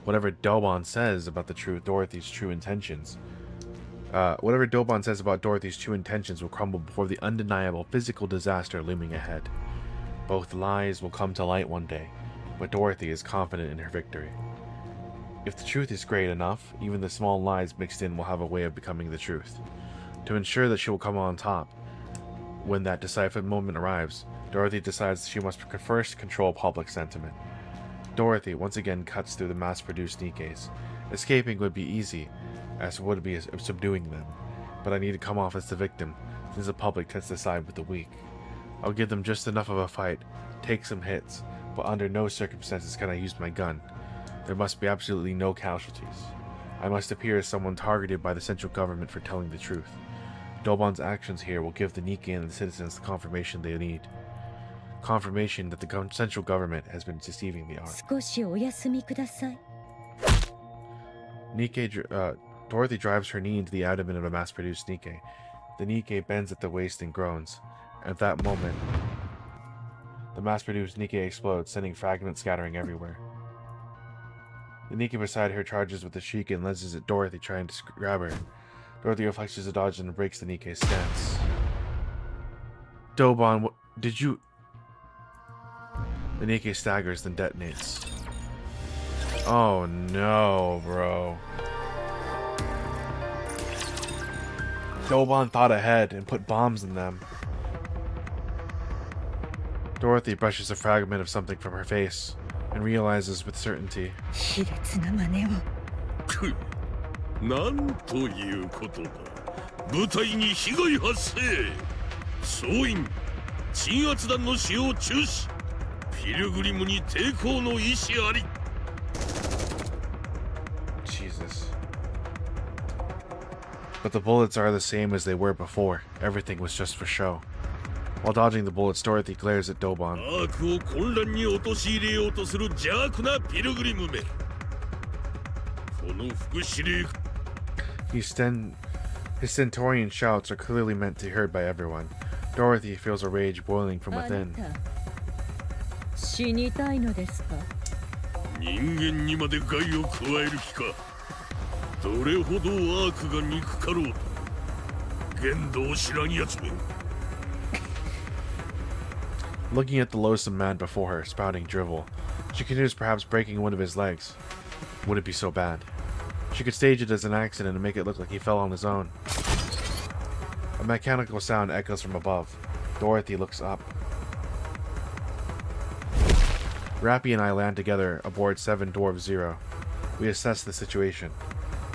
Whatever Dobon says about Dorothy's true intentions will crumble before the undeniable physical disaster looming ahead. Both lies will come to light one day, but Dorothy is confident in her victory. If the truth is great enough, even the small lies mixed in will have a way of becoming the truth. To ensure that she will come on top, when that decisive moment arrives, Dorothy decides she must first control public sentiment. Dorothy once again cuts through the mass-produced Nikkes. Escaping would be easy, as would be subduing them, but I need to come off as the victim, since the public tends to side with the weak. I'll give them just enough of a fight, take some hits, but under no circumstances can I use my gun. There must be absolutely no casualties. I must appear as someone targeted by the central government for telling the truth. Dobon's actions here will give the Nikke and the citizens the confirmation they need. Confirmation that the central government has been deceiving the art. 少しお休みください。 Dorothy drives her knee into the abdomen of a mass-produced Nikke. The Nikke bends at the waist and groans. At that moment, the mass-produced Nikke explodes, sending fragments scattering everywhere. The Nikke beside her charges with a shriek and lunges at Dorothy, trying to grab her. Dorothy reflexes a dodge and breaks the Nikke's stance. Dobon, what did you... The Nikke staggers, then detonates. Oh no, bro. Dobon thought ahead and put bombs in them. Dorothy brushes a fragment of something from her face and realizes with certainty. 卑劣な真似を。くなんということだ。部隊に被害発生。総員鎮圧弾の使用中止。ピルグリムに抵抗の意思あり。Jesus. But the bullets are the same as they were before. Everything was just for show. While dodging the bullets, Dorothy glares at Dobon. 悪を混乱に陥れようとする邪悪なピルグリムめ。この副司令官。His stentorian shouts are clearly meant to be heard by everyone. Dorothy feels a rage boiling from あな within. た、死にたいのですか？人間にまで害を加える気か。どれほどアークが憎かろうと。言動を知らんやつめ。Looking at the loathsome man before her, spouting drivel, she considers perhaps breaking one of his legs. Would it be so bad? She could stage it as an accident and make it look like he fell on his own. A mechanical sound echoes from above. Dorothy looks up. Rappy and I land together aboard 7 Dwarf 0. We assess the situation.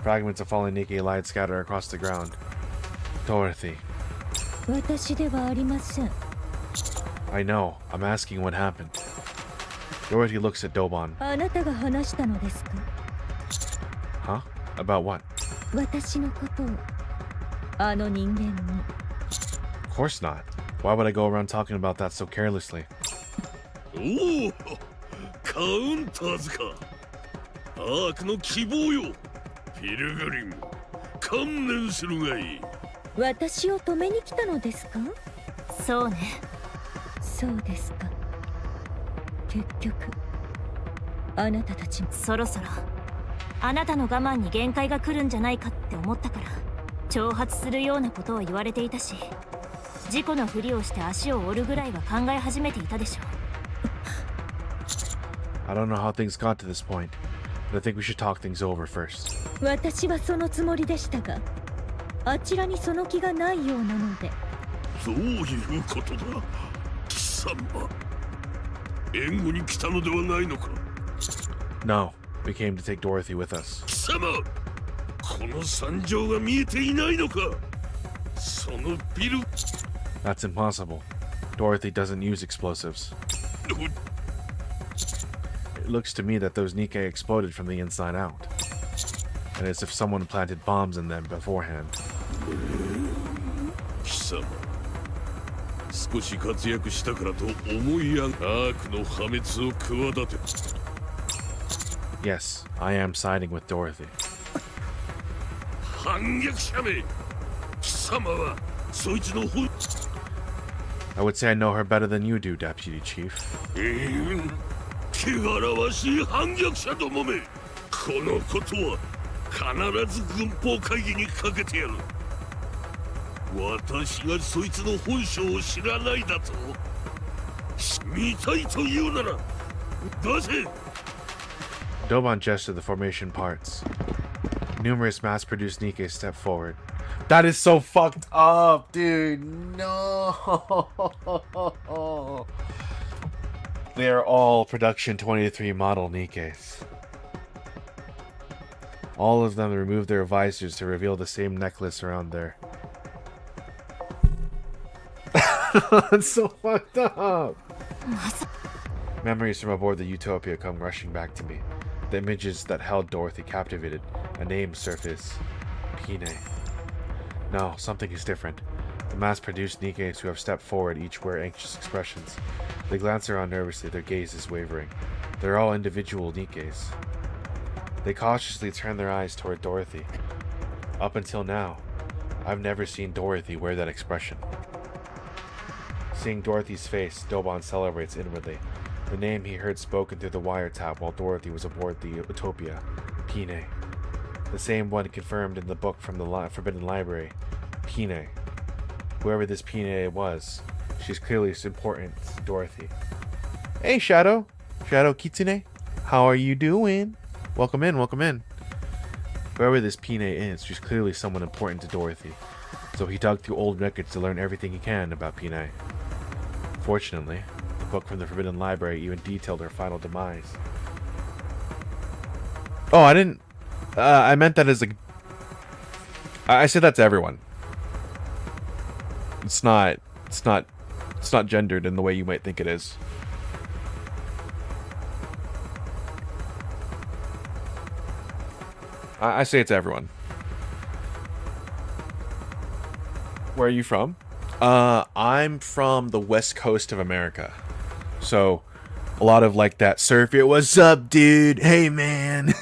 Fragments of fallen Nikke lie scattered across the ground. Dorothy. 私ではありません。I know. I'm asking what happened. Dorothy looks at Dobon. あなたが話したのですか？ Huh? About what? 私のことをあの人間に。 Of course not. Why would I go around talking about that so carelessly? おお、カウンターズか。アークの希望よ。ピルグリム、観念するがいい。私を止めに来たのですか？そうね。そうですか。結局あなたたちもそろそろあなたの我慢に限界が来るんじゃないかって思ったから挑発するようなことを言われていたし、事故のふりをして足を折るぐらいは考え始めていたでしょう。I don't know how things got to this point, but I think we should talk things over first. 私はそのつもりでしたが、あちらにその気がないようなので。どういうことだ、貴様。援護に来たのではないのか。No, we came to take Dorothy with us. 貴様、この惨状が見えていないのか。そのビル。That's impossible. Dorothy doesn't use explosives. It looks to me that those Nikke exploded from the inside out. And as if someone planted bombs in them beforehand. 貴様、少し活躍したからと思いやアークの破滅を企て。 Yes, I am siding with Dorothy. 反逆者め、貴様はそいつの本。 I would say I know her better than you do, Deputy Chief. 汚らわしい反逆者どもめ、このことは必ず軍法会議にかけてやる。私がそいつの本性を知らないだと。見たいというなら出せ。 Doban gestured the formation parts. Numerous mass-produced Nikke stepped forward. That is so fucked up, dude. No. They are all production 23 model Nikkes. All of them removed their visors to reveal the same necklace around there. That's so fucked up. Memories from aboard the Utopia come rushing back to me. The images that held Dorothy captivated. A name surfaced. Pine. No, something is different. The mass-produced Nikkes who have stepped forward each wear anxious expressions. They glance around nervously, their gaze is wavering. They're all individual Nikkes. They cautiously turn their eyes toward Dorothy. Up until now, I've never seen Dorothy wear that expression. Seeing Dorothy's face, Doban celebrates inwardly. The name he heard spoken through the wiretap while Dorothy was aboard the Utopia. Pine. The same one confirmed in the book from the Forbidden Library. Pine. Whoever this Pine was, she's clearly important to Dorothy. Hey, Shadow. Shadow Kitsune. How are you doing? Welcome in, welcome in. Whoever this Pine is, she's clearly someone important to Dorothy. So he dug through old records to learn everything he can about Pine. Fortunately, the book from the Forbidden Library even detailed her final demise. Oh, I didn't... I meant that as a... I said that to everyone. It's not gendered in the way you might think it is. I say it to everyone. Where are you from? I'm from the west coast of America. So, a lot of like that surf it, what's up, dude? Hey, man.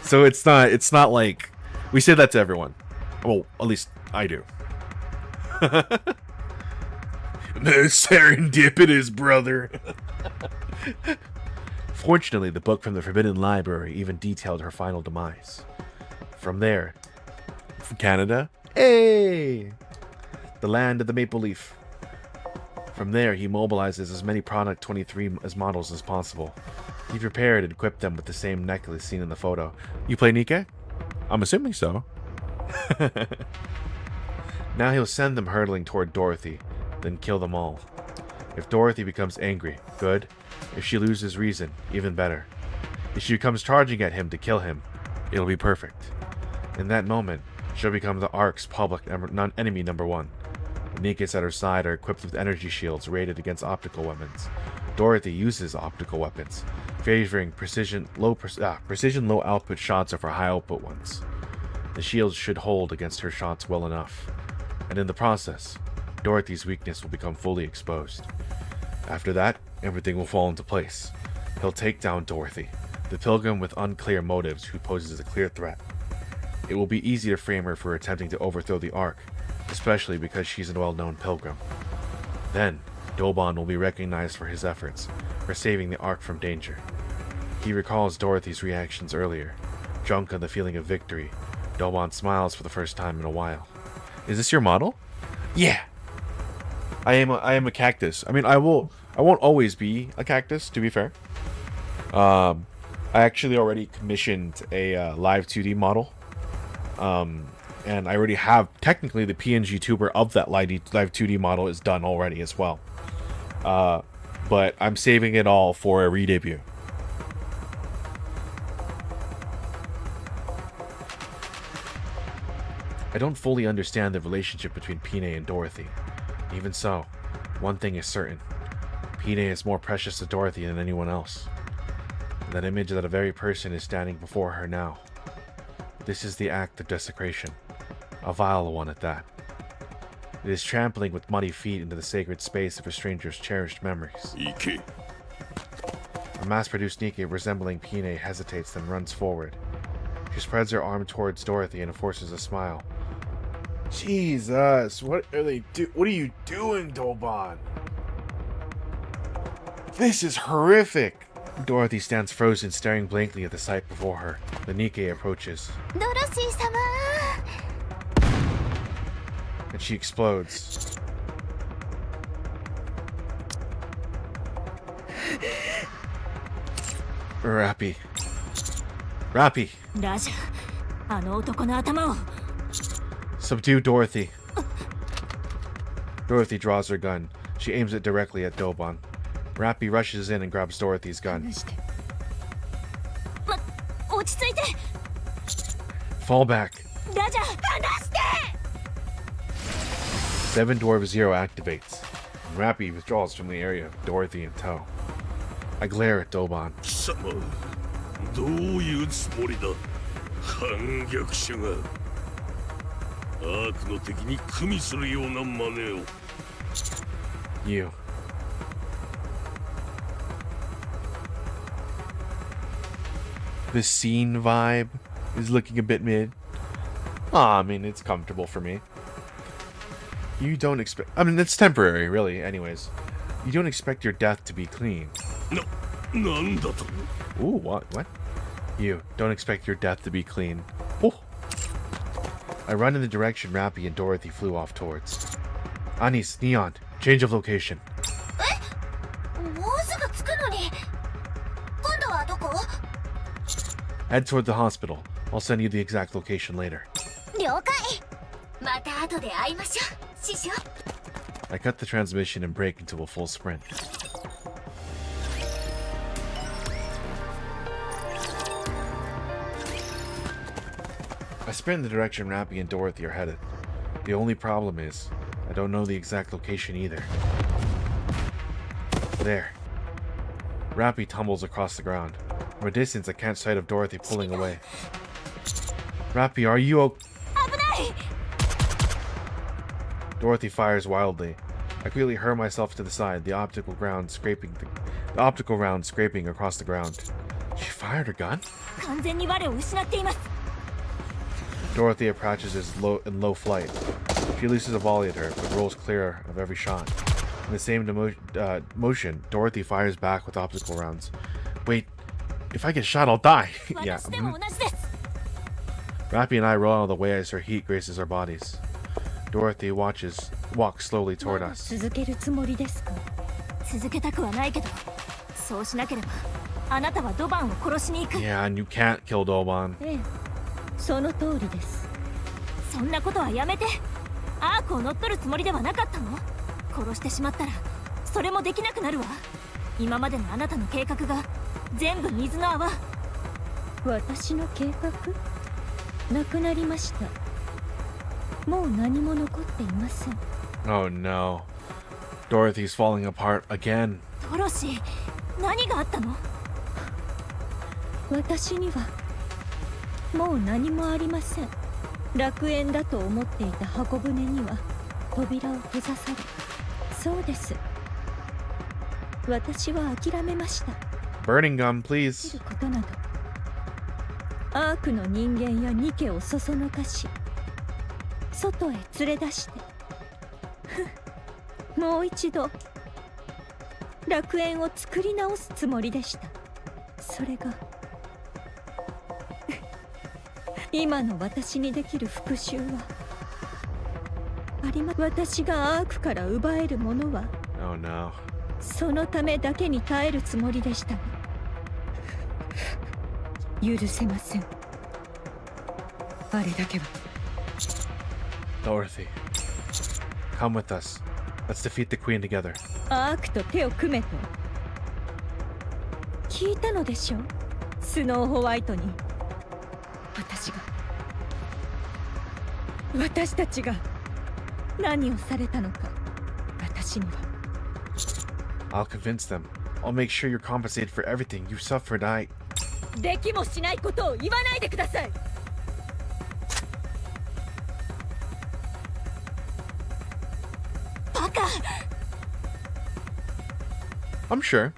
So it's not like we say that to everyone. Well, at least I do. No serendipitous, brother. Fortunately, the book from the Forbidden Library even detailed her final demise. From there, from Canada, hey, the land of the maple leaf. From there, he mobilizes as many Product 23 as models as possible. He prepared and equipped them with the same necklace seen in the photo. You play Nikke? I'm assuming so. Now he'll send them hurtling toward Dorothy, then kill them all. If Dorothy becomes angry, good. If she loses reason, even better. If she comes charging at him to kill him, it'll be perfect. In that moment, she'll become the Ark's public enemy number one. The Nikkes at her side are equipped with energy shields rated against optical weapons. Dorothy uses optical weapons, favoring precision low output shots over high output ones. The shields should hold against her shots well enough, and in the process, Dorothy's weakness will become fully exposed. After that, everything will fall into place. He'll take down Dorothy, the pilgrim with unclear motives who poses a clear threat. It will be easy to frame her for attempting to overthrow the Ark, especially because she's a well-known pilgrim. Then, Doban will be recognized for his efforts, for saving the Ark from danger. He recalls Dorothy's reactions earlier. Drunk on the feeling of victory, Doban smiles for the first time in a while. Is this your model? Yeah! I am a cactus. I mean, I won't always be a cactus, to be fair. I actually already commissioned a live 2D model. And I already have, technically, the pngtuber of that live 2D model is done already as well. But I'm saving it all for a re-debut. I don't fully understand the relationship between Pine and Dorothy. Even so, one thing is certain. Pine is more precious to Dorothy than anyone else. And that image that a very person is standing before her now. This is the act of desecration. A vile one at that. It is trampling with muddy feet into the sacred space of a stranger's cherished memories. 行け。 A mass-produced Nikke resembling Pine hesitates, then runs forward. She spreads her arm towards Dorothy and forces a smile. Jesus, what are you doing, Doban? This is horrific! Dorothy stands frozen, staring blankly at the sight before her. The Nikke approaches. ドロシー様 And she explodes. Rappy. Rappy. ラジャあの男の頭を Subdue Dorothy. Dorothy draws her gun. She aims it directly at Doban. Rappy rushes in and grabs Dorothy's gun. して落ち着いて Fall back. ラジャ離して Seven Dwarf Zero activates. And Rappy withdraws from the area of Dorothy in tow. I glare at Doban. 貴様、どういうつもりだ。反逆者が。アークの敵に組みするような真似を。You. The scene vibe is looking a bit mid. I mean, it's comfortable for me. You don't expect... I mean, it's temporary, really, anyways. You don't expect your death to be clean. なんだと Ooh, what? What? You don't expect your death to be clean. Oh. I run in the direction Rappy and Dorothy flew off towards. Anis, Neon, change of location. もうすぐ着くのに今度はどこ Head toward the hospital. I'll send you the exact location later. 了解また後で会いましょう師匠 I cut the transmission and break into a full sprint. I sprint in the direction Rappy and Dorothy are headed. The only problem is, I don't know the exact location either. There. Rappy tumbles across the ground. From a distance, I catch sight of Dorothy pulling away. Rappy, are you okay? 危ない Dorothy fires wildly. I quickly hurl myself to the side, the optical round scraping across the ground. She fired her gun? 完全に我を失っています Dorothy approaches in low flight. She releases a volley at her, but rolls clear of every shot. In the same motion, Dorothy fires back with optical rounds. Wait, if I get shot, I'll die. Yeah. 私でも同じです Rappy and I roll out of the way as her heat graces our bodies. Dorothy walks slowly toward us. 続けるつもりですか続けたくはないけどそうしなければあなたはドバンを殺しに行く Yeah, and you can't kill Doban. ええその通りですそんなことはやめてアークを乗っ取るつもりではなかったの殺してしまったらそれもできなくなるわ今までのあなたの計画が全部水の泡私の計画なくなりましたもう何も残っていません Oh no. Dorothy's falling apart again. トロシ何があったの私にはもう何もありません楽園だと思っていた箱舟には扉を閉ざされそうです私は諦めました Burning gun, 見 please. ることなどアークの人間やニケをそそのかし外へ連れ出してもう一度楽園を作り直すつもりでしたそれが今の私にできる復讐は私がアークから奪えるものは Oh no. そのためだけに耐えるつもりでしたが許せませんあれだけは Dorothy. Come with us. Let's defeat the queen together. アークと手を組めと聞いたのでしょうスノーホワイトに私たちが何をされたのか私には I'll convince them. I'll make sure you're compensated for everything you suffered. できもしないことを言わないでください I I'm sure.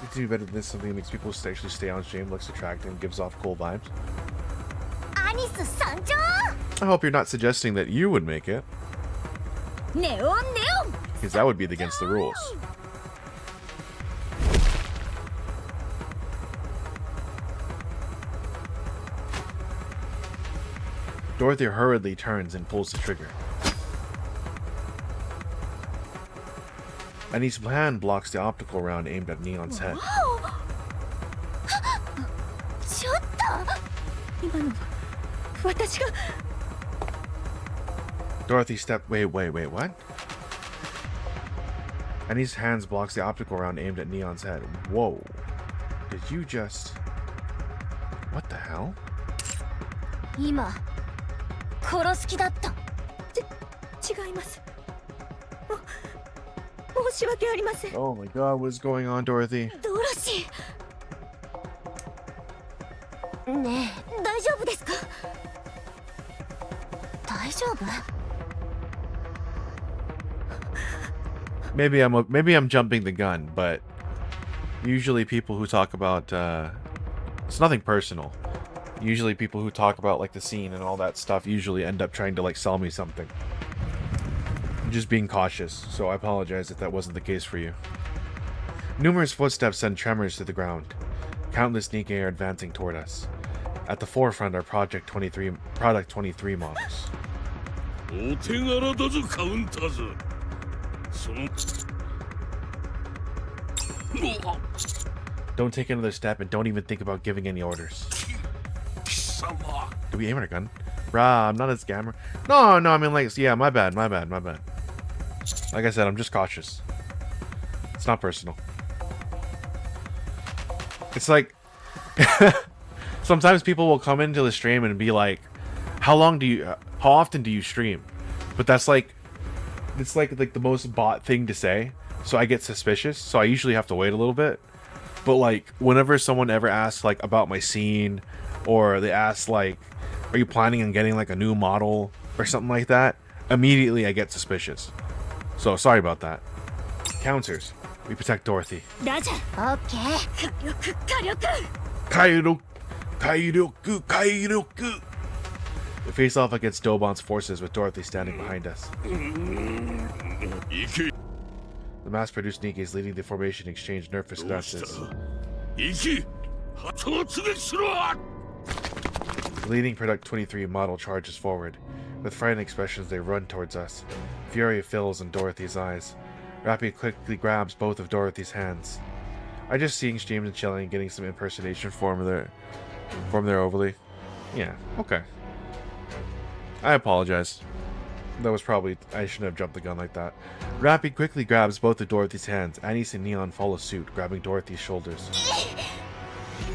You can do better than this. Something that makes people actually stay on stream, looks attractive, and gives off cool vibes. アニス参上 I hope you're not suggesting that you would make it, ネオンネオン because that would be against the rules. Dorothy hurriedly turns and pulls the trigger. Annie's hand blocks the optical round aimed at Neon's head. ちょっと今のは私が Dorothy stepped. Wait, what? Annie's hands blocks the optical round aimed at Neon's head. Whoa. Did you just... What the hell? 今殺す気だった。違います。申し訳ありません。 Oh my god, what's going on, Dorothy? ドロシー。ねえ、大丈夫ですか？大丈夫？ Maybe I'm jumping the gun, but usually people who talk about it's nothing personal. Usually people who talk about like the scene and all that stuff usually end up trying to like sell me something. I'm just being cautious, so I apologize if that wasn't the case for you. Numerous footsteps send tremors to the ground. Countless Nikke are advancing toward us. At the forefront are Product 23 models. お手柄だぞカウンターズ。その Don't take another step and don't even think about giving any orders. Do we aim at a gun? Bruh, I'm not a scammer. No, I mean like, yeah, my bad. Like I said, I'm just cautious. It's not personal. It's like, sometimes people will come into the stream and be like, how often do you stream? But that's like, it's like the most bot thing to say. So I get suspicious. So I usually have to wait a little bit. But like, whenever someone ever asks like about my scene, or they ask like, are you planning on getting like a new model or something like that, immediately I get suspicious. So sorry about that. Counters. We protect Dorothy. ラジャー。オッケー。火力. We face off against Dobon's forces with Dorothy standing behind us. The mass-produced Nikke is leading the formation exchange nerf for scratches. The leading Product 23 model charges forward. With frightened expressions, they run towards us. Fury fills in Dorothy's eyes. Rappy quickly grabs both of Dorothy's hands. I just seeing streams and chilling and getting some impersonation form there overly. Yeah, okay. I apologize. That was probably... I shouldn't have jumped the gun like that. Rappy quickly grabs both of Dorothy's hands. Anise and Neon follow suit, grabbing Dorothy's shoulders.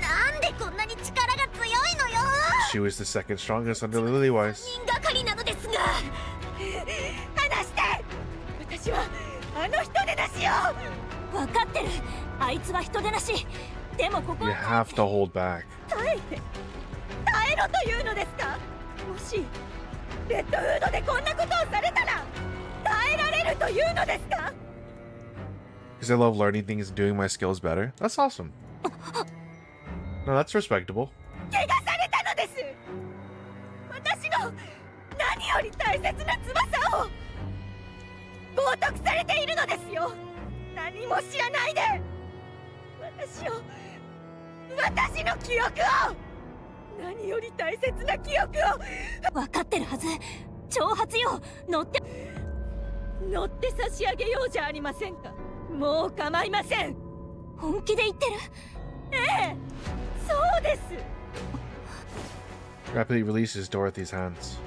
なんでこんなに力が強いのよ。 She was the second strongest under Lillywise. 人がかりなのですが。離して。私はあの人でなしよ。分かってる。あいつは人でなし。でもここ You have to hold back. 耐えろというのですか。もしレッドフードでこんなことをされたら耐えられるというのですか。 Because I love learning things and doing my skills better. That's awesome. No, that's respectable. 怪我されたのです。私の何より大切な翼を冒涜されているのですよ。何も知らないで私の記憶を、何より大切な記憶を。分かってるはず。挑発よ。乗って差し上げようじゃありませんか。もう構いません。本気で言ってる。ええ、そうです。 Rapidly releases Dorothy's hands.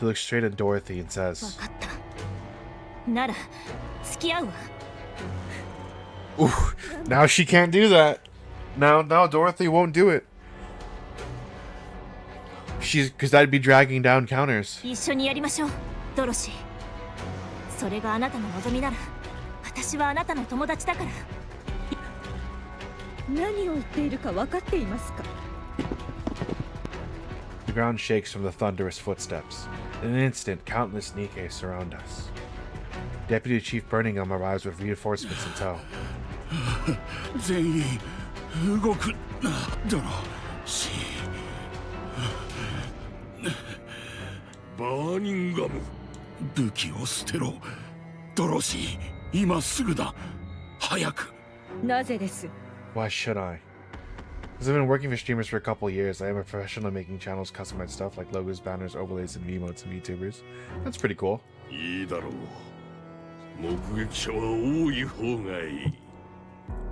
He looks straight at Dorothy and says, 分かった。なら付き合うわ。 Ooh, now she can't do that. Now Dorothy won't do it. Because that'd be dragging down counters. 一緒にやりましょう、ドロシー。それがあなたの望みなら、私はあなたの友達だから。何を言っているか分かっていますか。 The ground shakes from the thunderous footsteps. In an instant, countless Nikke surround us. Deputy Chief Birmingham arrives with reinforcements in tow. 全員動くなだろしバーニンガム武器を捨てろドロシー今すぐだ早くなぜです Why should I? Because I've been working for streamers for a couple of years. I am a professional at making channels customized stuff like logos, banners, overlays, and emotes and VTubers. That's pretty cool. いいだろう目撃者は多い方がいい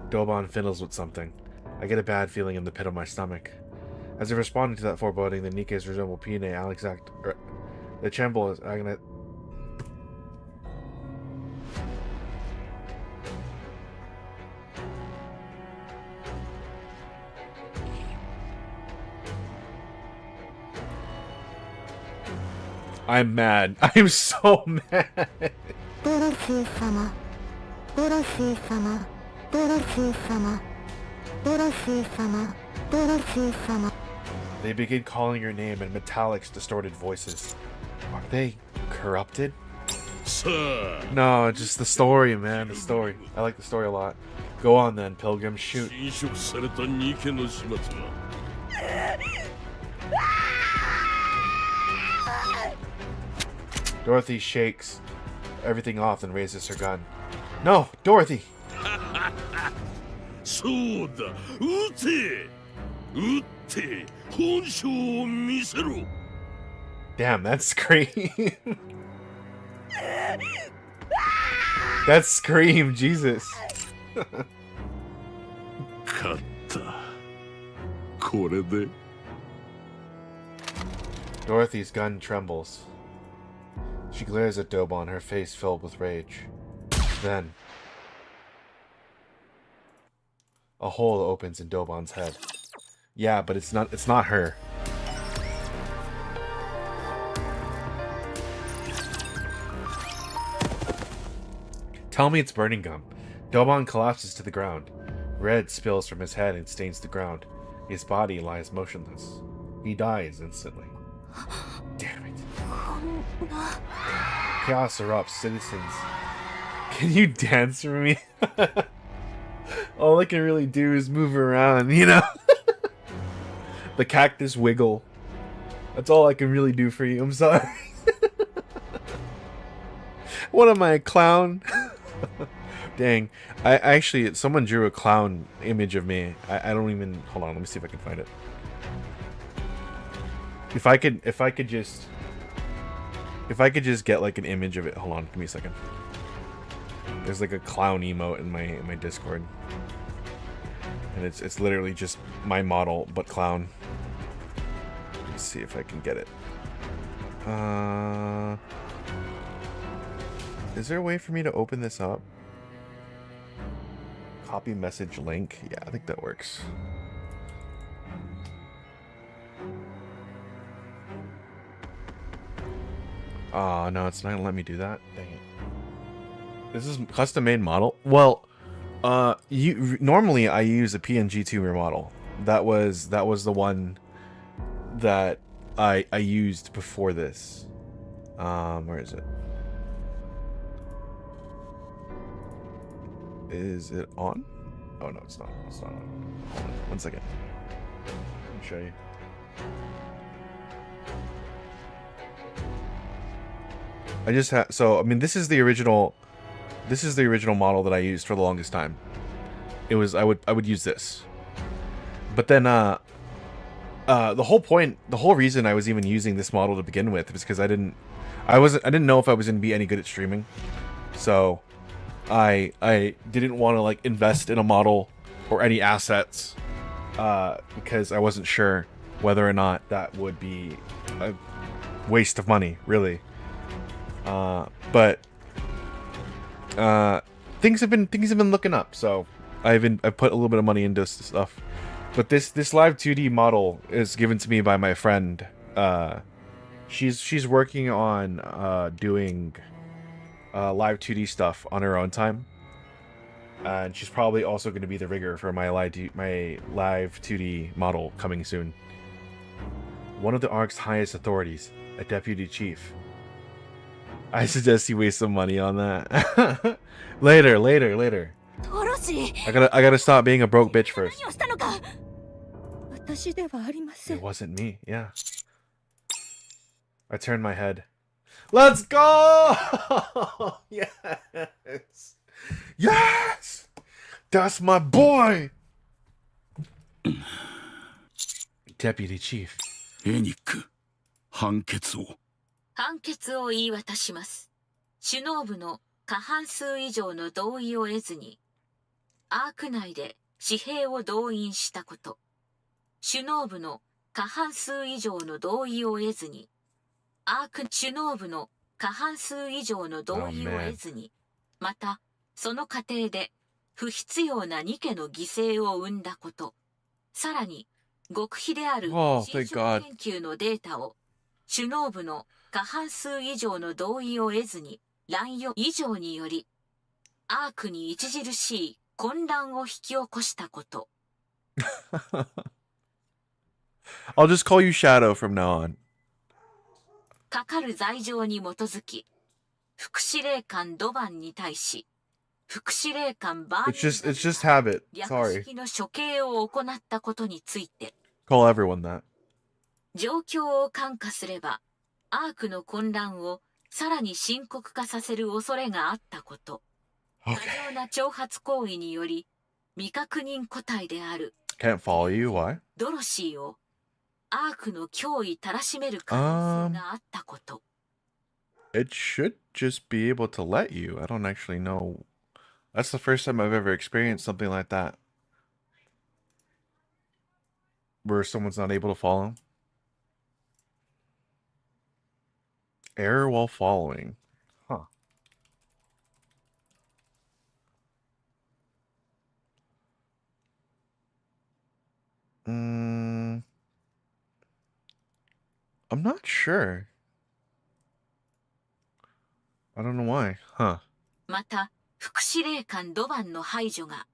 Dobon fiddles with something. I get a bad feeling in the pit of my stomach. As if responding to that foreboding, the Nikkes resemble PNA, the Tremble is agony. I'm mad. I'm so mad. They begin calling your name in metallic, distorted voices. Are they corrupted? No, just the story, man. The story. I like the story a lot. Go on then, Pilgrim. Shoot. Dorothy shakes everything off and raises her gun. No, Dorothy! そうだ撃て撃って本性を見せろ Damn, that scream. That scream, Jesus. 勝ったこれで Dorothy's gun trembles. She glares at Dobon, her face filled with rage. Then, a hole opens in Dobon's head. Yeah, but it's not her. Tell me it's burning gum. Dobon collapses to the ground. Red spills from his head and stains the ground. His body lies motionless. He dies instantly. Damn it. Chaos erupts, citizens. Can you dance for me? All I can really do is move around, you know? The cactus wiggle. That's all I can really do for you. I'm sorry. What am I, a clown? Dang. I actually, someone drew a clown image of me. I don't even, hold on, let me see if I can find it. If I could just get like an image of it. Hold on, give me a second. There's like a clown emote in my Discord. And it's literally just my model but clown. Let's see if I can get it. Is there a way for me to open this up? Copy message link. Yeah, I think that works. Oh, no, it's not gonna let me do that. Dang it. This is custom made model. Well, normally I use a pngtuber model. That was the one that I used before this. Where is it? Is it on? Oh no, it's not. It's not on. Hold on, 1 second. Let me show you. I just have, so I mean, this is the original model that I used for the longest time. It was I would use this, but then the whole reason I was even using this model to begin with was because I didn't know if I was gonna be any good at streaming, so I didn't want to like invest in a model or any assets because I wasn't sure whether or not that would be a waste of money, really. But things have been looking up, so I've put a little bit of money into stuff. But this live 2D model is given to me by my friend. She's working on doing live 2D stuff on her own time, and she's probably also going to be the rigger for my live 2D model coming soon. One of the ARC's highest authorities, a deputy chief, I suggest you waste some money on that. later. トロシ I gotta stop being a broke bitch first. 何をしたのか。私ではありませ It ん。 wasn't me. Yeah. I turned my head. Let's go! Yes. Yes! That's my boy! Deputy Chief. エニック、判決を。判決を言い渡します。首脳部の過半数以上の同意を得ずに、アーク内で紙幣を動員したこと。首脳部の過半数以上の同意を得ずに、首脳部の過半数以上の同意を得ずに、また、その過程で不必要なニケの犠牲を生んだこと。さらに、極秘である新種研究のデータを首脳部の過半数以上の同意を得ずに乱用以上によりアークに著しい混乱を引き起こしたこと。I'll just call you Shadow from now on. かかる罪状に基づき、副司令官ドバンに対し、副司令官バーニー It's just habit. 略 Sorry. 式の処刑を行ったことについて、Call everyone that. 状況を看過すれば、アークの混乱をさらに深刻化させる恐れがあったこと。過剰な挑発行為により、未確認個体である Can't follow you. Why? ドロシーをアークの脅威たらしめる可能性があったこと。It should just be able to let you. I don't actually know. That's the first time I've ever experienced something like that. Where someone's not able to follow. Error while following. Huh. I'm not sure. I don't know why. Huh. また、副司令官ドバンの排除が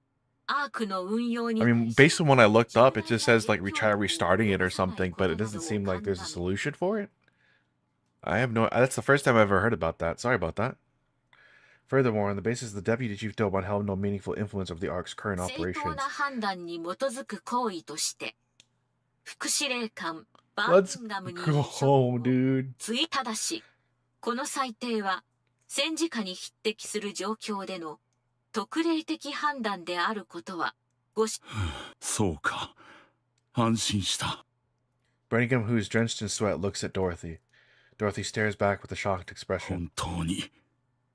アークの運用に I mean, based on what I looked up, it just says like try restarting it or something, but it doesn't seem like there's a solution for it. I have no. That's the first time I've ever heard about that. Sorry about that. Furthermore, on the basis the deputy chief Doban held no meaningful influence of the ARC's current 正当 operations. な判断に基づく行為として、副司令官バー Let's ミンガムに go home, dude. ただし、この裁定は戦時下に匹敵する状況での特例的判断であることはごし。そうか。安心した。Brenningham, who is drenched in sweat, looks at Dorothy. Dorothy stares back with a shocked expression. 本当に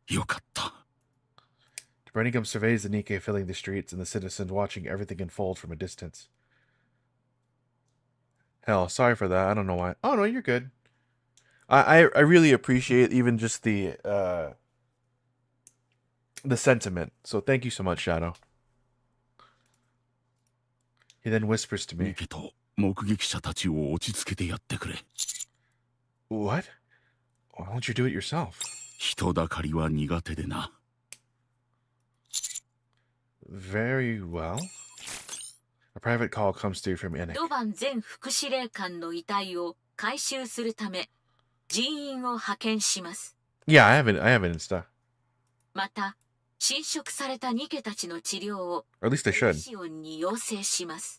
よかった。Brenningham surveys the Nikke filling the streets and the citizens watching everything unfold from a distance. Hell, sorry for that. I don't know why. Oh no, you're good. I really appreciate even just the sentiment. So thank you so much, Shadow. He then whispers to me. ニケと目撃者たちを落ち着けてやってくれ。What? Why don't you do it yourself? 人だかりは苦手でな。Very well. A private call comes through from Innick. ドバン前副司令官の遺体を回収するため人員を派遣します。Yeah, I have Insta. また、侵食されたニケたちの治療を Or at least I should. シオンに要請します。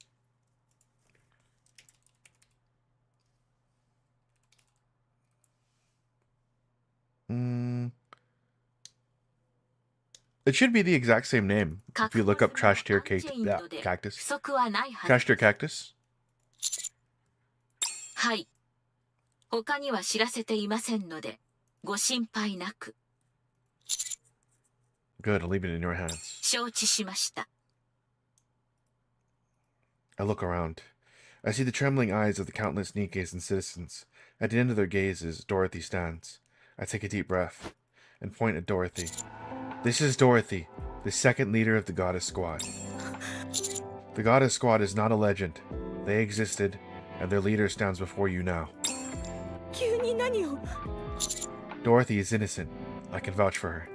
It should be the exact same name if you look up Trash Tier Cactus. 不足はないは Trash ず Tier Cactus? はい。他には知らせていませんので、ご心配なく。 Good, I'll leave it in your hands. 承知しました。I look around. I see the trembling eyes of the countless Nikkes and citizens. At the end of their gazes, Dorothy stands. I take a deep breath and point at Dorothy. This is Dorothy, the second leader of the Goddess Squad. The Goddess Squad is not a legend. They existed, and their leader stands before you now. 急に何を。 Dorothy is innocent. I can vouch for her.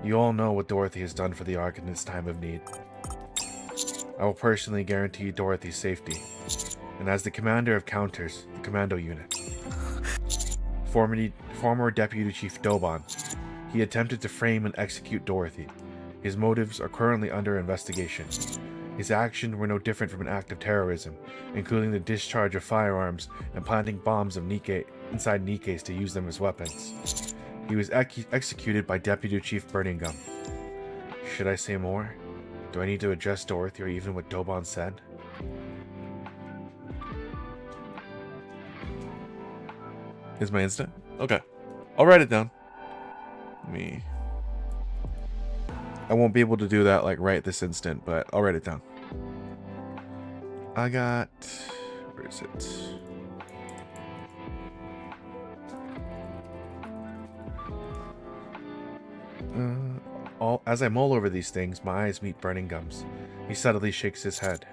You all know what Dorothy has done for the Ark in this time of need. I will personally guarantee Dorothy's safety, and as the commander of Counters, the commando unit, formerly former Deputy Chief Doban. He attempted to frame and execute Dorothy. His motives are currently under investigation. His actions were no different from an act of terrorism, including the discharge of firearms and planting bombs of inside Nikke's to use them as weapons. He was executed by Deputy Chief Birmingham. Should I say more? Do I need to address Dorothy or even what Doban said? Is my instant? Okay. I'll write it down. I won't be able to do that like right this instant, but I'll write it down. I got... Where is it? As I mull over these things, my eyes meet Burningham's. He subtly shakes his head.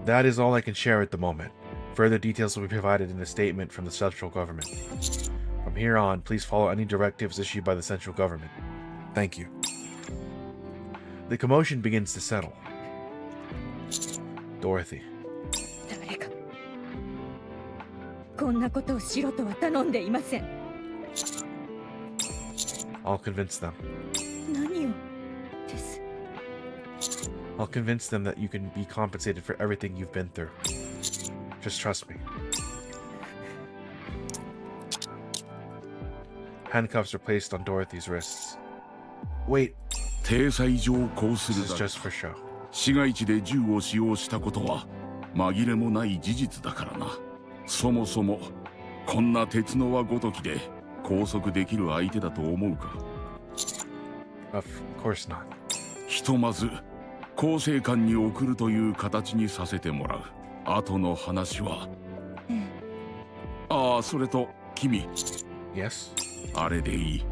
That is all I can share at the moment. Further details will be provided in a statement from the central government. From here on, please follow any directives issued by the central government. Thank you. The commotion begins to settle. Dorothy. 誰かこんなことをしろとは頼んでいません。 I'll convince them. 何をです。 I'll convince them that you can be compensated for everything you've been through. Just trust me. Handcuffs are placed on Dorothy's wrists. Wait, 体裁上こうす this る is だけ just for show. 市街地で銃を使用したことは紛れもない事実だからな。そもそもこんな鉄の輪ごときで拘束できる相手だと思うか。 Of course not. ひとまず構成官に送るという形にさせてもらう。後の話は。ああ、それと君。 Yes? あれでいい。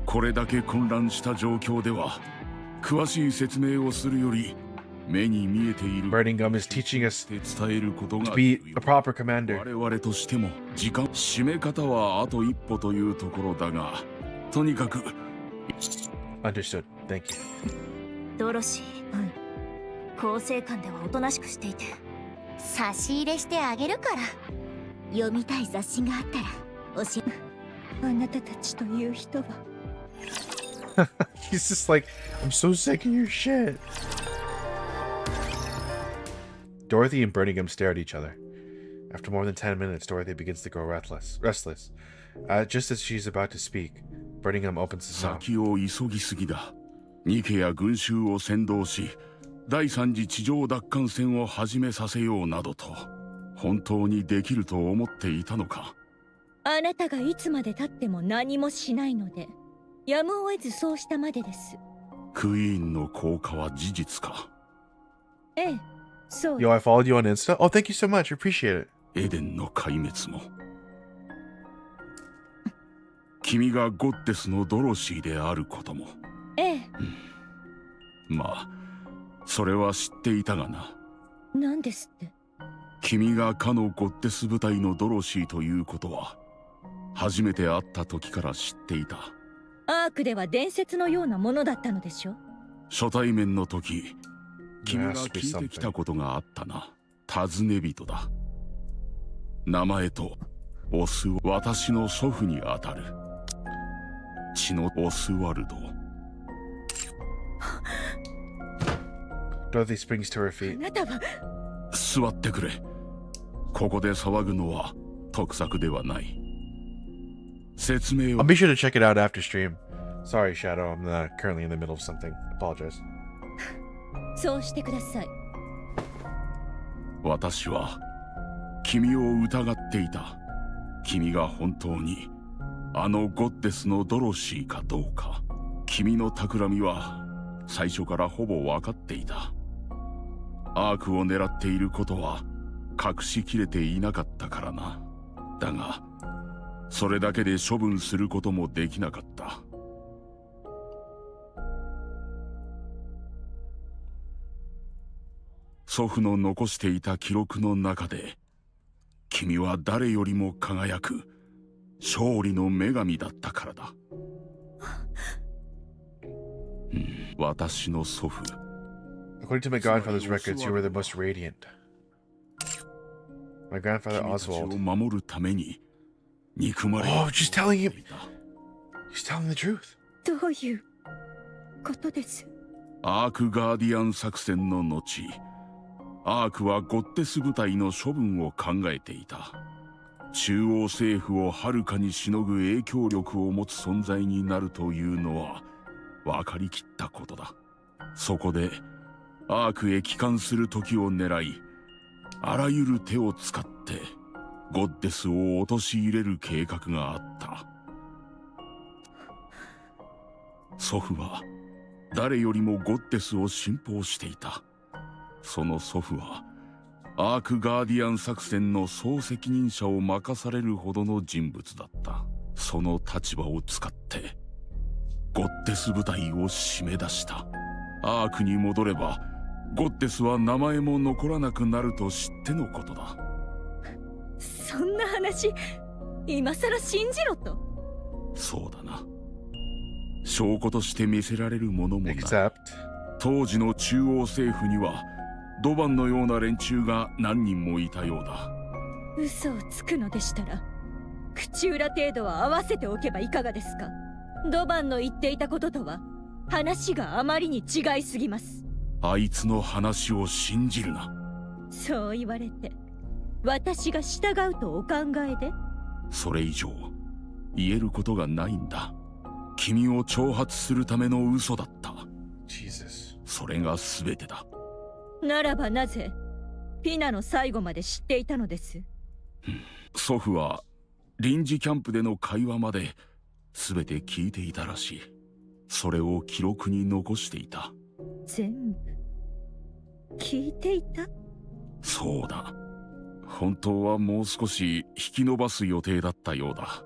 これだけ混乱した状況では詳しい説明をするより目に見えている Birmingham is teaching us 伝えることが to be a proper commander. 我々としても時間締め方はあと一歩というところだがとにかく Understood. Thank you. ドロシー、はい。構成官ではおとなしくしていて差し入れしてあげるから。読みたい雑誌があったら教え。あなたたちという人は He's just like, I'm so sick of your shit. Dorothy and Birmingham stare at each other. After more than 10 minutes, Dorothy begins to grow restless. Just as she's about to speak, Birmingham opens his mouth. 先を急ぎすぎだ。ニケや群衆を先導し第三次地上奪還戦を始めさせようなどと本当にできると思っていたのか。あなたがいつまで経っても何もしないのでやむを得ずそうしたまでです。クイーンの効果は事実か。ええ、そう。 Yo, I followed you on Insta? Oh, thank you so much. Appreciate it. エデンの壊滅も君がゴッデスのドロシーであることも。ええ、まあそれは知っていたがな。何ですって。君がかのゴッデス部隊のドロシーということは初めて会った時から知っていた。アークでは伝説のようなものだったのでしょ。初対面の時君が聞いてきたことがあったな。尋ね人だ。名前とオス私の祖父にあたる血のオスワルド。Dorothy springs to her あ feet. なたは座ってくれ。ここで騒ぐのは得策ではない。説明 I'll を be sure to check it out after stream. Sorry, Shadow. I'm currently in the middle of something. Apologize. そうしてください。私は君を疑っていた。君が本当にあのゴッデスのドロシーかどうか。君の企みは最初からほぼ分かっていた。アークを狙っていることは隠しきれていなかったからな。だがそれだけで処分することもできなかった。祖父の残していた記録の中で君は誰よりも輝く勝利の女神だったからだ。私の祖父。 According to my grandfather's records, you were the most radiant. My grandfather 君たちを Oswald. 守るために憎まれ Oh, she's telling him. She's telling the truth. どういうことです？アークガーディアン作戦の後、アークはゴッテス部隊の処分を考えていた。中央政府をはるかにしのぐ影響力を持つ存在になるというのは分かりきったことだ。そこでアークへ帰還する時を狙い、あらゆる手を使ってゴッデスを陥れる計画があった。祖父は誰よりもゴッデスを信奉していた。その祖父はアークガーディアン作戦の総責任者を任されるほどの人物だった。その立場を使ってゴッデス部隊を締め出した。アークに戻ればゴッデスは名前も残らなくなると知ってのことだ。そんな話今さら信じろと？そうだな。証拠として見せられるものもない。 Except. 当時の中央政府にはドバンのような連中が何人もいたようだ。嘘をつくのでしたら口裏程度は合わせておけばいかがですか？ドバンの言っていたこととは話があまりに違いすぎます。あいつの話を信じるな。そう言われて私が従うとお考えで？それ以上言えることがないんだ。君を挑発するための嘘だった。 Jesus. それが全てだ。ならばなぜピナの最後まで知っていたのです？祖父は臨時キャンプでの会話まで全て聞いていたらしい。それを記録に残していた。全部聞いていた？そうだ。本当はもう少し引き延ばす予定だったようだ。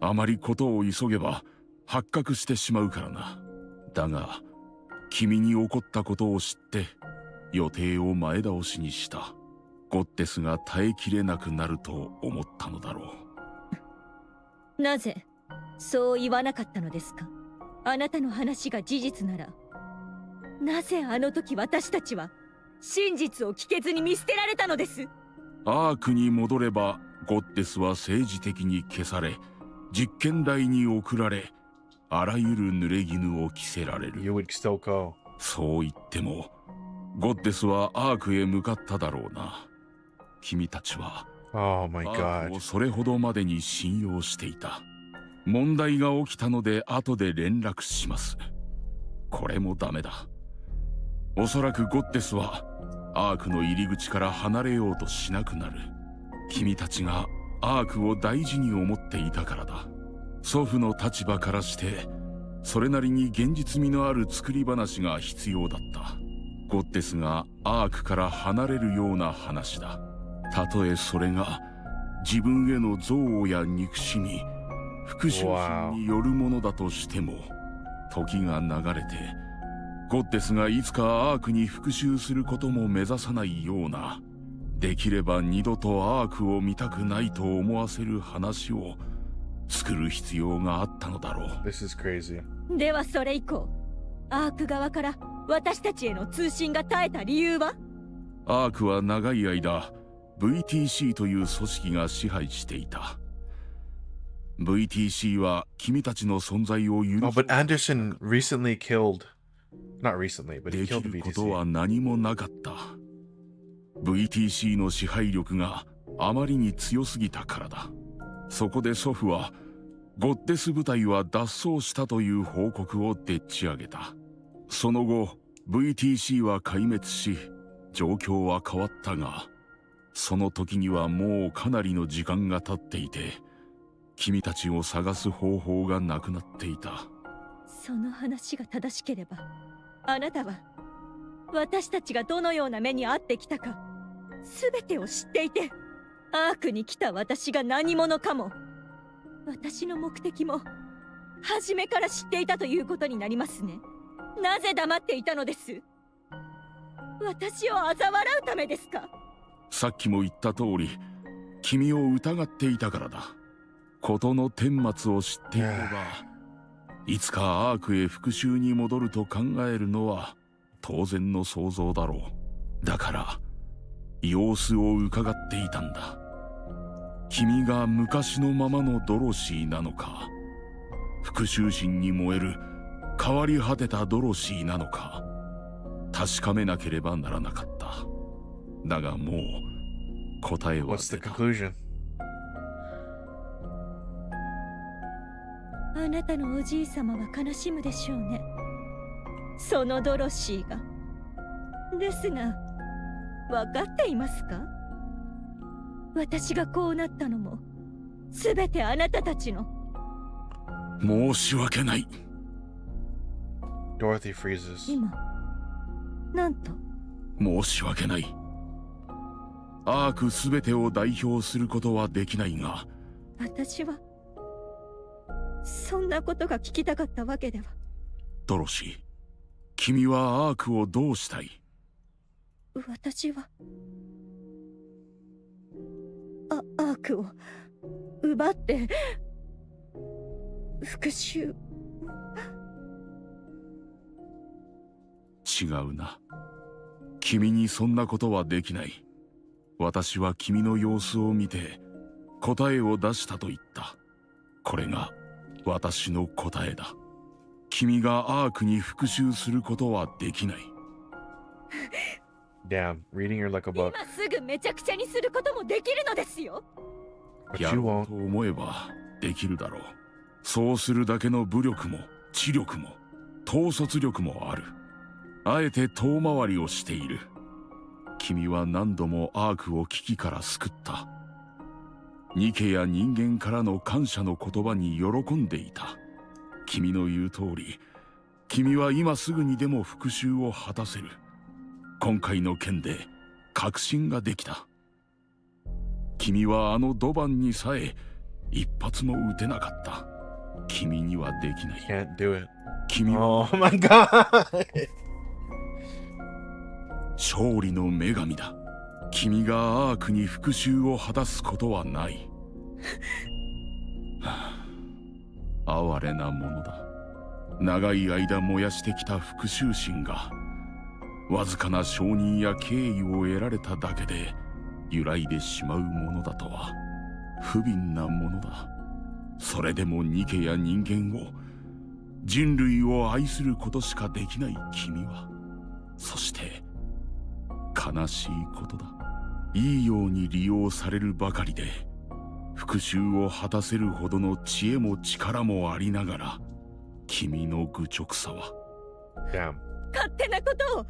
あまりことを急げば発覚してしまうからな。だが君に起こったことを知って予定を前倒しにした。ゴッテスが耐えきれなくなると思ったのだろう。なぜそう言わなかったのですか？あなたの話が事実ならなぜあの時私たちは真実を聞けずに見捨てられたのです？アークに戻ればゴッテスは政治的に消され、実験台に送られ、あらゆる濡れ衣を着せられる。 You would still go. そう言ってもゴッデスはアークへ向かっただろうな。君たちは Oh my アーク god. をそれほどまでに信用していた。問題が起きたので後で連絡します。これもダメだ。おそらくゴッデスはアークの入り口から離れようとしなくなる。君たちがアークを大事に思っていたからだ。祖父の立場からしてそれなりに現実味のある作り話が必要だった。ゴッデスがアークから離れるような話だ。たとえそれが自分への憎悪や憎しみ、復讐心によるものだとしても、時が流れてゴッデスがいつかアークに復讐することも目指さないような、できれば二度とアークを見たくないと思わせる話を作る必要があったのだろう。 This is crazy. ではそれ以降アーク側から私たちへの通信が絶えた理由は？アークは長い間 VTC という組織が支配していた。 VTC は君たちの存在を許 Oh, but Anderson recently killed. Not recently, but he でき killed the ることは VTC. 何もなかった。 VTC の支配力があまりに強すぎたからだ。そこで祖父はゴッデス部隊は脱走したという報告をでっち上げた。その後 VTC は壊滅し状況は変わったが、その時にはもうかなりの時間が経っていて、君たちを探す方法がなくなっていた。その話が正しければあなたは私たちがどのような目に遭ってきたか全てを知っていて、アークに来た私が何者かも私の目的も初めから知っていたということになりますね。なぜ黙っていたのです？私を嘲笑うためですか？さっきも言った通り、君を疑っていたからだ。事の顛末を知っていれば、いつかアークへ復讐に戻ると考えるのは当然の想像だろう。だから様子を伺っていたんだ。君が昔のままのドロシーなのか、復讐心に燃える変わり果てたドロシーなのか確かめなければならなかった。だがもう答えは What's the 出た。 conclusion? あなたのおじい様は悲しむでしょうね。そのドロシーが。ですが、分かっていますか？私がこうなったのも、すべてあなたたちの。申し訳ない。 Dorothy freezes. 今、なんと。申し訳ない。アークすべてを代表することはできないが、私はそんなことが聞きたかったわけでは。ドロシー、君はアークをどうしたい？私はアークを奪って復讐。違うな。君にそんなことはできない。私は君の様子を見て答えを出したと言った。これが私の答えだ。君がアークに復讐することはできない。Damn, reading her like a book. 今すぐめちゃくちゃにすることもできるのですよ。 But や you ろう won't. と思えばできるだろう。そうするだけの武力も知力も統率力もある。あえて遠回りをしている。君は何度もアークを危機から救った。ニケや人間からの感謝の言葉に喜んでいた。君の言う通り、君は今すぐにでも復讐を果たせる。今回の件で確信ができた。君はあのドバンにさえ一発も撃てなかった。君にはできない。 Can't do it. 君は Oh my god. 勝利の女神だ。君がアークに復讐を果たすことはない。哀れなものだ。長い間燃やしてきた復讐心がわずかな承認や敬意を得られただけで揺らいでしまうものだとは不憫なものだ。それでもニケや人間を、人類を愛することしかできない君は、そして悲しいことだ。いいように利用されるばかりで復讐を果たせるほどの知恵も力もありながら、君の愚直さは。 Damn. 勝手なことを。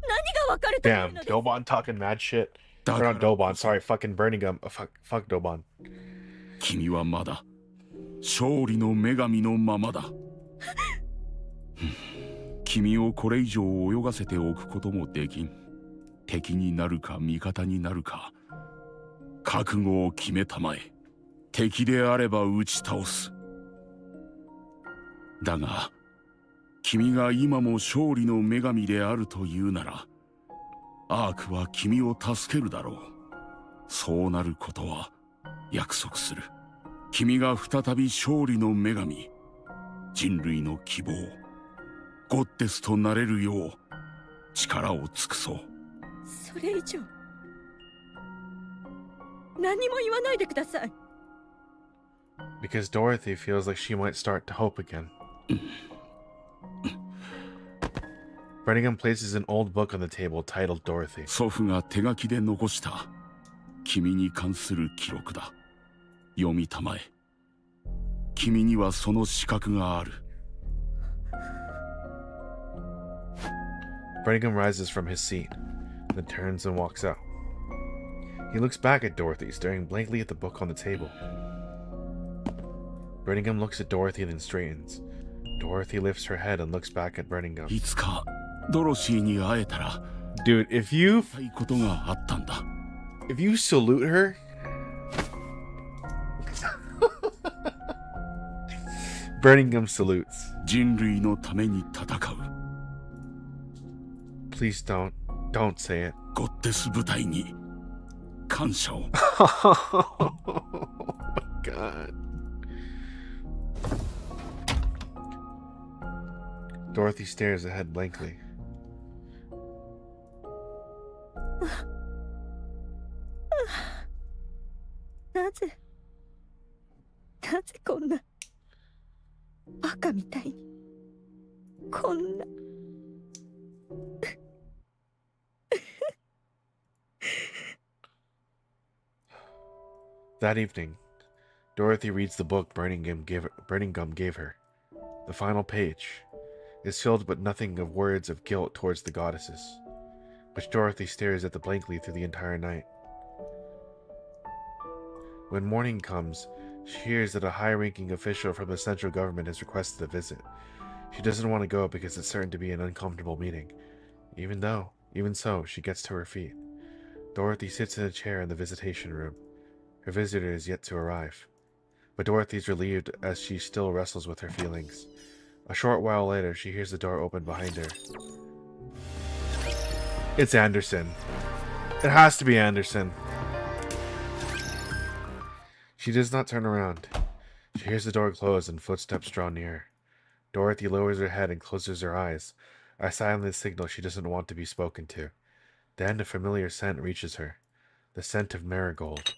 何がわかるという Damn. のです。 Dobon talking mad shit. だ Or から not Dobon. Sorry, fucking Birmingham. Fuck Dobon. 君はまだ勝利の女神のままだ。君をこれ以上泳がせておくこともできん。敵になるか味方になるか覚悟を決めたまえ。敵であれば打ち倒す。だが君が今も勝利の女神であるというなら、アークは君を助けるだろう。そうなることは約束する。君が再び勝利の女神、人類の希望、ゴッデスとなれるよう力を尽くそう。それ以上何も言わないでください。 Because Dorothy feels like she might start to hope again. Birmingham places an old book on the table titled Dorothy. 祖父が手書きで残した君に関する記録だ。読みたまえ。君にはその資格がある。 Birmingham rises from his seat, then turns and walks out. He looks back at Dorothy, staring blankly at the book on the table. Birmingham looks at Dorothy, then straightens. Dorothy lifts her head and looks back at Birmingham. いつかドロシーに会えたら Dude, if you したいことがあったんだ。 salute her, Birmingham salutes. 人類のために戦う Please don't say it. ゴッデス部隊に感謝を。 Oh my god. Dorothy stares ahead blankly. なぜバカみたいにこんなThat evening, Dorothy reads the book Burning Gum gave her. The final page is filled with nothing of words of guilt towards the goddesses, which Dorothy stares at blankly through the entire night. When morning comes, she hears that a high-ranking official from the central government has requested a visit. She doesn't want to go because it's certain to be an uncomfortable meeting. Even so, she gets to her feet. Dorothy sits in a chair in the visitation room. Her visitor is yet to arrive. But Dorothy's relieved as she still wrestles with her feelings. A short while later, she hears the door open behind her. It's Anderson. It has to be Anderson. She does not turn around. She hears the door close and footsteps draw near. Dorothy lowers her head and closes her eyes, a silent signal she doesn't want to be spoken to. Then a familiar scent reaches her. The scent of marigold.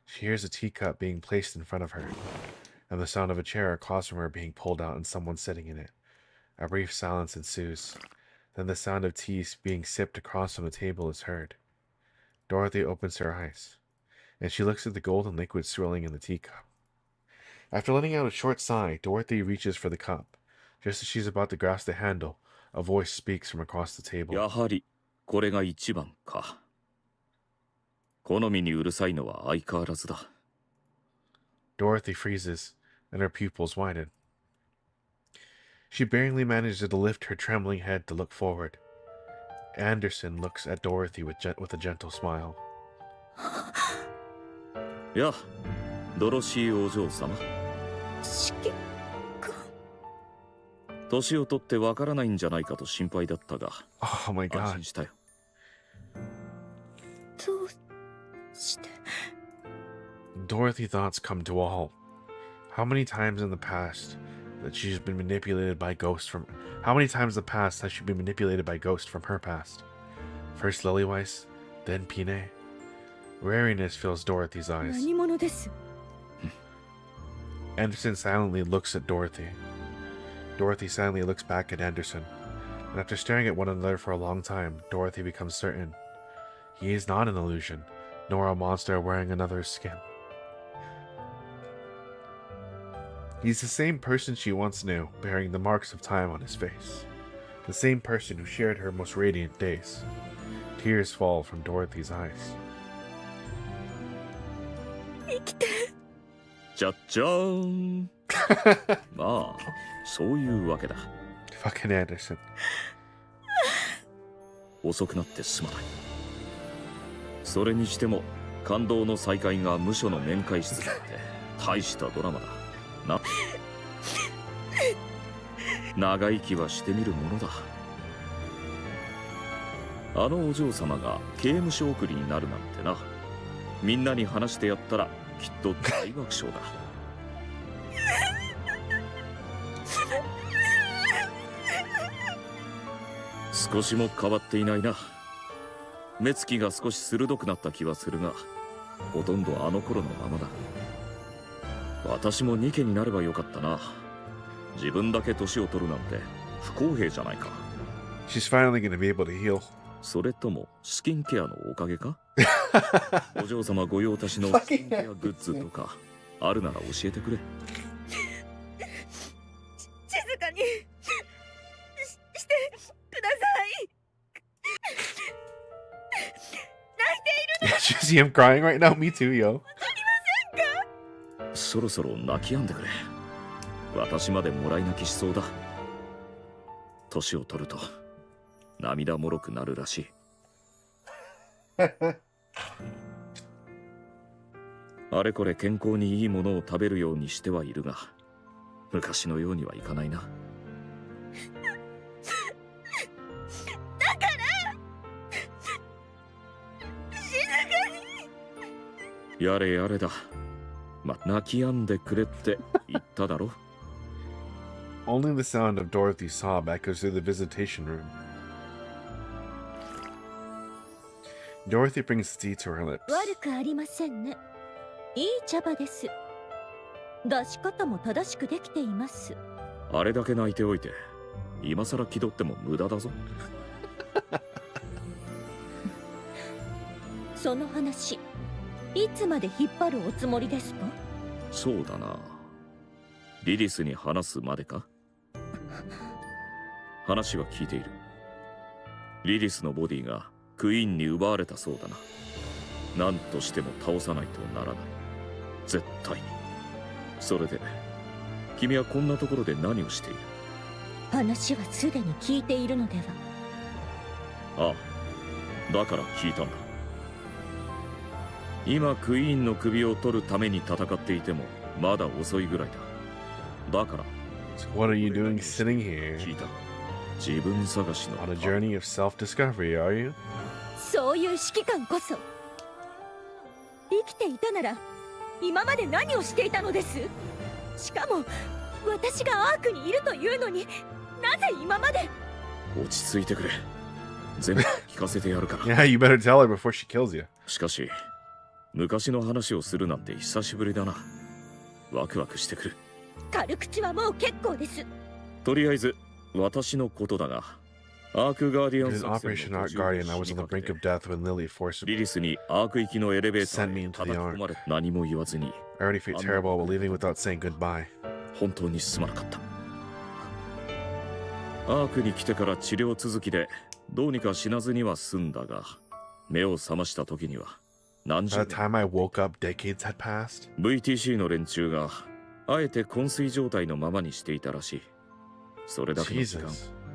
She hears a teacup being placed in front of her, and the sound of a chair across from her being pulled out and someone sitting in it. A brief silence ensues. Then the sound of tea being sipped across from the table is heard. Dorothy opens her eyes, and she looks at the golden liquid swirling in the teacup. After letting out a short sigh, Dorothy reaches for the cup. Just as she's about to grasp the handle, a voice speaks from across the table. やはりこれが一番か。好みにうるさいのは相変わらずだ。Dorothy freezes, and her pupils widen. She barely manages to lift her trembling head to look forward. Anderson looks at Dorothy with a gentle smile. や、ドロシーお嬢様。試験官。年を取ってわからないんじゃないかと心配だったが、Oh my God. 安心したよ。どうして。Dorothy thoughts come to a halt. How many times in the past that she's been manipulated by ghosts from... How many times in the past has she been manipulated by ghosts from her past? First Lilyweiss, then Pine. Wariness fills Dorothy's eyes. 何者です。Anderson silently looks at Dorothy. Dorothy silently looks back at Anderson. And after staring at one another for a long time, Dorothy becomes certain. He is not an illusion, nor a monster wearing another's skin. He's the same person she once knew, bearing the marks of time on his face. The same person who shared her most radiant days. Tears fall from Dorothy's eyes. 生きて。じゃっじゃーん。まあ、そういうわけだ。Fucking Anderson. 遅くなってすまない。それにしても、感動の再会が無所の面会室だって、大したドラマだ。長生きはしてみるものだ。あのお嬢様が刑務所送りになるなんてな。みんなに話してやったらきっと大爆笑だ。少しも変わっていないな。目つきが少し鋭くなった気はするが、ほとんどあの頃のままだ。私もニケになればよかったな。自分だけ年を取るなんて不公平じゃないか。She's finally gonna be able to heal. それともスキンケアのおかげか？お嬢様御用達のスキンケアグッズとかあるなら教えてくれ。静かにしてください。泣いているの。You see him crying right now? Me too, yo. そろそろ泣き止んでくれ。私までもらい泣きしそうだ。年を取ると涙もろくなるらしい。あれこれ健康にいいものを食べるようにしてはいるが、昔のようにはいかないな。だから静かに。やれやれだ。泣き止んでくれって言っただろ。Only the sound of Dorothy's sob echoes through the visitation room. Dorothy brings the tea to her lips. 悪くありませんね。いい茶葉です。出し方も正しくできています。あれだけ泣いておいて今さら気取っても無駄だぞ。その話いつまで引っ張るおつもりですか？そうだな、リリスに話すまでか。話は聞いている。リリスのボディがクイーンに奪われたそうだな。何としても倒さないとならない、絶対に。それで君はこんなところで何をしている？話はすでに聞いているのでは？ああ、だから聞いたんだ。今クイーンの首を取るために戦っていてもまだ遅いぐらいだ。だから So what are you doing sitting here 聞いた。自分探しの on a journey of self-discovery, are you? そういう指揮官こそ生きていたなら今まで何をしていたのです？しかも私がアークにいるというのになぜ今まで？落ち着いてくれ。全部聞かせてやるから。Yeah, you better tell her before she kills you. しかし昔の話をするなんて久しぶりだな。ワクワクしてくる。軽口はもう結構です。とりあえず私のことだが、アークガーディアン In 作 Operation 戦の Arc 途中 Guardian, で I 死 was に on か the け brink て of death when Lily forced リ me. リスにアーク行きのエレベータ Send me ー into で the 叩き Ark. 込まれ、何も言わずに I already feel terrible while leaving without saying goodbye. 本当にすまなかった。アークに来てから治療続きでどうにか死なずには済んだが、目を覚ました時には何十 By the 年 time I woke up, decades had passed. VTC の連中があえて昏睡状態のままにしていたらしい。それだけの時間、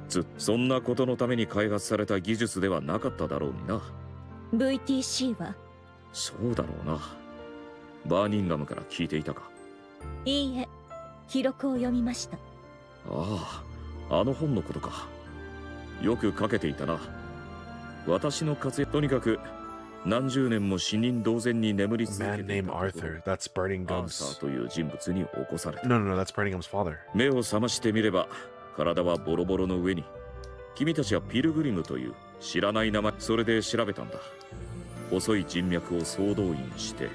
Jesus. そんなことのために開発された技術ではなかっただろうにな。 VTC は？そうだろうな。バーニンガムから聞いていたか？いいえ、記録を読みました。ああ、あの本のことか。よく書けていたな。私の活躍、とにかく何十年も死人同然に眠り A 続け man ていた named ところ、 Arthur. That's Burning アーサー Gum's. という人物に起こされた。 No, no, no, that's Burning Gum's father. 目を覚ましてみれば体はボロボロの上に、君たちはピルグリムという知らない名前、それで調べたんだ。細い人脈を総動員して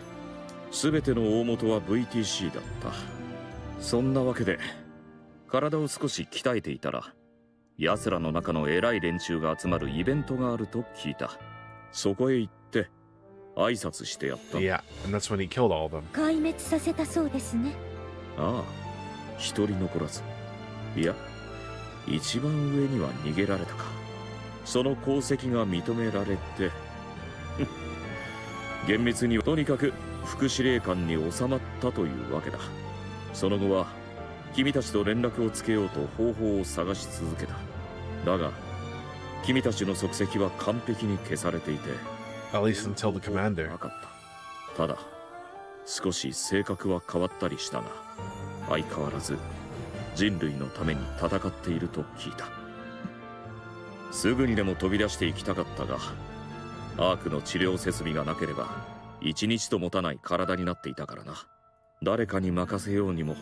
全ての大元は VTC だった。そんなわけで体を少し鍛えていたら、奴らの中の偉い連中が集まるイベントがあると聞いた。そこへ行って挨拶してやった。 Yeah, and that's when he killed all of them. 壊滅させたそうですね。ああ、一人残らず。いや、一番上には逃げられたか。その功績が認められて厳密にはとにかく副司令官に収まったというわけだ。その後は君たちと連絡をつけようと方法を探し続けた。だが君たちの足跡は完璧に消されていて、 At least until the commander. なかった。ただ少し性格は変わったりしたが、相変わらず人類のために戦っていると聞いた。すぐにでも飛び出していきたかったが、アークの治療設備がなければ一日と持たない体になっていたからな。誰かに任せようにも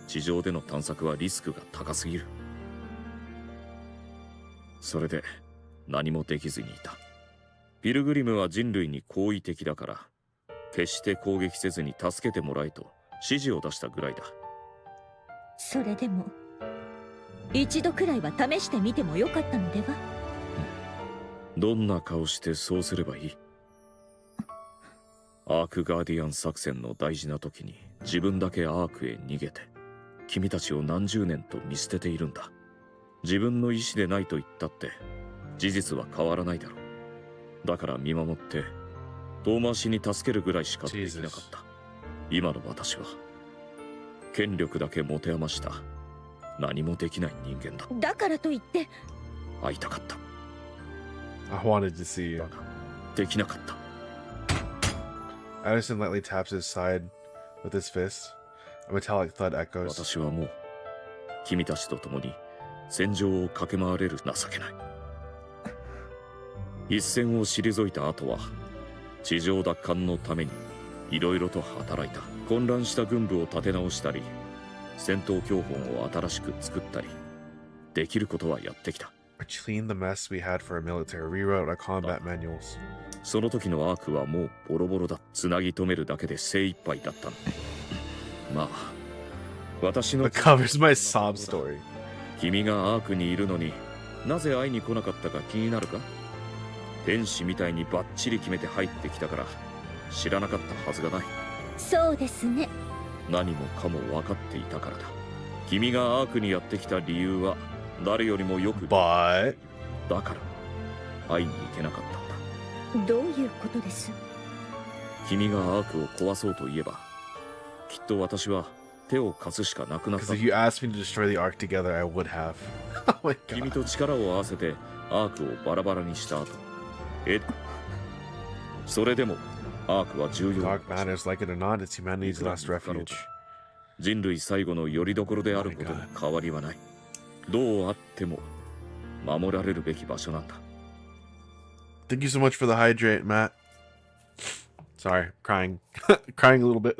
地上での探索はリスクが高すぎる。それで何もできずにいた。ピルグリムは人類に好意的だから、決して攻撃せずに助けてもらえと指示を出したぐらいだ。それでも一度くらいは試してみてもよかったのでは？どんな顔してそうすればいい？アークガーディアン作戦の大事な時に自分だけアークへ逃げて、君たちを何十年と見捨てているんだ。自分の意思でないと言ったって事実は変わらないだろう。だから見守って遠回しに助けるぐらいしかできなかった。今の私は権力だけ持て余した何もできない人間だ。だからといって会いたかった。 I wanted to see you. だができなかった。 Addison lightly taps his side with his fist. A metallic thud echoes. 私はもう君たちと共に戦場を駆け回れる。情けない。一戦を退いた後は地上奪還のためにいろいろと働いた。混乱した軍部を立て直したり、戦闘教本を新しく作ったり、できることはやってきた。I cleaned the mess we had for our military, rewrote our combat manuals. その時のアークはもうボロボロだ。つなぎ止めるだけで精一杯だったの。まあ私の It covers my sob story. 君がアークにいるのになぜ会いに来なかったか気になるか？天使みたいにバッチリ決めて入ってきたから知らなかったはずがない。そうですね。何もかも分かっていたからだ。君がアークにやってきた理由は誰よりもよく But だから会いに行けなかったんだ。どういうことです？君がアークを壊そうと言えばきっと私は手を貸すしかなくなった。 because if you asked me to destroy the arc together, I would have. Oh my 君 god. と力を合わせてアークをバラバラにした後、それでもアークは重要。 Dark matters, like it or not, it's humanity's last refuge. 人類最後の拠り所であることに変わりはない。どうあっても守られるべき場所なんだ。 Thank you so much for the hydrate, Matt. Sorry, crying. Crying a little bit.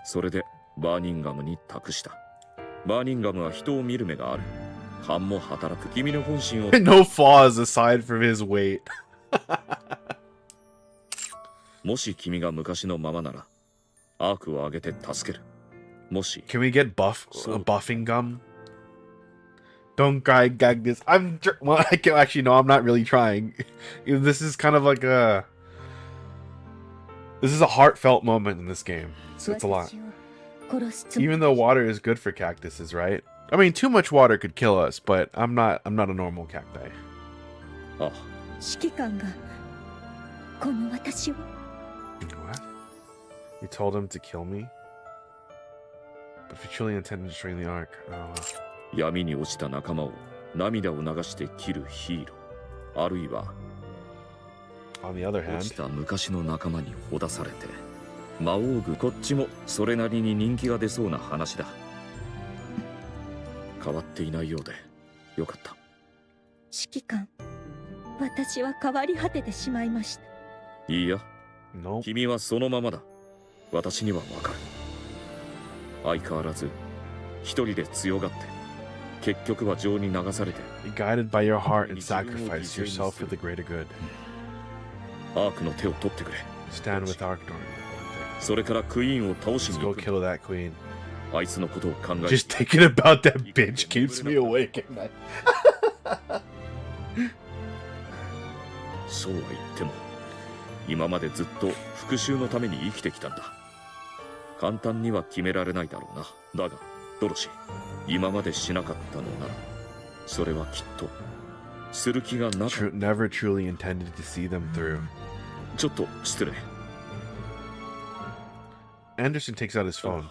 それでバーニンガムに託した。バーニンガムは人を見る目がある。勘も働く。君の本心を No flaws aside from his weight. もし君が昔のままならアークをあげて助ける。もし Can we get buffing gum? Don't cry, gag this. Well, I can actually no, I'm not really trying. This is kind of like this is a heartfelt moment in this game. It's a lot. Even though water is good for cactuses, right? I mean, too much water could kill us, but I'm not a normal cacti. ああ、指揮官がこの私を What? You told him to kill me? But if you truly intend on destroying the ark, 闇に落ちた仲間を涙を流して切るヒーロー、あるいは on the other 落ち hand, た昔の仲間にほだされて魔王軍、こっちもそれなりに人気が出そうな話だ。変わっていないようでよかった。指揮官、私は変わり果ててしまいました。いいや、 no. 君はそのままだ。私にはわかる。相変わらず一人で強がって結局は情に流されて Be guided by your heart and sacrifice yourself for the greater good. アークの手を取ってくれ。 Stand with Ark Dorn. それからクイーンを倒し Let's に go 行く。 kill that queen. あいつのことを考え Just thinking about that bitch keeps me awake at night. そうは言っても今までずっと復讐のために生きてきたんだ。簡単には決められないだろうな。だがドロシー、今までしなかったのならそれはきっとする気がなかった。 Never truly intended to see them through. ちょっと失礼。 Anderson takes out his phone.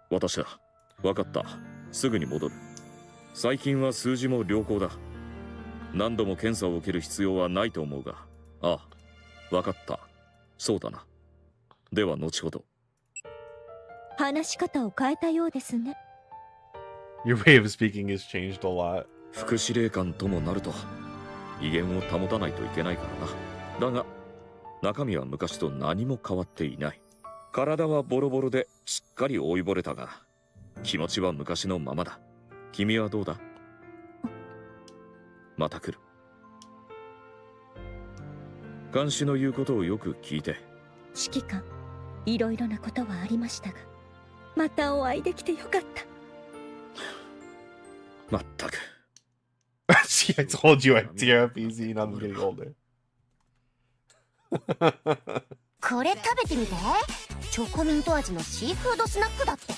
私だ。わかった。すぐに戻る。最近は数字も良好だ。何度も検査を受ける必要はないと思うが。ああ、わかった。そうだな。では後ほど。話し方を変えたようですね。 Your way of speaking has changed a lot. 副司令官ともなると威厳を保たないといけないからな。だが中身は昔と何も変わっていない。体はボロボロでしっかり老いぼれたが気持ちは昔のままだ。君はどうだ？また来る。監視の言うことをよく聞いて。指揮官、いろいろなことはありましたがまたお会いできてよかった。まったく。 See, I told you I'd tear up easy and I'm getting older. これ食べてみて。チョコミント味のシーフードスナックだって。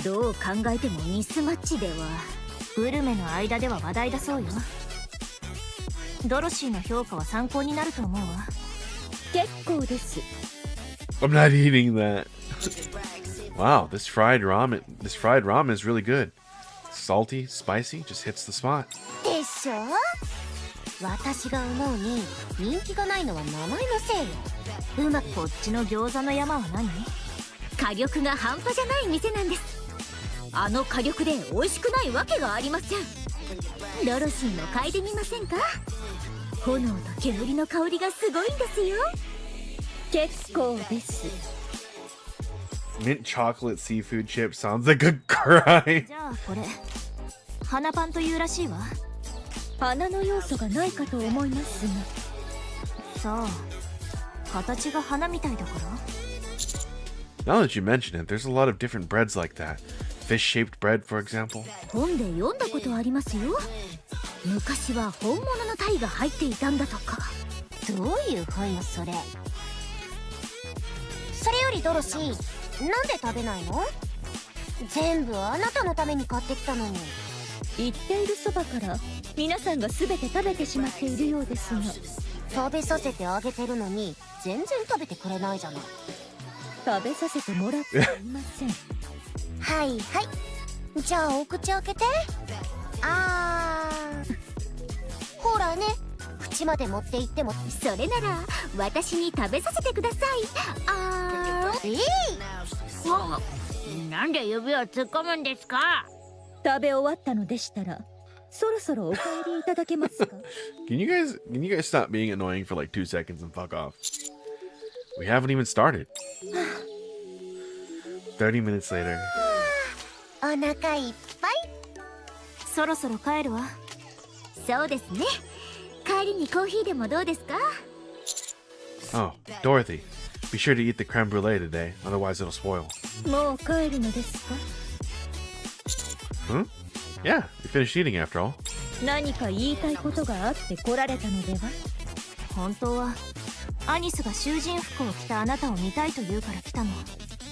どう考えてもミスマッチでは。グルメの間では話題だそうよ。ドロシーの評価は参考になると思うわ。結構です。 I'm not eating that. Wow, this fried ramen is really good. Salty, spicy, just hits the spot. でしょ。私が思うに人気がないのは名前のせいよ。うまくこっちの餃子の山は何？火力が半端じゃない店なんです。あの火力で美味しくないわけがありません。ドロシーも嗅いでみませんか？炎と煙の香りがすごいんですよ。結構です。 Mint chocolate seafood chip sounds like a crime. じゃあこれ花パンというらしいわ。花の要素がないかと思いますが。さあ、形が花みたいだから。Now that you mention it, there's a lot of different breads like that. Fish-shaped bread, for example. 本で読んだことありますよ。昔は本物のタイが入っていたんだとか。どういう本よそれ。それよりドロシー、なんで食べないの？全部あなたのために買ってきたのに。言っているそばから皆さんが全て食べてしまっているようですが。食べさせてあげてるのに全然食べてくれないじゃない。食べさせてもらっていません。はいはい、じゃあお口開けて。ほらね、口まで持って行っても。それなら私に食べさせてください。なんで指を突っ込むんですか？食べ終わったのでしたらそろそろお帰りいただけますか？ Can you guys stop being annoying for like 2 seconds and fuck off? We haven't even started. 30 minutes later. お腹いっぱい。そろそろ帰るわ。そうですね。帰りにコーヒーでもどうですか？ Oh, Dorothy, be sure to eat the creme brulee today, otherwise it'll spoil. もう帰るのですか？ Yeah, we finished eating after all. 何か言いたいことがあって来られたのでは？本当はアニスが囚人服を着たあなたを見たいと言うから来たの。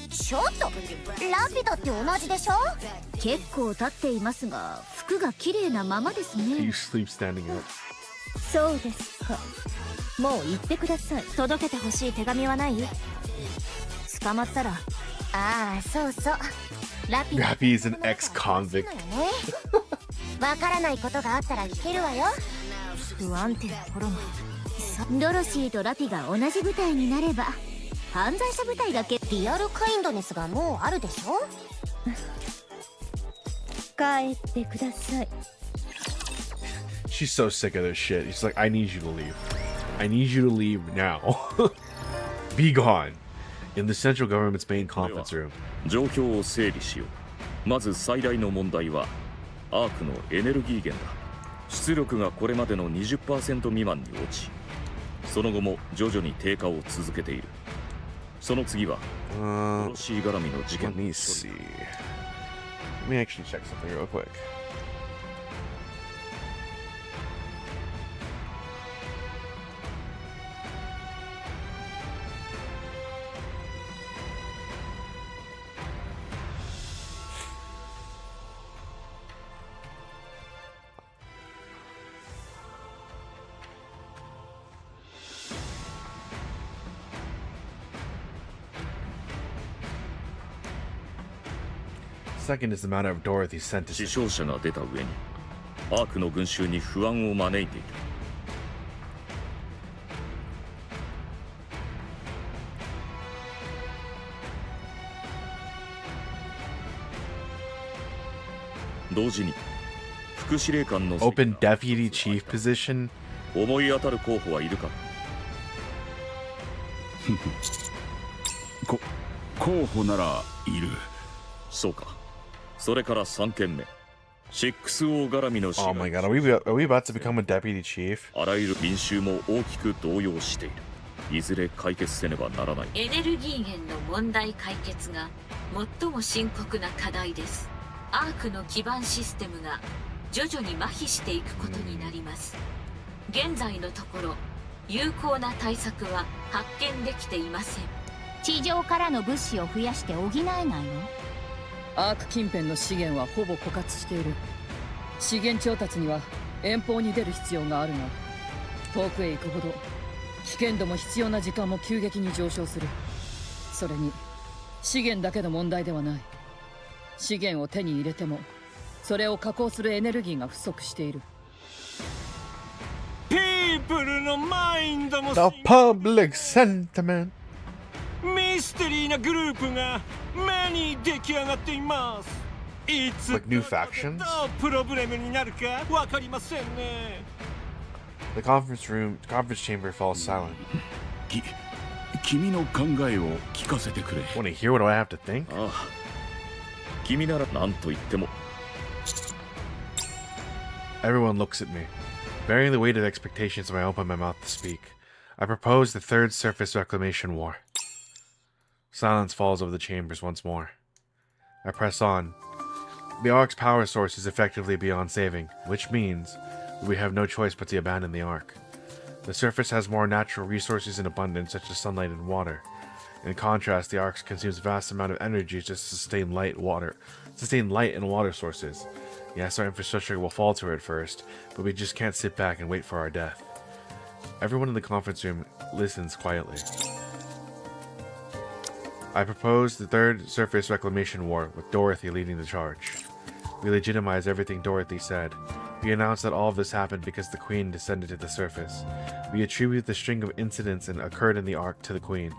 ちょっと、ラピドって同じでしょ？結構経っていますが服が綺麗なままですね。 You sleep standing up. そうですか。もう行ってください。届けてほしい手紙はない？捕まったら。そうそう、ラピ Rappy is an ex-convict. わからないことがあったら聞けるわよ。不安定な頃も。ドロシーとラピが同じ部隊になれば犯罪者部隊がリアルカインドネスがもうあるでしょ？帰ってください。 She's so sick of this shit. She's like, I need you to leave. I need you to leave now. Be gone. In the central government's main conference room. 状況を整理しよう。まず最大の問題はアークのエネルギー源だ。出力がこれまでの 20% 未満に落ち、その後も徐々に低下を続けている。その次はドロシー絡みの事件。 Let me see. Let me actually check something real quick. Second is the matter of Dorothy's 死 sentences. 傷者が出た上にアークの群衆に不安を招いている。同時に副司令官の Open deputy chief position. 思い当たる候補はいるか？候補ならいる。そうか。それから3件目、6O 絡みの死 Oh が my god, are we about to become a deputy chief? あらゆる民衆も大きく動揺している。いずれ解決せねばならない。エネルギー源の問題解決が最も深刻な課題です。アークの基盤システムが徐々に麻痺していくことになります。現在のところ有効な対策は発見できていません。地上からの物資を増やして補えないの？アーク近辺の資源はほぼ枯渇している。資源調達には遠方に出る必要があるが、遠くへ行くほど危険度も必要な時間も急激に上昇する。それに資源だけの問題ではない。資源を手に入れてもそれを加工するエネルギーが不足している。ピープルのマインドも The public sentiment. ミステリーなグループが目に出来上がっています。いつ Like new factions? プロブレムになるかわかりませんね。 The conference chamber falls silent. 君の考えを聞かせてくれ。 Want to hear what I have to think? ああ、君なら何と言っても。 Everyone looks at me. Bearing the weight of expectations when I open my mouth to speak, I propose the third surface reclamation war. Silence falls over the chambers once more. I press on. The Ark's power source is effectively beyond saving, which means we have no choice but to abandon the Ark. The surface has more natural resources in abundance, such as sunlight and water. In contrast, the Ark consumes vast amount of energy just to sustain light and water sources. Yes, our infrastructure will falter at first, but we just can't sit back and wait for our death. Everyone in the conference room listens quietly. I propose the Third Surface Reclamation War, with Dorothy leading the charge. We legitimize everything Dorothy said. We announce that all of this happened because the Queen descended to the surface. We attribute the string of incidents that occurred in the Ark to the Queen.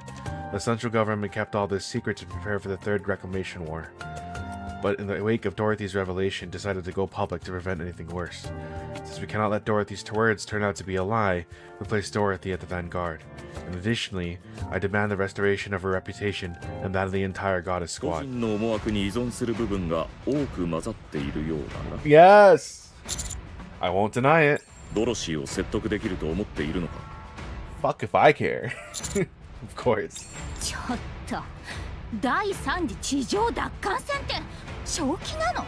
The central government kept all this secret to prepare for the Third Reclamation War, but in the wake of Dorothy's revelation, decided to go public to prevent anything worse. Since we cannot let Dorothy's words turn out to be a lie, we place Dorothy at the vanguard. And additionally, I demand the restoration of her reputation and that of the entire Goddess Squad. Yes! I won't deny it. Fuck if I care. Of course. ちょっと第3次地上奪還戦って正気なの？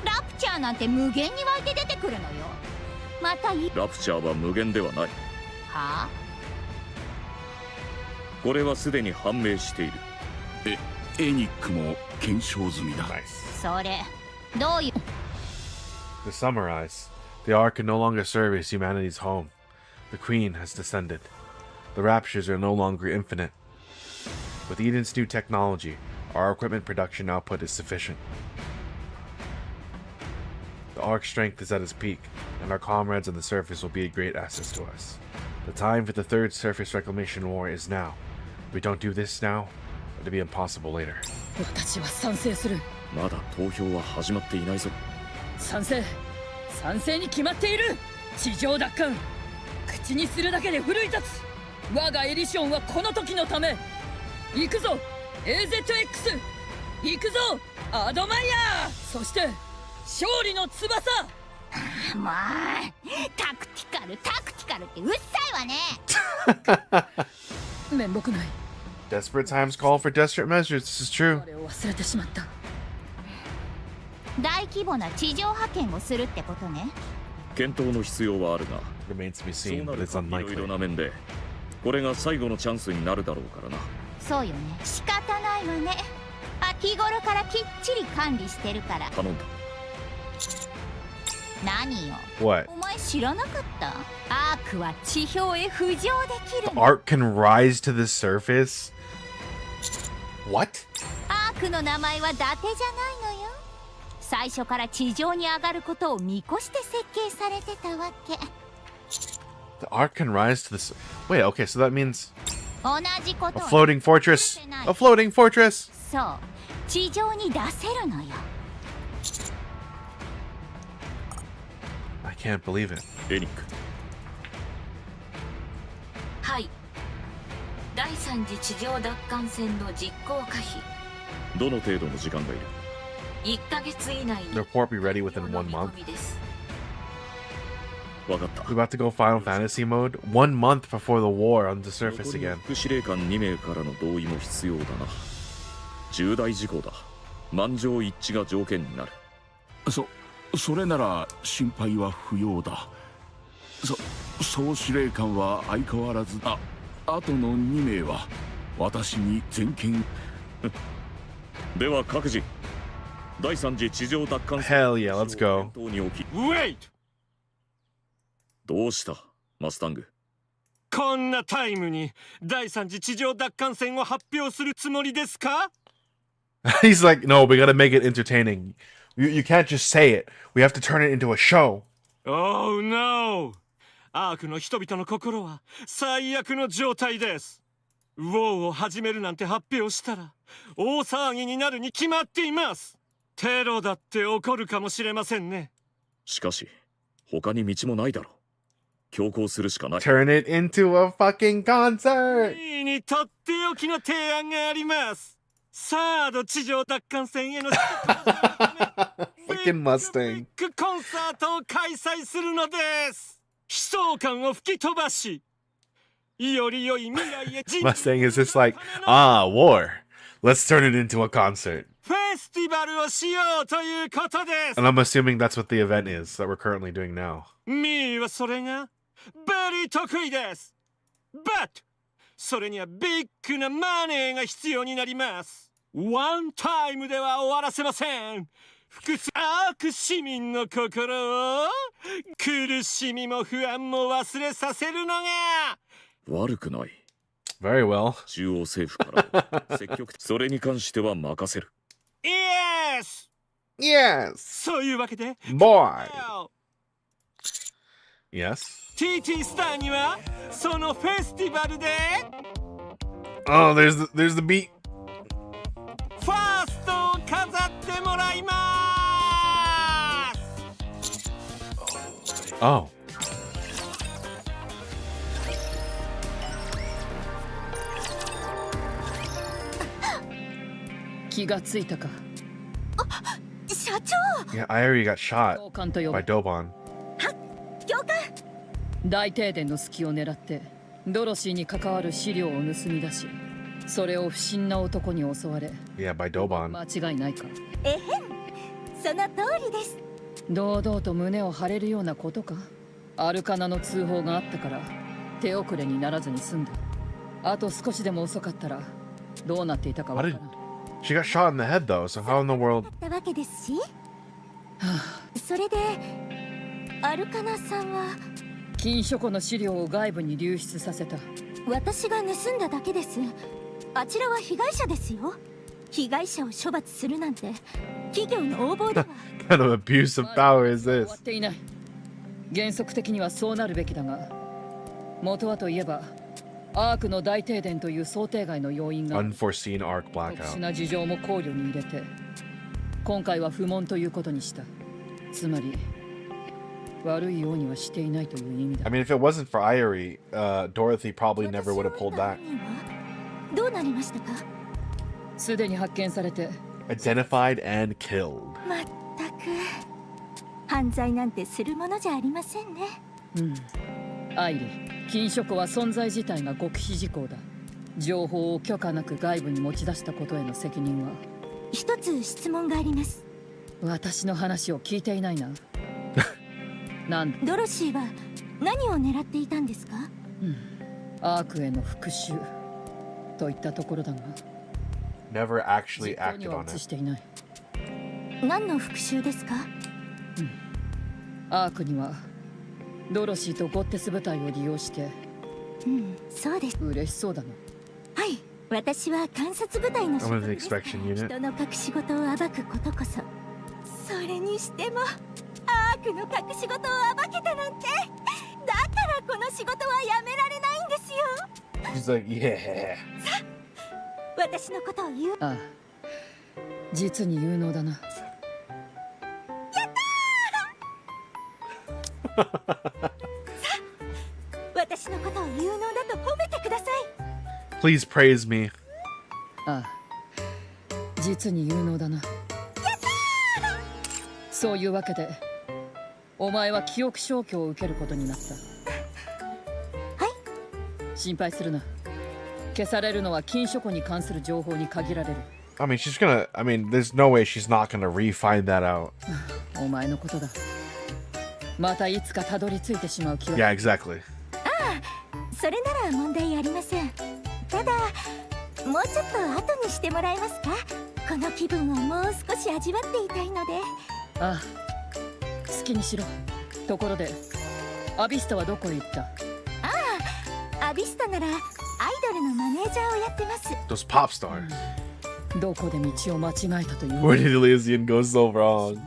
ラプチャーなんて無限に湧いて出てくるのよ。またラプチャーは無限ではない。はあ？これはすでに判明している。エニックも検証済みだ。それどういう To summarize, the Ark can no longer serve as humanity's home. The Queen has descended. The raptures are no longer infinite. With Eden's new technology, our equipment production output is sufficient. The Ark's strength is at its peak, and our comrades on the surface will be a great asset to us. The time for the Third Surface Reclamation War is now. If we don't do this now, it'll be impossible later. 私は賛成する。まだ投票は始まっていないぞ。賛成に決まっている。地上奪還口にするだけで奮い立つ。我がエディションはこの時のため。行くぞ AZX、 行くぞアドマイヤー、そして勝利の翼。もうタクティカルってうっさいわね。面目ない。 Desperate times call for desperate measures. This is true. あれを忘れてしまった。大規模な地上派遣をするってことね。検討の必要はあるが、 Remains to be そう seen, な but る it's といろいろ unlikely. な面でこれが最後のチャンスになるだろうからな。そうよね。仕方ないわね。日頃からきっちり管理してるから。頼んだ。何よ。 What? お前知らなかった？アークは地表へ浮上できる The の。 Ark can rise to the surface? What? アークの名前は伊達じゃないのよ。最初から地上に上がることを見越して設計されてたわけ。 The Ark can rise to the... Wait, okay, so that means... 同じこ A とを floating fortress! A floating fortress! そう、地上に出せるのよ。 I can't believe it. エニック。はい。第3次地上奪還戦の実行可否。どの程度の時間がいる？ 1ヶ月以内に The report be ready within 1 month. 見込みです。わかった。 We're about to go Final Fantasy mode 1 month before the war on the surface 残りの again. 副司令官2名からの同意も必要だな。重大事項だ。満場一致が条件になる。それなら心配は不要だ。総司令官は相変わらずあとの2名は私に全権。では各自第3次地上奪還 Hell yeah, let's go. Wait! どうしたマスタング。こんなタイムに第3次地上奪還戦を発表するつもりですか？ He's like, no, we gotta make it entertaining. You can't just say it. We have to turn it into a show. Oh no! アークの人々の心は最悪の状態です。ウォーを始めるなんて発表したら大騒ぎになるに決まっています。テロだって起こるかもしれませんね。しかし他に道もないだろう。強行するしかない。 Turn it into a fucking concert! ついにとっておきの提案があります。サード地上奪還戦への Fucking Mustang. コンサートを開催するのです。悲壮感を吹き飛ばし、より良い未来へ Mustang is just like, ah, war. Let's turn it into a concert. フェスティバルをしようということです。 And I'm assuming that's what the event is that we're currently doing now. ミーはそれがベリー得意です。 But それにはビッグなマネーが必要になります。ワンタイムでは終わらせません。複数アーク市民の心を苦しみも不安も忘れさせるのが悪くない。 Very well. 中央政府から積極的それに関しては任せる。Yes! Yes! そういうわけで Boy! Yes? TT スターにはそのフェスティバルで Oh, there's the beat. ファーストを飾ってもらいます。 Oh. 気がついたか。社長。 Yeah, I already got shot 教官と呼 by ぶ。 Dobon. 教官。大停電の隙を狙ってドロシーに関わる資料を盗み出し、それを不審な男に襲われ。 Yeah, by Dobon. 間違いないか。えへん。その通りです。堂々と胸を張れるようなことか。アルカナの通報があったから手遅れにならずに済んだ。あと少しでも遅かったらどうなっていたかわからん。 She got shot in the head though, so how in the world? だったわけですし。それでアルカナさんは禁書庫の資料を外部に流出させた。私が盗んだだけです。あちらは被害者ですよ。被害者を処罰するなんて企業の横暴では。What kind of abuse of power is 終 this? わっていない。原則的にはそうなるべきだが、元はといえばアークの大停電という想定外の要因が Unforeseen arc 特殊 blackout. な事情も考慮に入れて今回は不問ということにした。つまり悪いようにはしていないという意味だ。 I mean, if it wasn't for Irie, Dorothy probably never would have pulled that. どうなりましたか。すでに発見されて Identified and killed. まったく犯罪なんてするものじゃありませんね。アイリ禁書庫は存在自体が極秘事項だ。情報を許可なく外部に持ち出したことへの責任は。一つ質問があります。私の話を聞いていないな。なんだ。ドロシーは何を狙っていたんですか。アークへの復讐といったところだが Never actually 実行に acted は on 移 it. していない。何の復讐ですか。アークにはドロシーとゴッテス部隊を利用してそうです。嬉しそうだな。はい、私は観察部隊の I'm with the inspection unit. 人の隠し事を暴くことこそ。それにしてもアークの隠し事を暴けたなんて。だからこの仕事はやめられないんですよ。 She's like, yeah. 私のことを言う。ああ、実に有能だな。私のことを有能だと褒めてください。 Please praise me. ああ、実に有能だな。そういうわけでお前は記憶消去を受けることになった。はい。心配するな。消されるのは禁書庫に関する情報に限られる。I mean, there's no way she's not gonna re-find that out. お前のことだ。またいつかたどり着いてしまう気は。Yeah, exactly. それなら問題ありません。ただもうちょっと後にしてもらえますか。この気分をもう少し味わっていたいので。ああ、好きにしろ。ところでアビスタはどこへ行った。アビスタならアイドルのマネージャーをやってます。 Those pop stars. どこで道を間違えたという。 Where did Elysian go so wrong?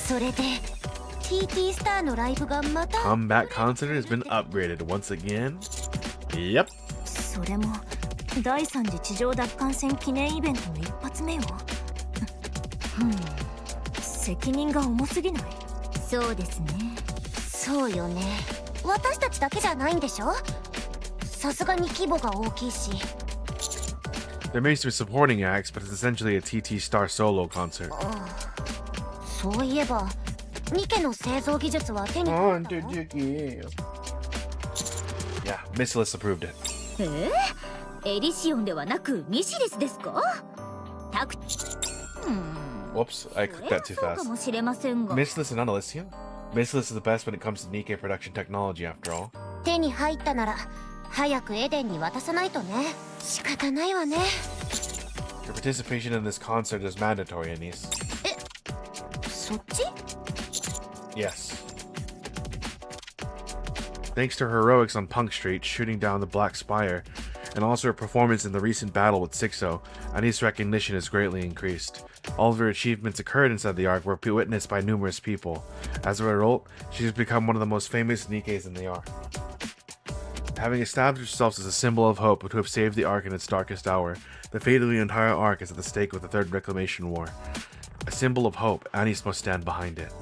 それで TT スターのライブがまた。 Combat concert has been upgraded once again. Yep. それも第三次地上奪還戦記念イベントの一発目よ。責任が重すぎない。そうですね。そうよね。私たちだけじゃないんでしょ。さすがに規模が大きいし。 There may be some supporting acts, but it's essentially a TT Star solo concert. そういえばニケの製造技術は手に入ったの？ Yeah, Missilus approved it. エリシオンではなくミシリスですか？Whoops, I clicked that too そうか fast. もしれませんが。 Missilus and Elysium? Missilus is the best when it comes to Nikke production technology, after all. 手に入ったなら早くエデンに渡さないとね。仕方ないわね。 Your participation in this concert is mandatory, Anis. そっち？ Yes. Thanks to her heroics on Punk Street, shooting down the Black Spire, and also her performance in the recent battle with Sixo, Anis' recognition has greatly increased. All of her achievements occurred inside the Ark were witnessed by numerous people. As a result, she has become one of the most famous Nikkes in the Ark. Having established herself as a symbol of hope to have saved the Ark in its darkest hour, the fate of the entire Ark is at the stake with the Third Reclamation War. A symbol of hope, Anis must stand behind it.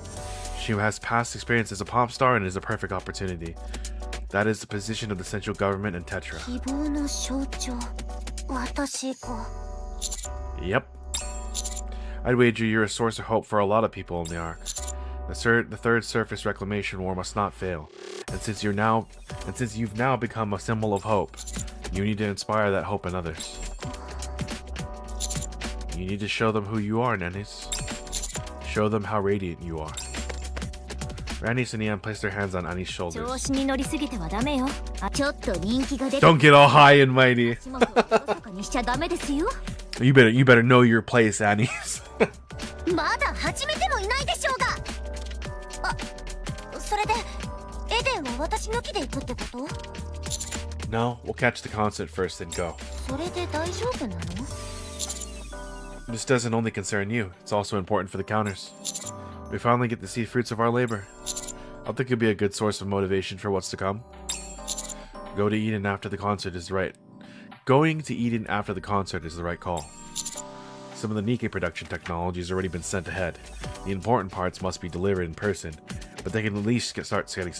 She has past experience as a pop star and is a perfect opportunity. That is the position of the central government and Tetra. 希望の象徴。私か。 Yep. I'd wager you're a source of hope for a lot of people in the Ark. The third surface reclamation war must not fail. And since you've now become a symbol of hope, you need to inspire that hope in others. You need to show them who you are, Nennis. Show them how radiant you are. Anis and Ian placed their hands on Anis' shoulders. 調子に乗りすぎてはダメよ。ちょっと人気が出て。 Don't get all high and mighty. 足元をおろそかにしちゃダメですよ。 You better know your place, Anis. まだ始めてもいないでしょうが。それでエデンは私抜きで行くってこと？ No, we'll catch the concert first and go. それで大丈夫なの？ This doesn't only concern you, it's also important for the counters. We finally get to see fruits of our labor. I think it'd be a good source of motivation for what's to come. Go to Eden after the concert is right. Going to Eden after the concert is the right call. Some of the Nikke production technology has already been sent ahead. The important parts must be delivered in person, but they can at least start getting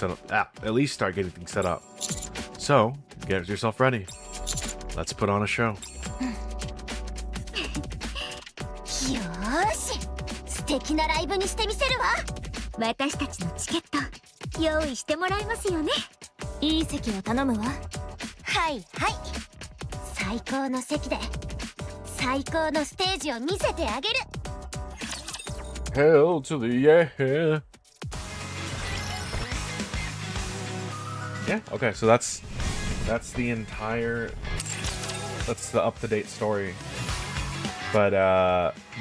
things set up. So, get yourself ready. Let's put on a show. よーし、素敵なライブにしてみせるわ。私たちのチケット用意してもらいますよね。いい席を頼むわ。はいはい。最高の席で最高のステージを見せてあげる。 Hell to the yeah. Yeah, okay, so that's the up-to-date story. But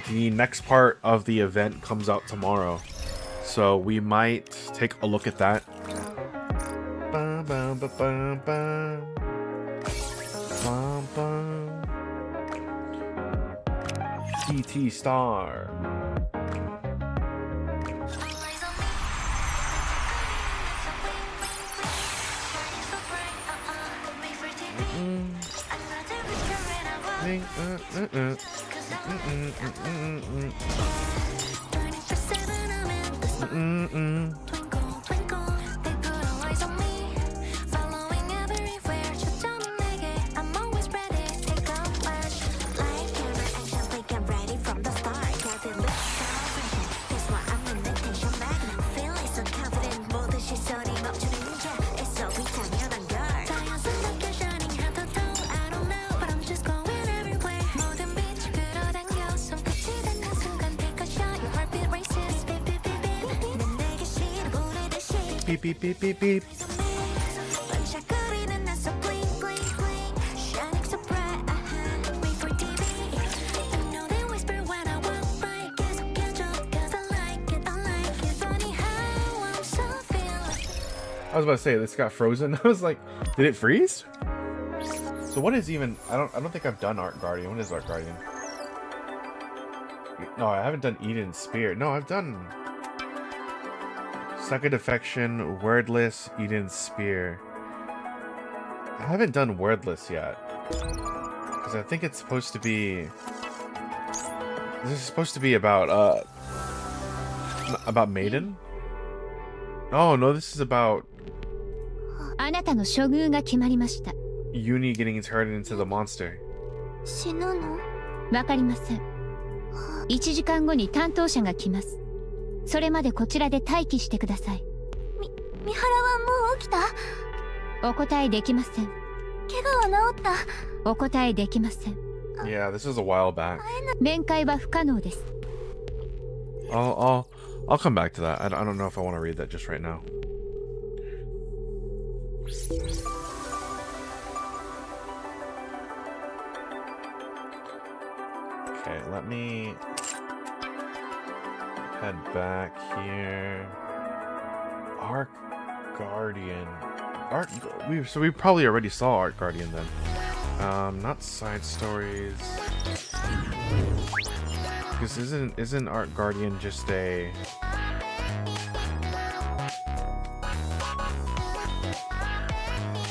the next part of the event comes out tomorrow, so we might take a look at that. TT Star. Beep, beep, beep, beep, beep. I was about to say this got frozen. I was like, did it freeze? So what is even? I don't think I've done Art Guardian. What is Art Guardian? No, I haven't done Eden Spear. No, I've done Second Affection, Wordless, Eden Spear. I haven't done Wordless yet. Because I think it's supposed to be... This is supposed to be about Maiden? Oh, no, this is about... あなたの処遇が決まりました。Uni getting turned into the monster. 死ぬの？わかりません。1時間後に担当者が来ます。それまでこちらで待機してください。三原はもう起きた？お答えできません。怪我は治った？お答えできません。 Yeah, this was a while back. 面会は不可能です。 I'll come back to that. I don't know if I want to read that just right now. Okay, let me head back here. Arc Guardian. We probably already saw Arc Guardian then. Not side stories. Because isn't Arc Guardian just a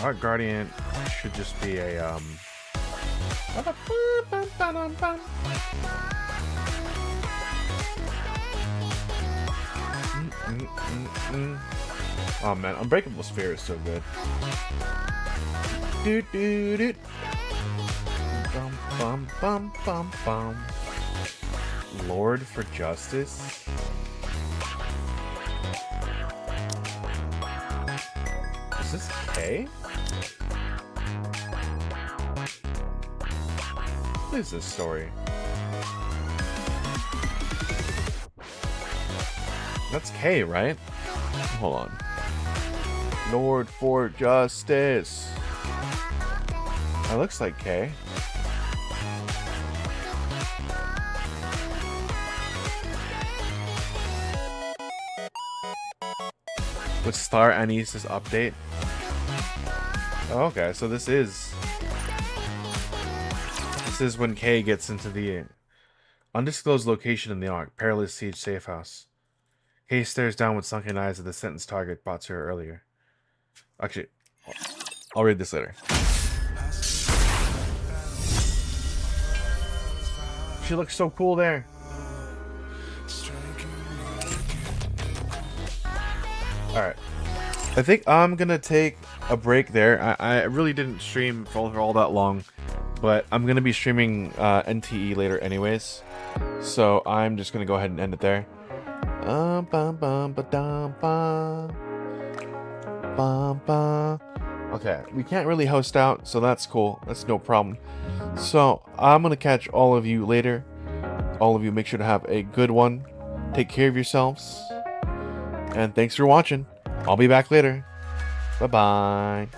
Arc Guardian should just be a Oh man, Unbreakable Sphere is so good. Do do do. Bum bum bum bum bum. Lord for Justice. Is this K? What is this story? That's K, right? Hold on. Lord for Justice. That looks like K. With Star Anis's update. Oh, okay, so this is when Kay gets into the undisclosed location in the Ark, Perilous Siege Safe House. Kay stares down with sunken eyes at the sentenced target brought to her earlier. Actually, I'll read this later. She looks so cool there. Alright. I think I'm gonna take a break there. I really didn't stream for all that long, but I'm gonna be streaming NTE later anyways. So I'm just gonna go ahead and end it there. Okay, we can't really host out, so that's cool. That's no problem. So I'm gonna catch all of you later. All of you, make sure to have a good one. Take care of yourselves. And thanks for watching. I'll be back later. Bye-bye.